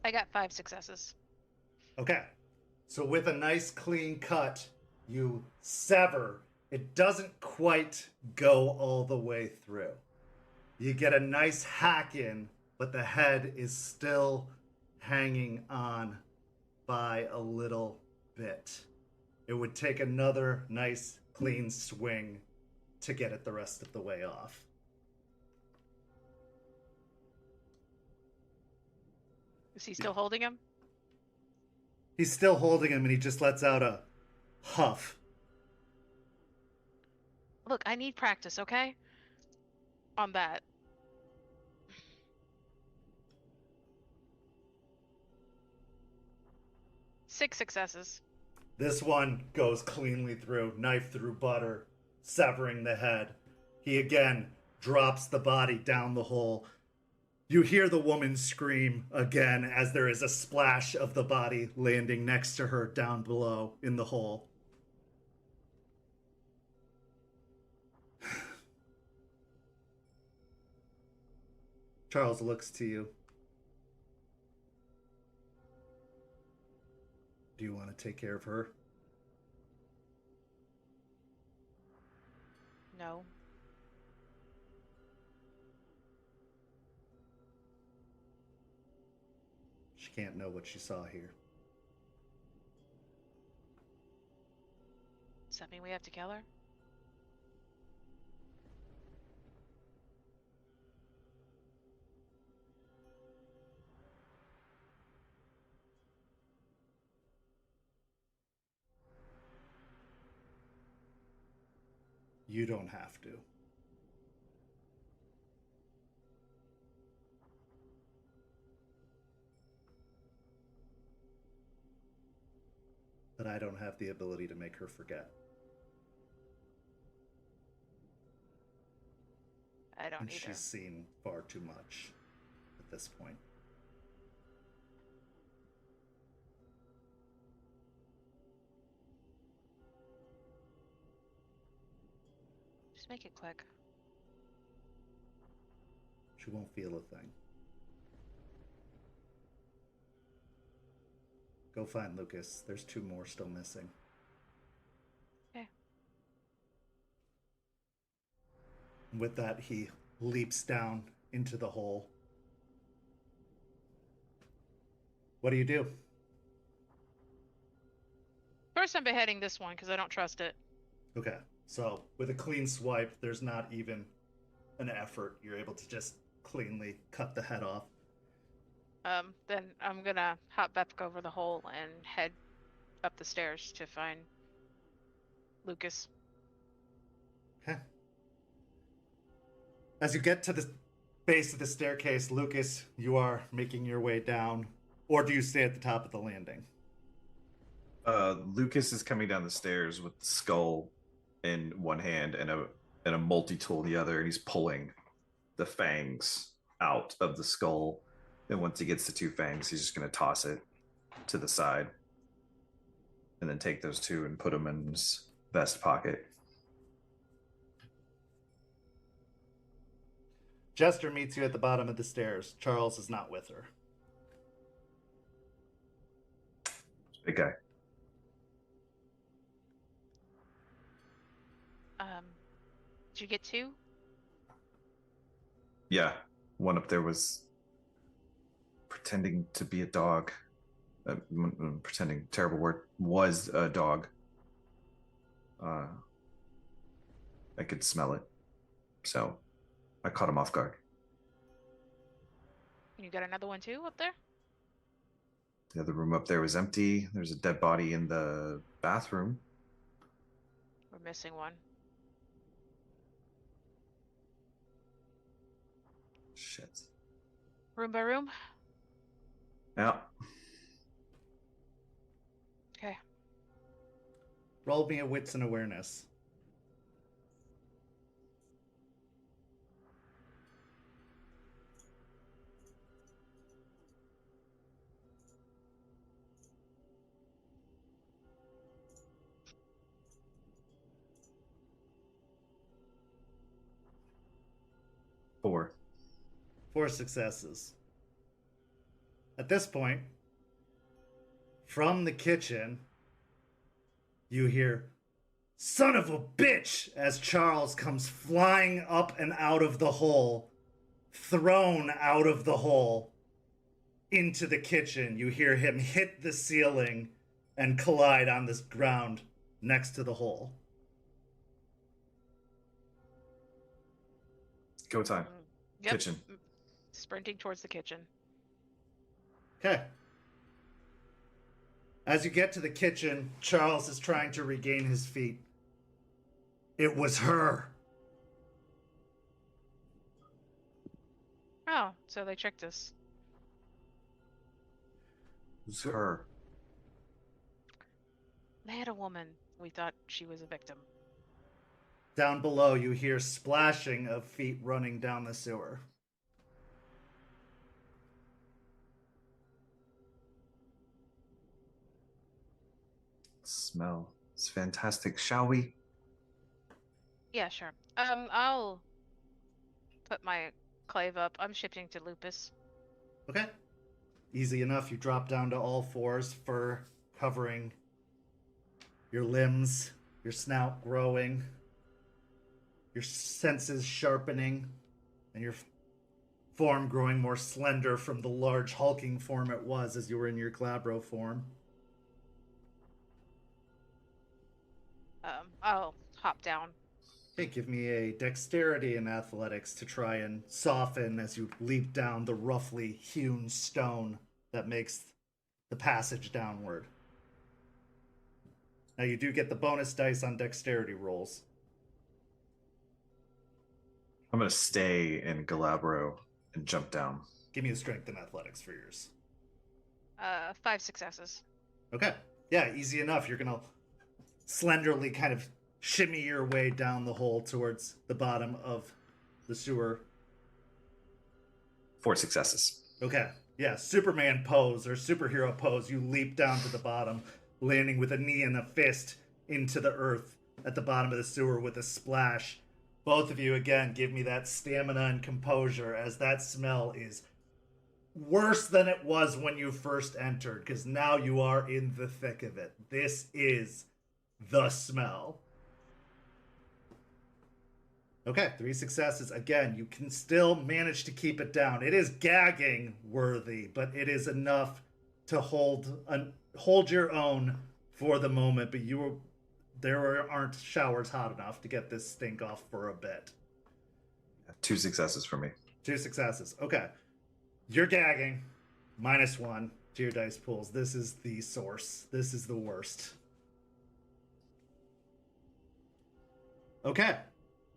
I got 5 successes. Okay, so with a nice clean cut, you sever. It doesn't quite go all the way through. You get a nice hack in, but the head is still hanging on by a little bit. It would take another nice clean swing to get it the rest of the way off. Is he still holding him? He's still holding him, and he just lets out a huff. Look, I need practice, okay? On that. Six successes. This one goes cleanly through, knife through butter, severing the head. He again drops the body down the hole. You hear the woman scream again as there is a splash of the body landing next to her down below in the hole. Charles looks to you. Do you want to take care of her? No. She can't know what she saw here. Does that mean we have to kill her? You don't have to. But I don't have the ability to make her forget. I don't And either. she's seen far too much at this point. Just make it quick. She won't feel a thing. Go find Lucas. There's 2 more still missing. Okay. With that, he leaps down into the hole. What do you do? First, I'm beheading this one because I don't trust it. Okay, so with a clean swipe, there's not even an effort. You're able to just cleanly cut the head off. Then I'm gonna hop back over the hole and head up the stairs to find Lucas. Okay. As you get to the base of the staircase, Lucas, you are making your way down. Or do you stay at the top of the landing? Lucas is coming down the stairs with the skull in one hand and a multi-tool in the other, and he's pulling the fangs out of the skull. And once he gets the 2 fangs, he's just going to toss it to the side and then take those 2 and put them in his vest pocket. Jester meets you at the bottom of the stairs. Charles is not with her. Big guy. Did you get 2? Yeah, one up there was pretending to be a dog. Pretending, terrible word, was a dog. I could smell it, so I caught him off guard. You got another one too up there? The other room up there was empty. There's a dead body in the bathroom. We're missing one. Shit. Room by room? Yeah. Okay. Roll me a wits and awareness. Four. 4 successes. At this point, from the kitchen, you hear, "Son of a bitch!" as Charles comes flying up and out of the hole, thrown out of the hole into the kitchen. You hear him hit the ceiling and collide on this ground next to the hole. Go time. Yep. Kitchen. Sprinting towards the kitchen. Okay. As you get to the kitchen, Charles is trying to regain his feet. It was her. Oh, so they tricked us. Who's her? They had a woman. We thought she was a victim. Down below, you hear splashing of feet running down the sewer. Smell. It's fantastic. Shall we? Yeah, sure. I'll put my clave up. I'm shifting to Lupus. Okay. Easy enough. You drop down to all fours, fur covering your limbs, your snout growing, your senses sharpening, and your form growing more slender from the large hulking form it was as you were in your glabro form. I'll hop down. Okay, give me a dexterity and athletics to try and soften as you leap down the roughly hewn stone that makes the passage downward. Now you do get the bonus dice on dexterity rolls. I'm going to stay in Galabro and jump down. Give me the strength and athletics for yours. 5 successes. Okay. Yeah, easy enough. You're going to slenderly kind of shimmy your way down the hole towards the bottom of the sewer. 4 successes. Okay. Yeah, Superman pose or superhero pose. You leap down to the bottom, landing with a knee and a fist into the earth at the bottom of the sewer with a splash. Both of you, again, give me that stamina and composure, as that smell is worse than it was when you first entered, because now you are in the thick of it. This is the smell. Okay, 3 successes. Again, you can still manage to keep it down. It is gagging worthy, but it is enough to hold your own for the moment. But there aren't showers hot enough to get this stink off for a bit. 2 successes for me. 2 successes. Okay. You're gagging. -1 to your dice pools. This is the source. This is the worst. Okay.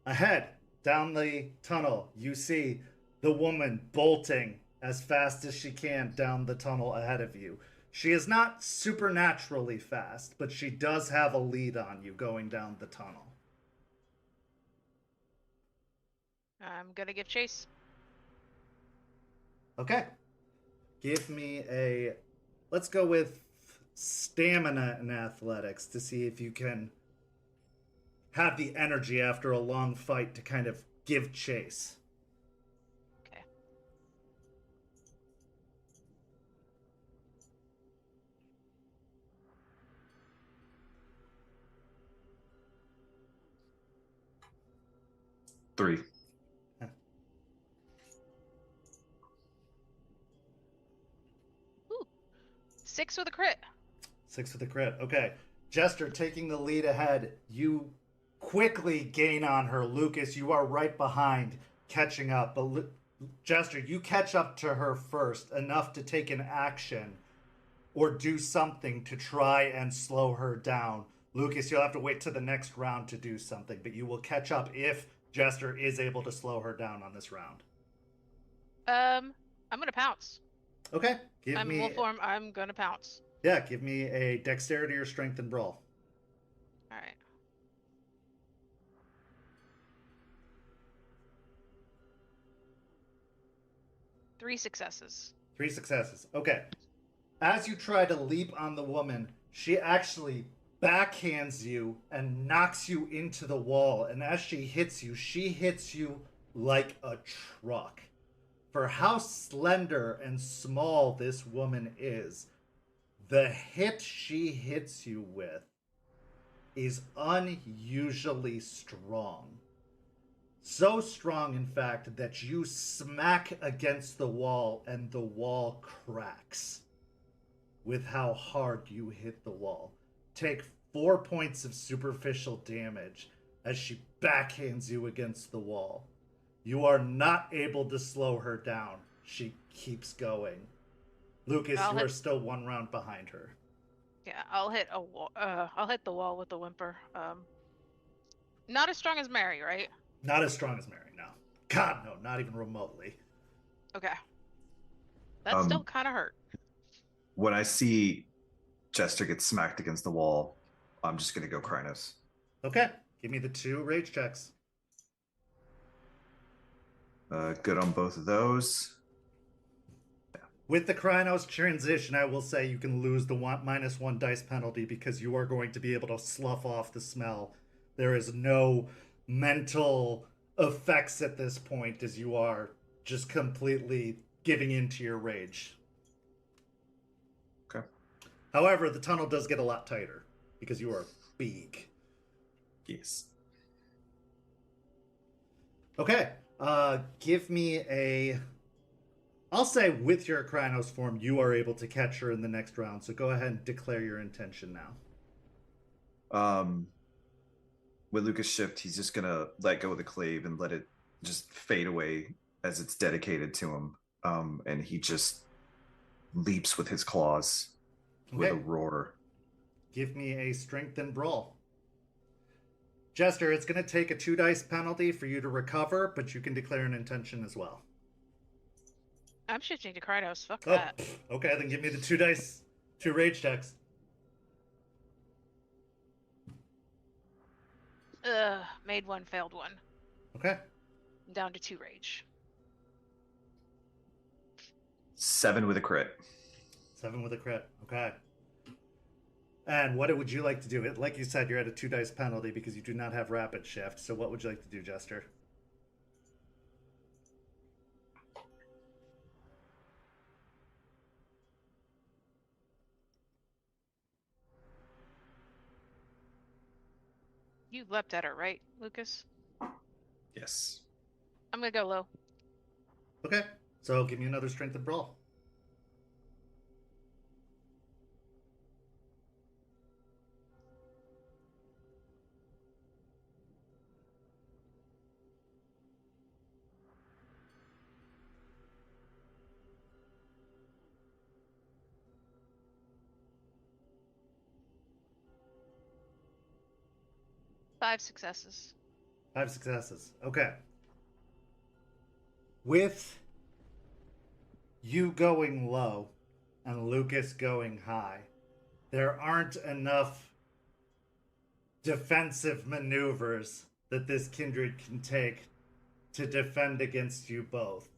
Ahead, down the tunnel, you see the woman bolting as fast as she can down the tunnel ahead of you. She is not supernaturally fast, but she does have a lead on you going down the tunnel. I'm gonna give chase. Okay. Give me let's go with stamina and athletics to see if you can have the energy after a long fight to kind of give chase. Okay. Three. 6 with a crit. 6 with a crit. Okay. Jester taking the lead ahead. You quickly gain on her. Lucas, you are right behind, catching up. But Jester, you catch up to her first, enough to take an action or do something to try and slow her down. Lucas, you'll have to wait to the next round to do something, but you will catch up if Jester is able to slow her down on this round. I'm gonna pounce. Okay, I'm in wolf form. I'm gonna pounce. Yeah, give me a dexterity or strength and brawl. All right. Three successes. 3 successes. Okay. As you try to leap on the woman, she actually backhands you and knocks you into the wall. And as she hits you like a truck. For how slender and small this woman is, the hit she hits you with is unusually strong. So strong, in fact, that you smack against the wall and the wall cracks with how hard you hit the wall. Take 4 points of superficial damage as she backhands you against the wall. You are not able to slow her down. She keeps going. Lucas, you are still 1 round behind her. Yeah, I'll hit a wall. I'll hit the wall with the whimper. Not as strong as Mary, right? Not as strong as Mary, no. God, no, not even remotely. Okay. That still kind of hurt. When I see Jester get smacked against the wall, I'm just going to go Krynos. Okay, give me the 2 rage checks. Good on both of those. With the Krynos transition, I will say you can lose the -1 dice penalty because you are going to be able to slough off the smell. There is no mental effects at this point as you are just completely giving into your rage. Okay. However, the tunnel does get a lot tighter because you are big. Yes. Okay. Give me a... I'll say with your Krynos form, you are able to catch her in the next round. So go ahead and declare your intention now. With Lucas shift, he's just going to let go of the clave and let it just fade away as it's dedicated to him. And he just leaps with his claws with a roar. Give me a strength and brawl. Jester, it's going to take a 2 dice penalty for you to recover, but you can declare an intention as well. I'm shifting to Krynos. Fuck that. Okay, then give me the 2 dice, 2 rage checks. Made 1, failed 1. Okay. I'm down to 2 rage. 7 with a crit. 7 with a crit. Okay. And what would you like to do? Like you said, you're at a 2 dice penalty because you do not have rapid shift. So what would you like to do, Jester? You leapt at her, right, Lucas? Yes. I'm gonna go low. Okay. So give me another strength and brawl. Five successes. 5 successes. Okay. With you going low and Lucas going high, there aren't enough defensive maneuvers that this kindred can take to defend against you both.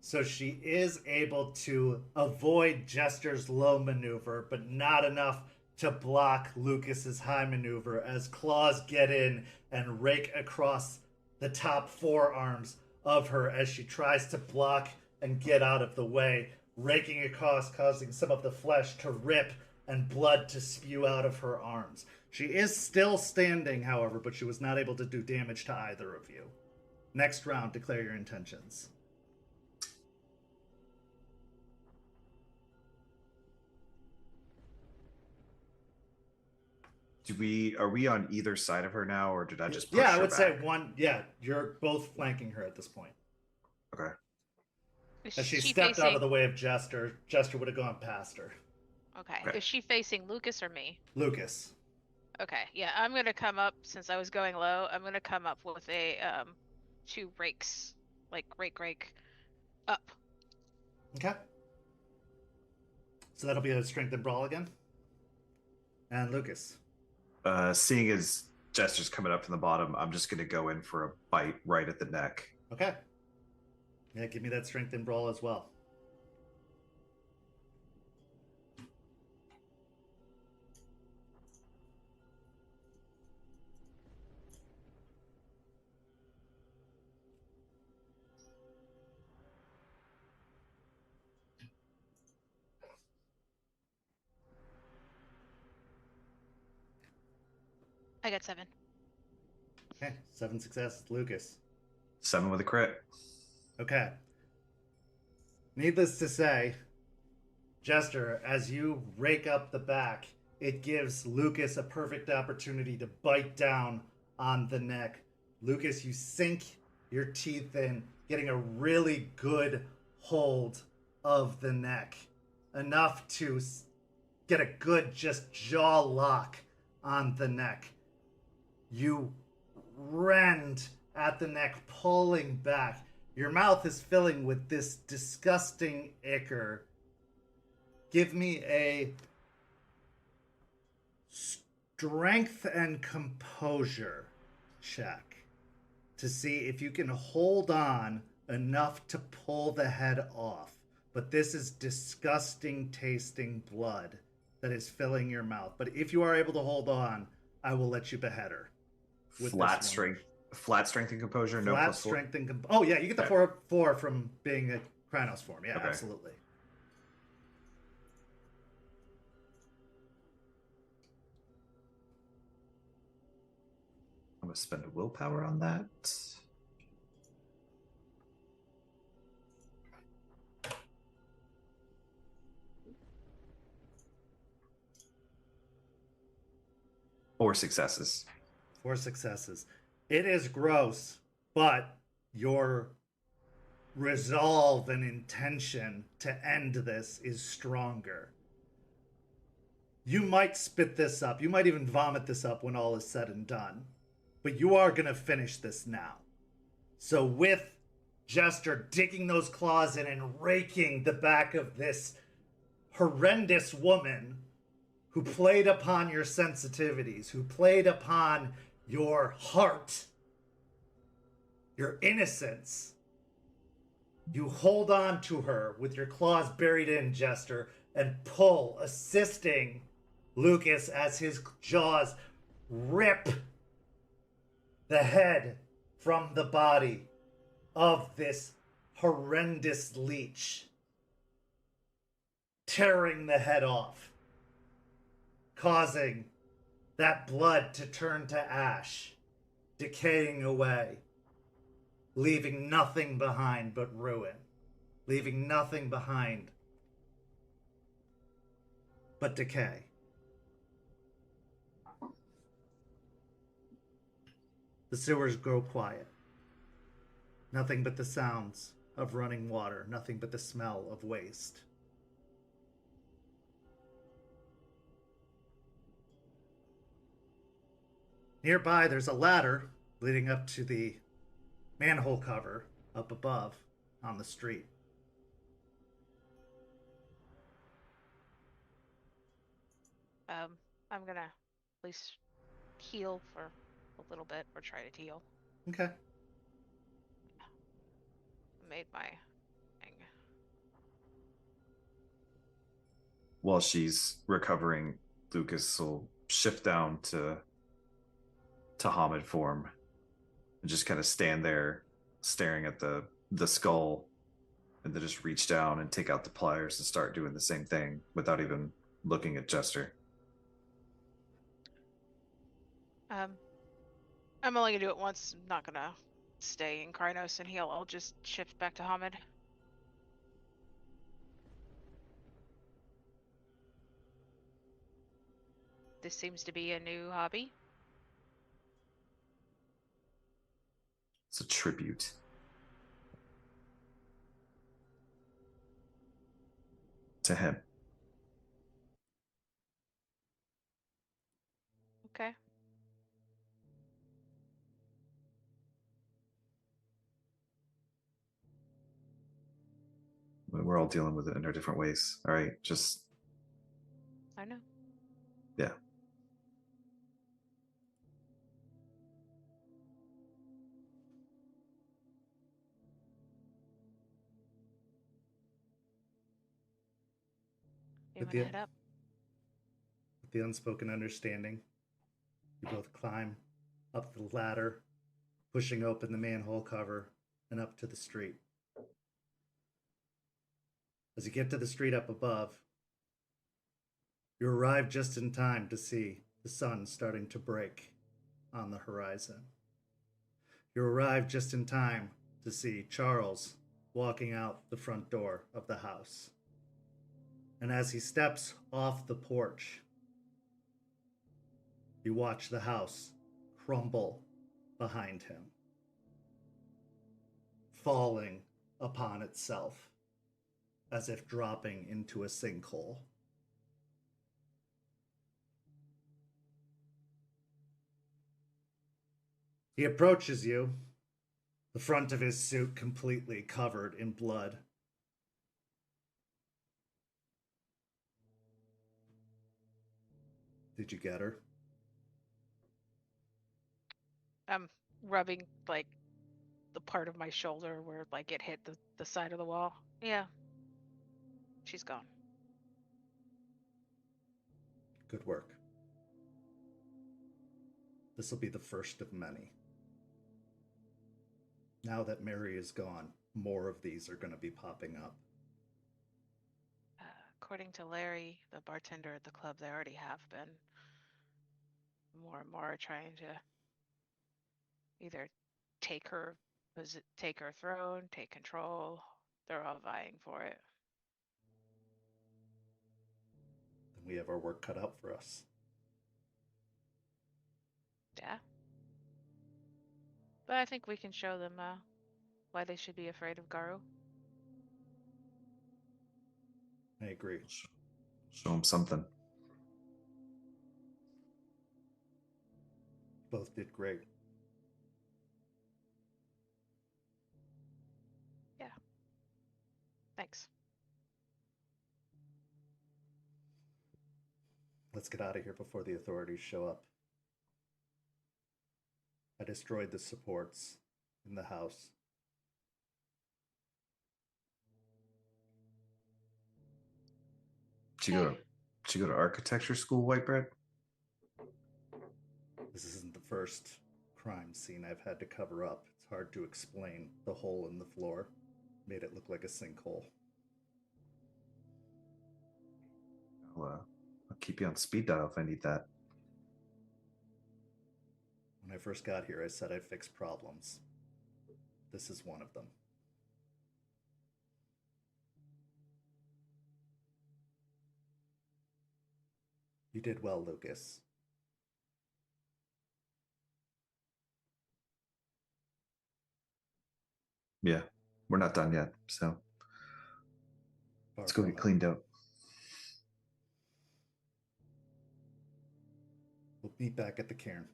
So she is able to avoid Jester's low maneuver, but not enough to block Lucas's high maneuver as claws get in and rake across the top forearms of her as she tries to block and get out of the way, raking across, causing some of the flesh to rip and blood to spew out of her arms. She is still standing, however, but she was not able to do damage to either of you. Next round, declare your intentions. Are we on either side of her now, or did I just push Yeah, I her would back? say one. Yeah, you're both flanking her at this point. Okay. Is As she she stepped out of facing? the way of Jester, Jester would have gone past her. Okay. Okay. Is she facing Lucas or me? Lucas. Okay. Yeah, I'm gonna come up since I was going low. I'm gonna come up with a 2 rakes, like rake up. Okay. So that'll be a strength and brawl again. And Lucas. Seeing as Jester's coming up from the bottom, I'm just going to go in for a bite right at the neck. Okay. Yeah, give me that strength and brawl as well. I got 7. Okay, 7 success. Lucas. 7 with a crit. Okay. Needless to say, Jester, as you rake up the back, it gives Lucas a perfect opportunity to bite down on the neck. Lucas, you sink your teeth in, getting a really good hold of the neck. Enough to get a good just jaw lock on the neck. You rend at the neck, pulling back. Your mouth is filling with this disgusting ichor. Give me a strength and composure check to see if you can hold on enough to pull the head off. But this is disgusting tasting blood that is filling your mouth. But if you are able to hold on, I will let you behead her. with Flat this strength, flat strength and composure. No Flat plus four? strength and oh yeah, you get the Okay. four from being a Krynos form. Yeah, Okay. absolutely. I'm gonna spend a willpower on that. Four successes. 4 successes. It is gross, but your resolve and intention to end this is stronger. You might spit this up. You might even vomit this up when all is said and done. But you are going to finish this now. So with Jester digging those claws in and raking the back of this horrendous woman who played upon your sensitivities, who played upon your heart, your innocence, you hold on to her with your claws buried in, Jester, and pull, assisting Lucas as his jaws rip the head from the body of this horrendous leech, tearing the head off, causing that blood to turn to ash, decaying away, leaving nothing behind but ruin, leaving nothing behind but decay. The sewers grow quiet. Nothing but the sounds of running water, nothing but the smell of waste. Nearby, there's a ladder leading up to the manhole cover up above on the street. I'm gonna at least heal for a little bit, or try to heal. Okay. Made my thing. While she's recovering, Lucas will shift down to Hamid form and just kind of stand there staring at the skull, and then just reach down and take out the pliers and start doing the same thing without even looking at Jester. I'm only gonna do it once. I'm not gonna stay in Krynos and heal. I'll just shift back to Hamid. This seems to be a new hobby. It's a tribute. to him. Okay. We're all dealing with it in our different ways. All right, just I know. yeah. You With want to the, head up? with the unspoken understanding, you both climb up the ladder, pushing open the manhole cover and up to the street. As you get to the street up above, you arrive just in time to see the sun starting to break on the horizon. You arrive just in time to see Charles walking out the front door of the house. And as he steps off the porch, you watch the house crumble behind him, falling upon itself as if dropping into a sinkhole. He approaches you, the front of his suit completely covered in blood. Did you get her? I'm rubbing like the part of my shoulder where like it hit the side of the wall. Yeah. She's gone. Good work. This will be the first of many. Now that Mary is gone, more of these are going to be popping up. According to Larry, the bartender at the club, they already have been. More and more are trying to either take her throne, take control. They're all vying for it. Then we have our work cut out for us. Yeah. But I think we can show them why they should be afraid of Garou. I agree. Show him something. Both did great. Yeah. Thanks. Let's get out of here before the authorities show up. I destroyed the supports in the house. Did you go to architecture school, White Bread? This isn't the first crime scene I've had to cover up. It's hard to explain. The hole in the floor made it look like a sinkhole. I'll keep you on speed dial if I need that. When I first got here, I said I'd fix problems. This is one of them. You did well, Lucas. Yeah, we're not done yet, so let's go get cleaned up. We'll meet back at the cairn.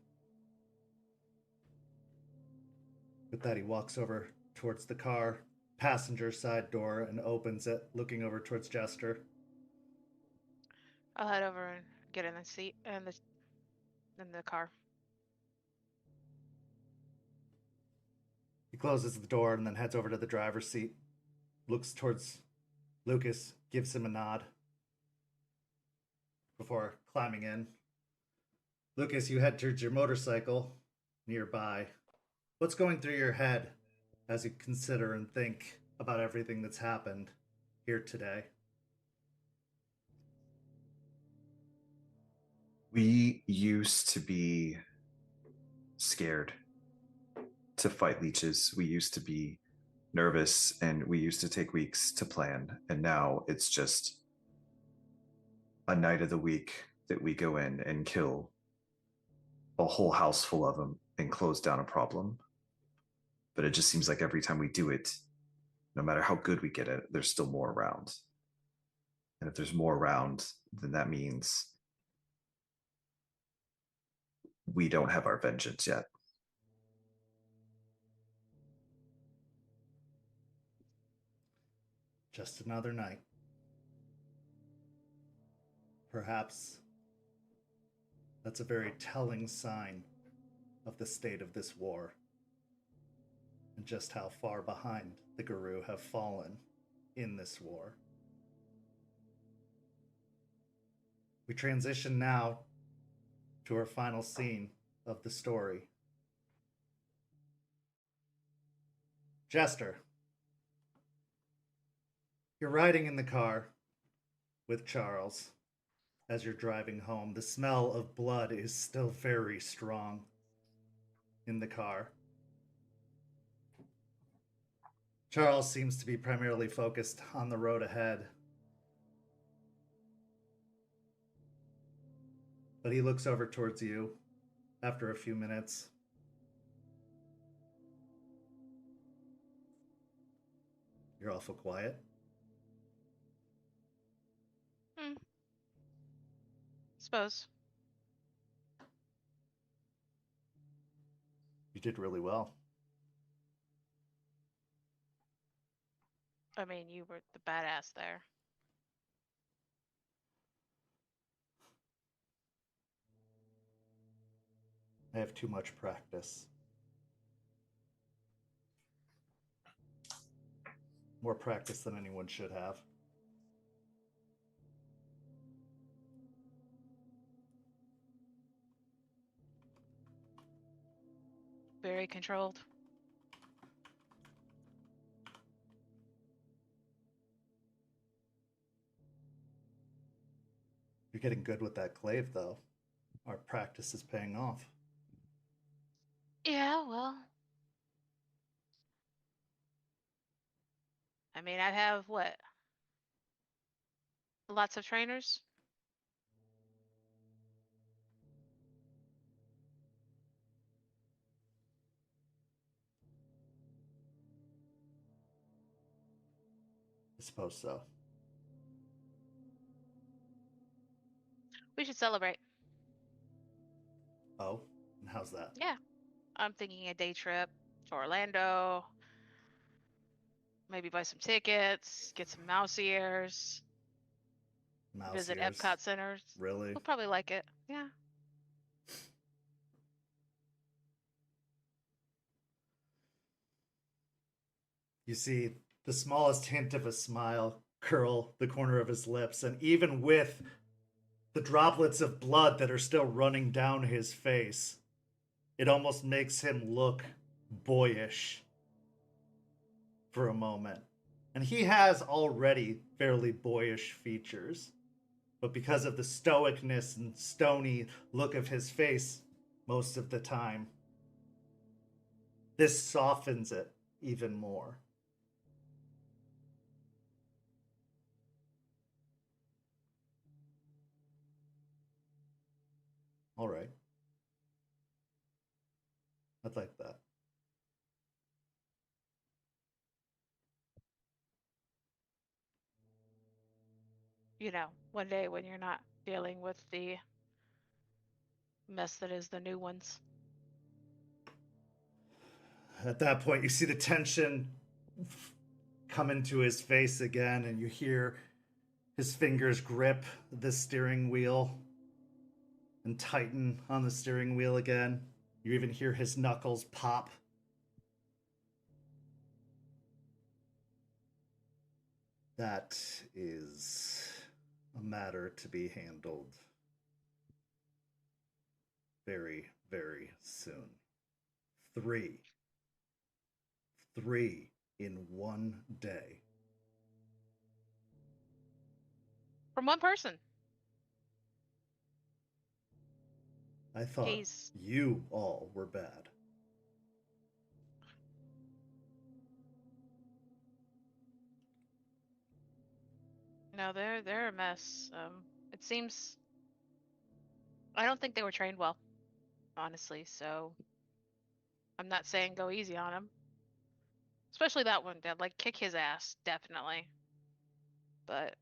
With that, he walks over towards the car, passenger side door, and opens it, looking over towards Jester. I'll head over and get in the seat and in the car. He closes the door and then heads over to the driver's seat, looks towards Lucas, gives him a nod before climbing in. Lucas, you head towards your motorcycle nearby. What's going through your head as you consider and think about everything that's happened here today? We used to be scared to fight leeches. We used to be nervous, and we used to take weeks to plan. And now it's just a night of the week that we go in and kill a whole house full of them and close down a problem. But it just seems like every time we do it, no matter how good we get at it, there's still more around. And if there's more around, then that means we don't have our vengeance yet. Just another night. Perhaps that's a very telling sign of the state of this war and just how far behind the Garou have fallen in this war. We transition now to our final scene of the story. Jester, you're riding in the car with Charles as you're driving home. The smell of blood is still very strong in the car. Charles seems to be primarily focused on the road ahead. But he looks over towards you after a few minutes. You're awful quiet. Suppose. You did really well. I mean, you were the badass there. I have too much practice. More practice than anyone should have. Very controlled. You're getting good with that glaive, though. Our practice is paying off. Yeah, well. I mean, I have what? Lots of trainers? I suppose so. We should celebrate. Oh, and how's that? Yeah. I'm thinking a day trip to Orlando. Maybe buy some tickets, get some mouse ears, Mouse visit ears. Epcot centers. Really? We'll probably like it. Yeah. You see the smallest hint of a smile curl the corner of his lips, and even with the droplets of blood that are still running down his face, it almost makes him look boyish for a moment. And he has already fairly boyish features, but because of the stoicness and stony look of his face most of the time, this softens it even more. All right. I'd like that. You know, one day when you're not dealing with the mess that is the new ones. At that point, you see the tension come into his face again, and you hear his fingers grip the steering wheel and tighten on the steering wheel again. You even hear his knuckles pop. That is a matter to be handled very, very soon. Three in one day. From one person. I thought you all were bad. No, they're a mess. It seems I don't think they were trained well, honestly, so I'm not saying go easy on them. Especially that one did, like kick his ass, definitely. But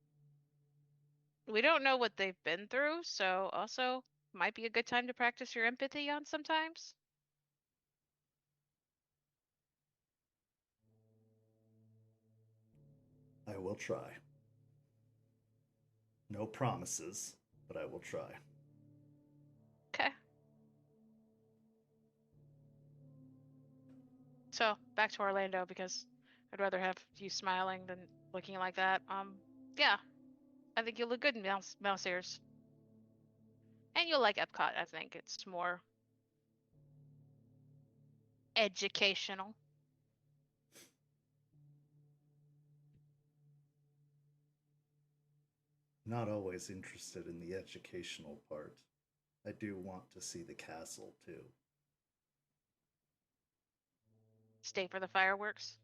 We don't know what they've been through, so also might be a good time to practice your empathy on sometimes. I will try. No promises, but I will try. Okay. So back to Orlando because I'd rather have you smiling than looking like that. Yeah, I think you'll look good in mouse ears, and you'll like Epcot. I think it's more educational. Not always interested in the educational part. I do want to see the castle too. Stay for the fireworks.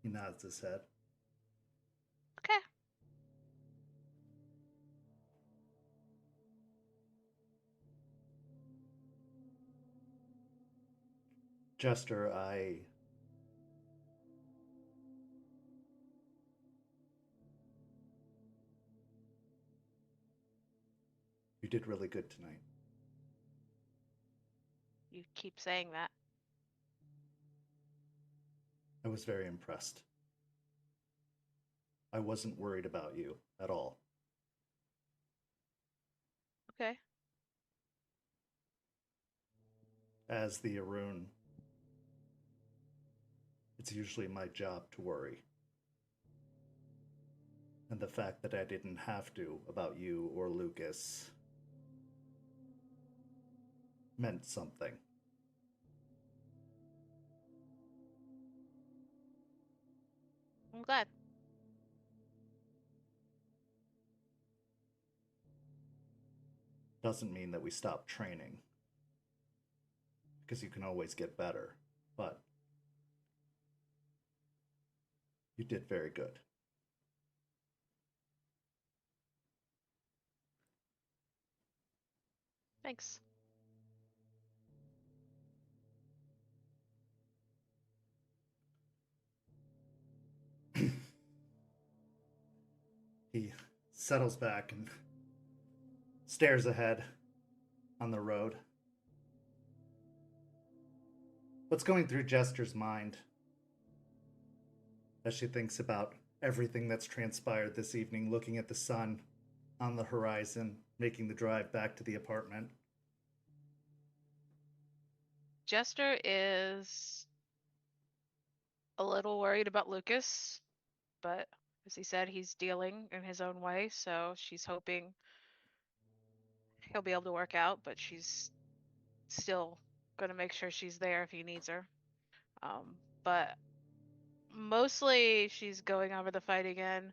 He nods his head. Okay. Jester, you did really good tonight. You keep saying that. I was very impressed. I wasn't worried about you at all. Okay. As the Arun, it's usually my job to worry. And the fact that I didn't have to about you or Lucas meant something. I'm glad. Doesn't mean that we stop training, because you can always get better, but you did very good. Thanks. He settles back and stares ahead on the road. What's going through Jester's mind as she thinks about everything that's transpired this evening, looking at the sun on the horizon, making the drive back to the apartment? Jester is a little worried about Lucas, but as he said, he's dealing in his own way, so she's hoping he'll be able to work out, but she's still gonna make sure she's there if he needs her. But mostly she's going over the fight again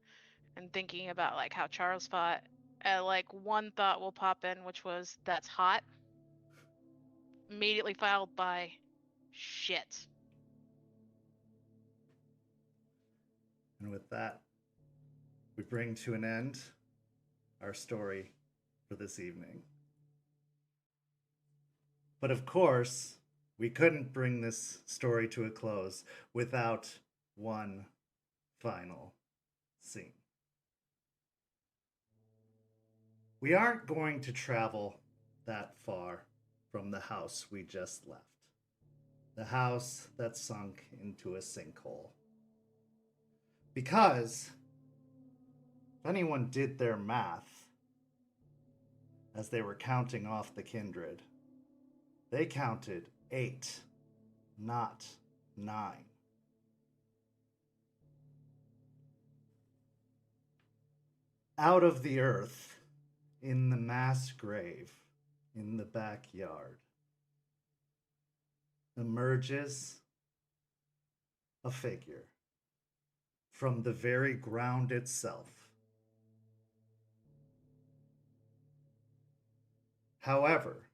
and thinking about like how Charles fought. And like one thought will pop in, which was that's hot. Immediately followed by shit. And with that, we bring to an end our story for this evening. But of course, we couldn't bring this story to a close without one final scene. We aren't going to travel that far from the house we just left. The house that sunk into a sinkhole. Because if anyone did their math as they were counting off the kindred, they counted 8, not 9. Out of the earth, in the mass grave, in the backyard, emerges a figure from the very ground itself. However,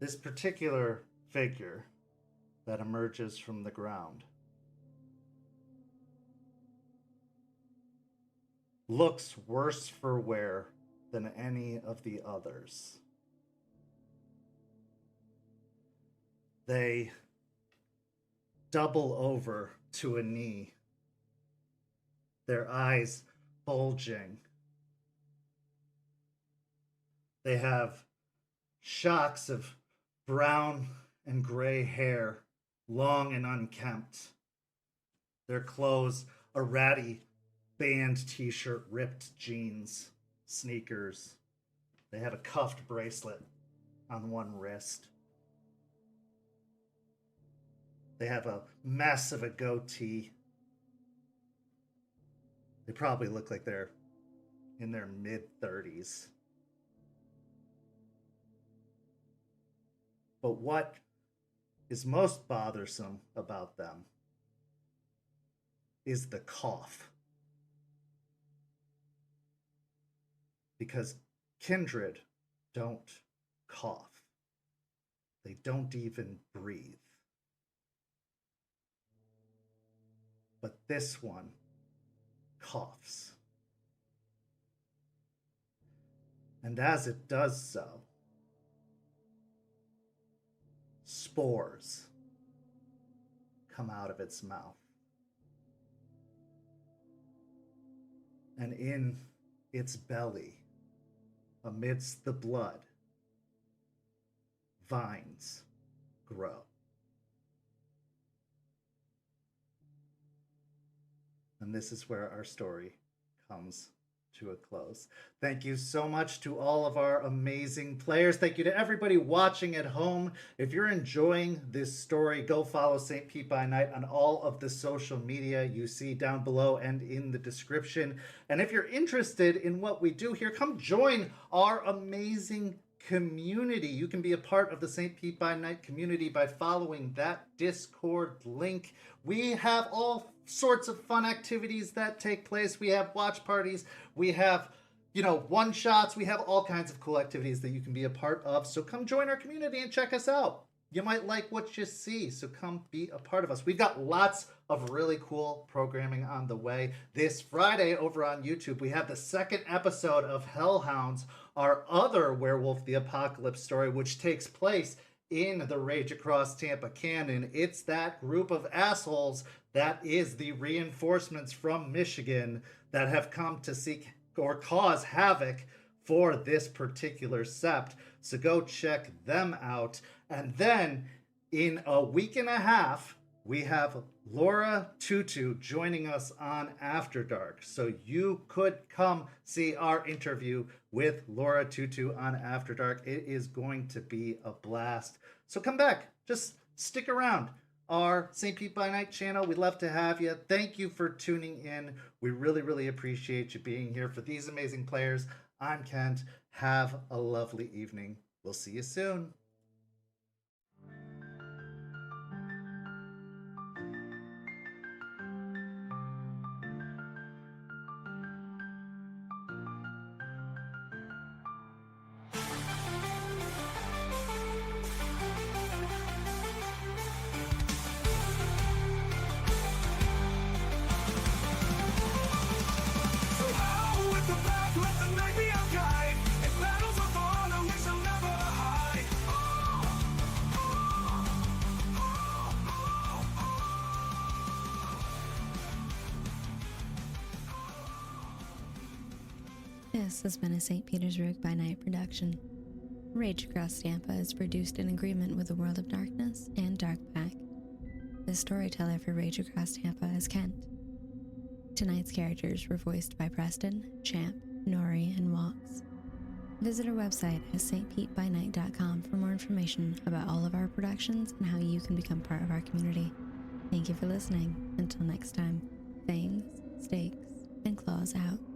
this particular figure that emerges from the ground looks worse for wear than any of the others. They double over to a knee, their eyes bulging. They have shocks of brown and gray hair, long and unkempt. Their clothes, a ratty band t-shirt, ripped jeans, sneakers. They have a cuffed bracelet on one wrist. They have a mess of a goatee. They probably look like they're in their mid-30s. But what is most bothersome about them is the cough. Because kindred don't cough. They don't even breathe. But this one coughs. And as it does so, spores come out of its mouth. And in its belly, amidst the blood, vines grow. And this is where our story comes to a close. Thank you so much to all of our amazing players. Thank you to everybody watching at home. If you're enjoying this story, go follow St. Pete by Night on all of the social media you see down below and in the description. And if you're interested in what we do here, come join our amazing community. You can be a part of the St. Pete by Night community by following that Discord link. We have all sorts of fun activities that take place. We have watch parties. We have, one-shots. We have all kinds of cool activities that you can be a part of. So come join our community and check us out. You might like what you see, so come be a part of us. We've got lots of really cool programming on the way. This Friday over on YouTube, we have the second episode of Hell Hounds, our other Werewolf the Apocalypse story, which takes place in the Rage Across Tampa canon. It's that group of assholes that is the reinforcements from Michigan that have come to seek or cause havoc for this particular sept. So go check them out. And then in a week and a half, we have Laura Tutu joining us on After Dark. So you could come see our interview with Laura Tutu on After Dark. It is going to be a blast. So come back. Just stick around. Our St. Pete by Night channel. We'd love to have you. Thank you for tuning in. We really, really appreciate you being here. For these amazing players, I'm Kent. Have a lovely evening. We'll see you soon. This has been a St. Petersburg by Night production. Rage Across Tampa is produced in agreement with the World of Darkness and Dark Pack. The storyteller for Rage Across Tampa is Kent. Tonight's characters were voiced by Preston, Champ, Noree, and Weiss. Visit our website at stpetebynight.com for more information about all of our productions and how you can become part of our community. Thank you for listening. Until next time, fangs, stakes, and claws out.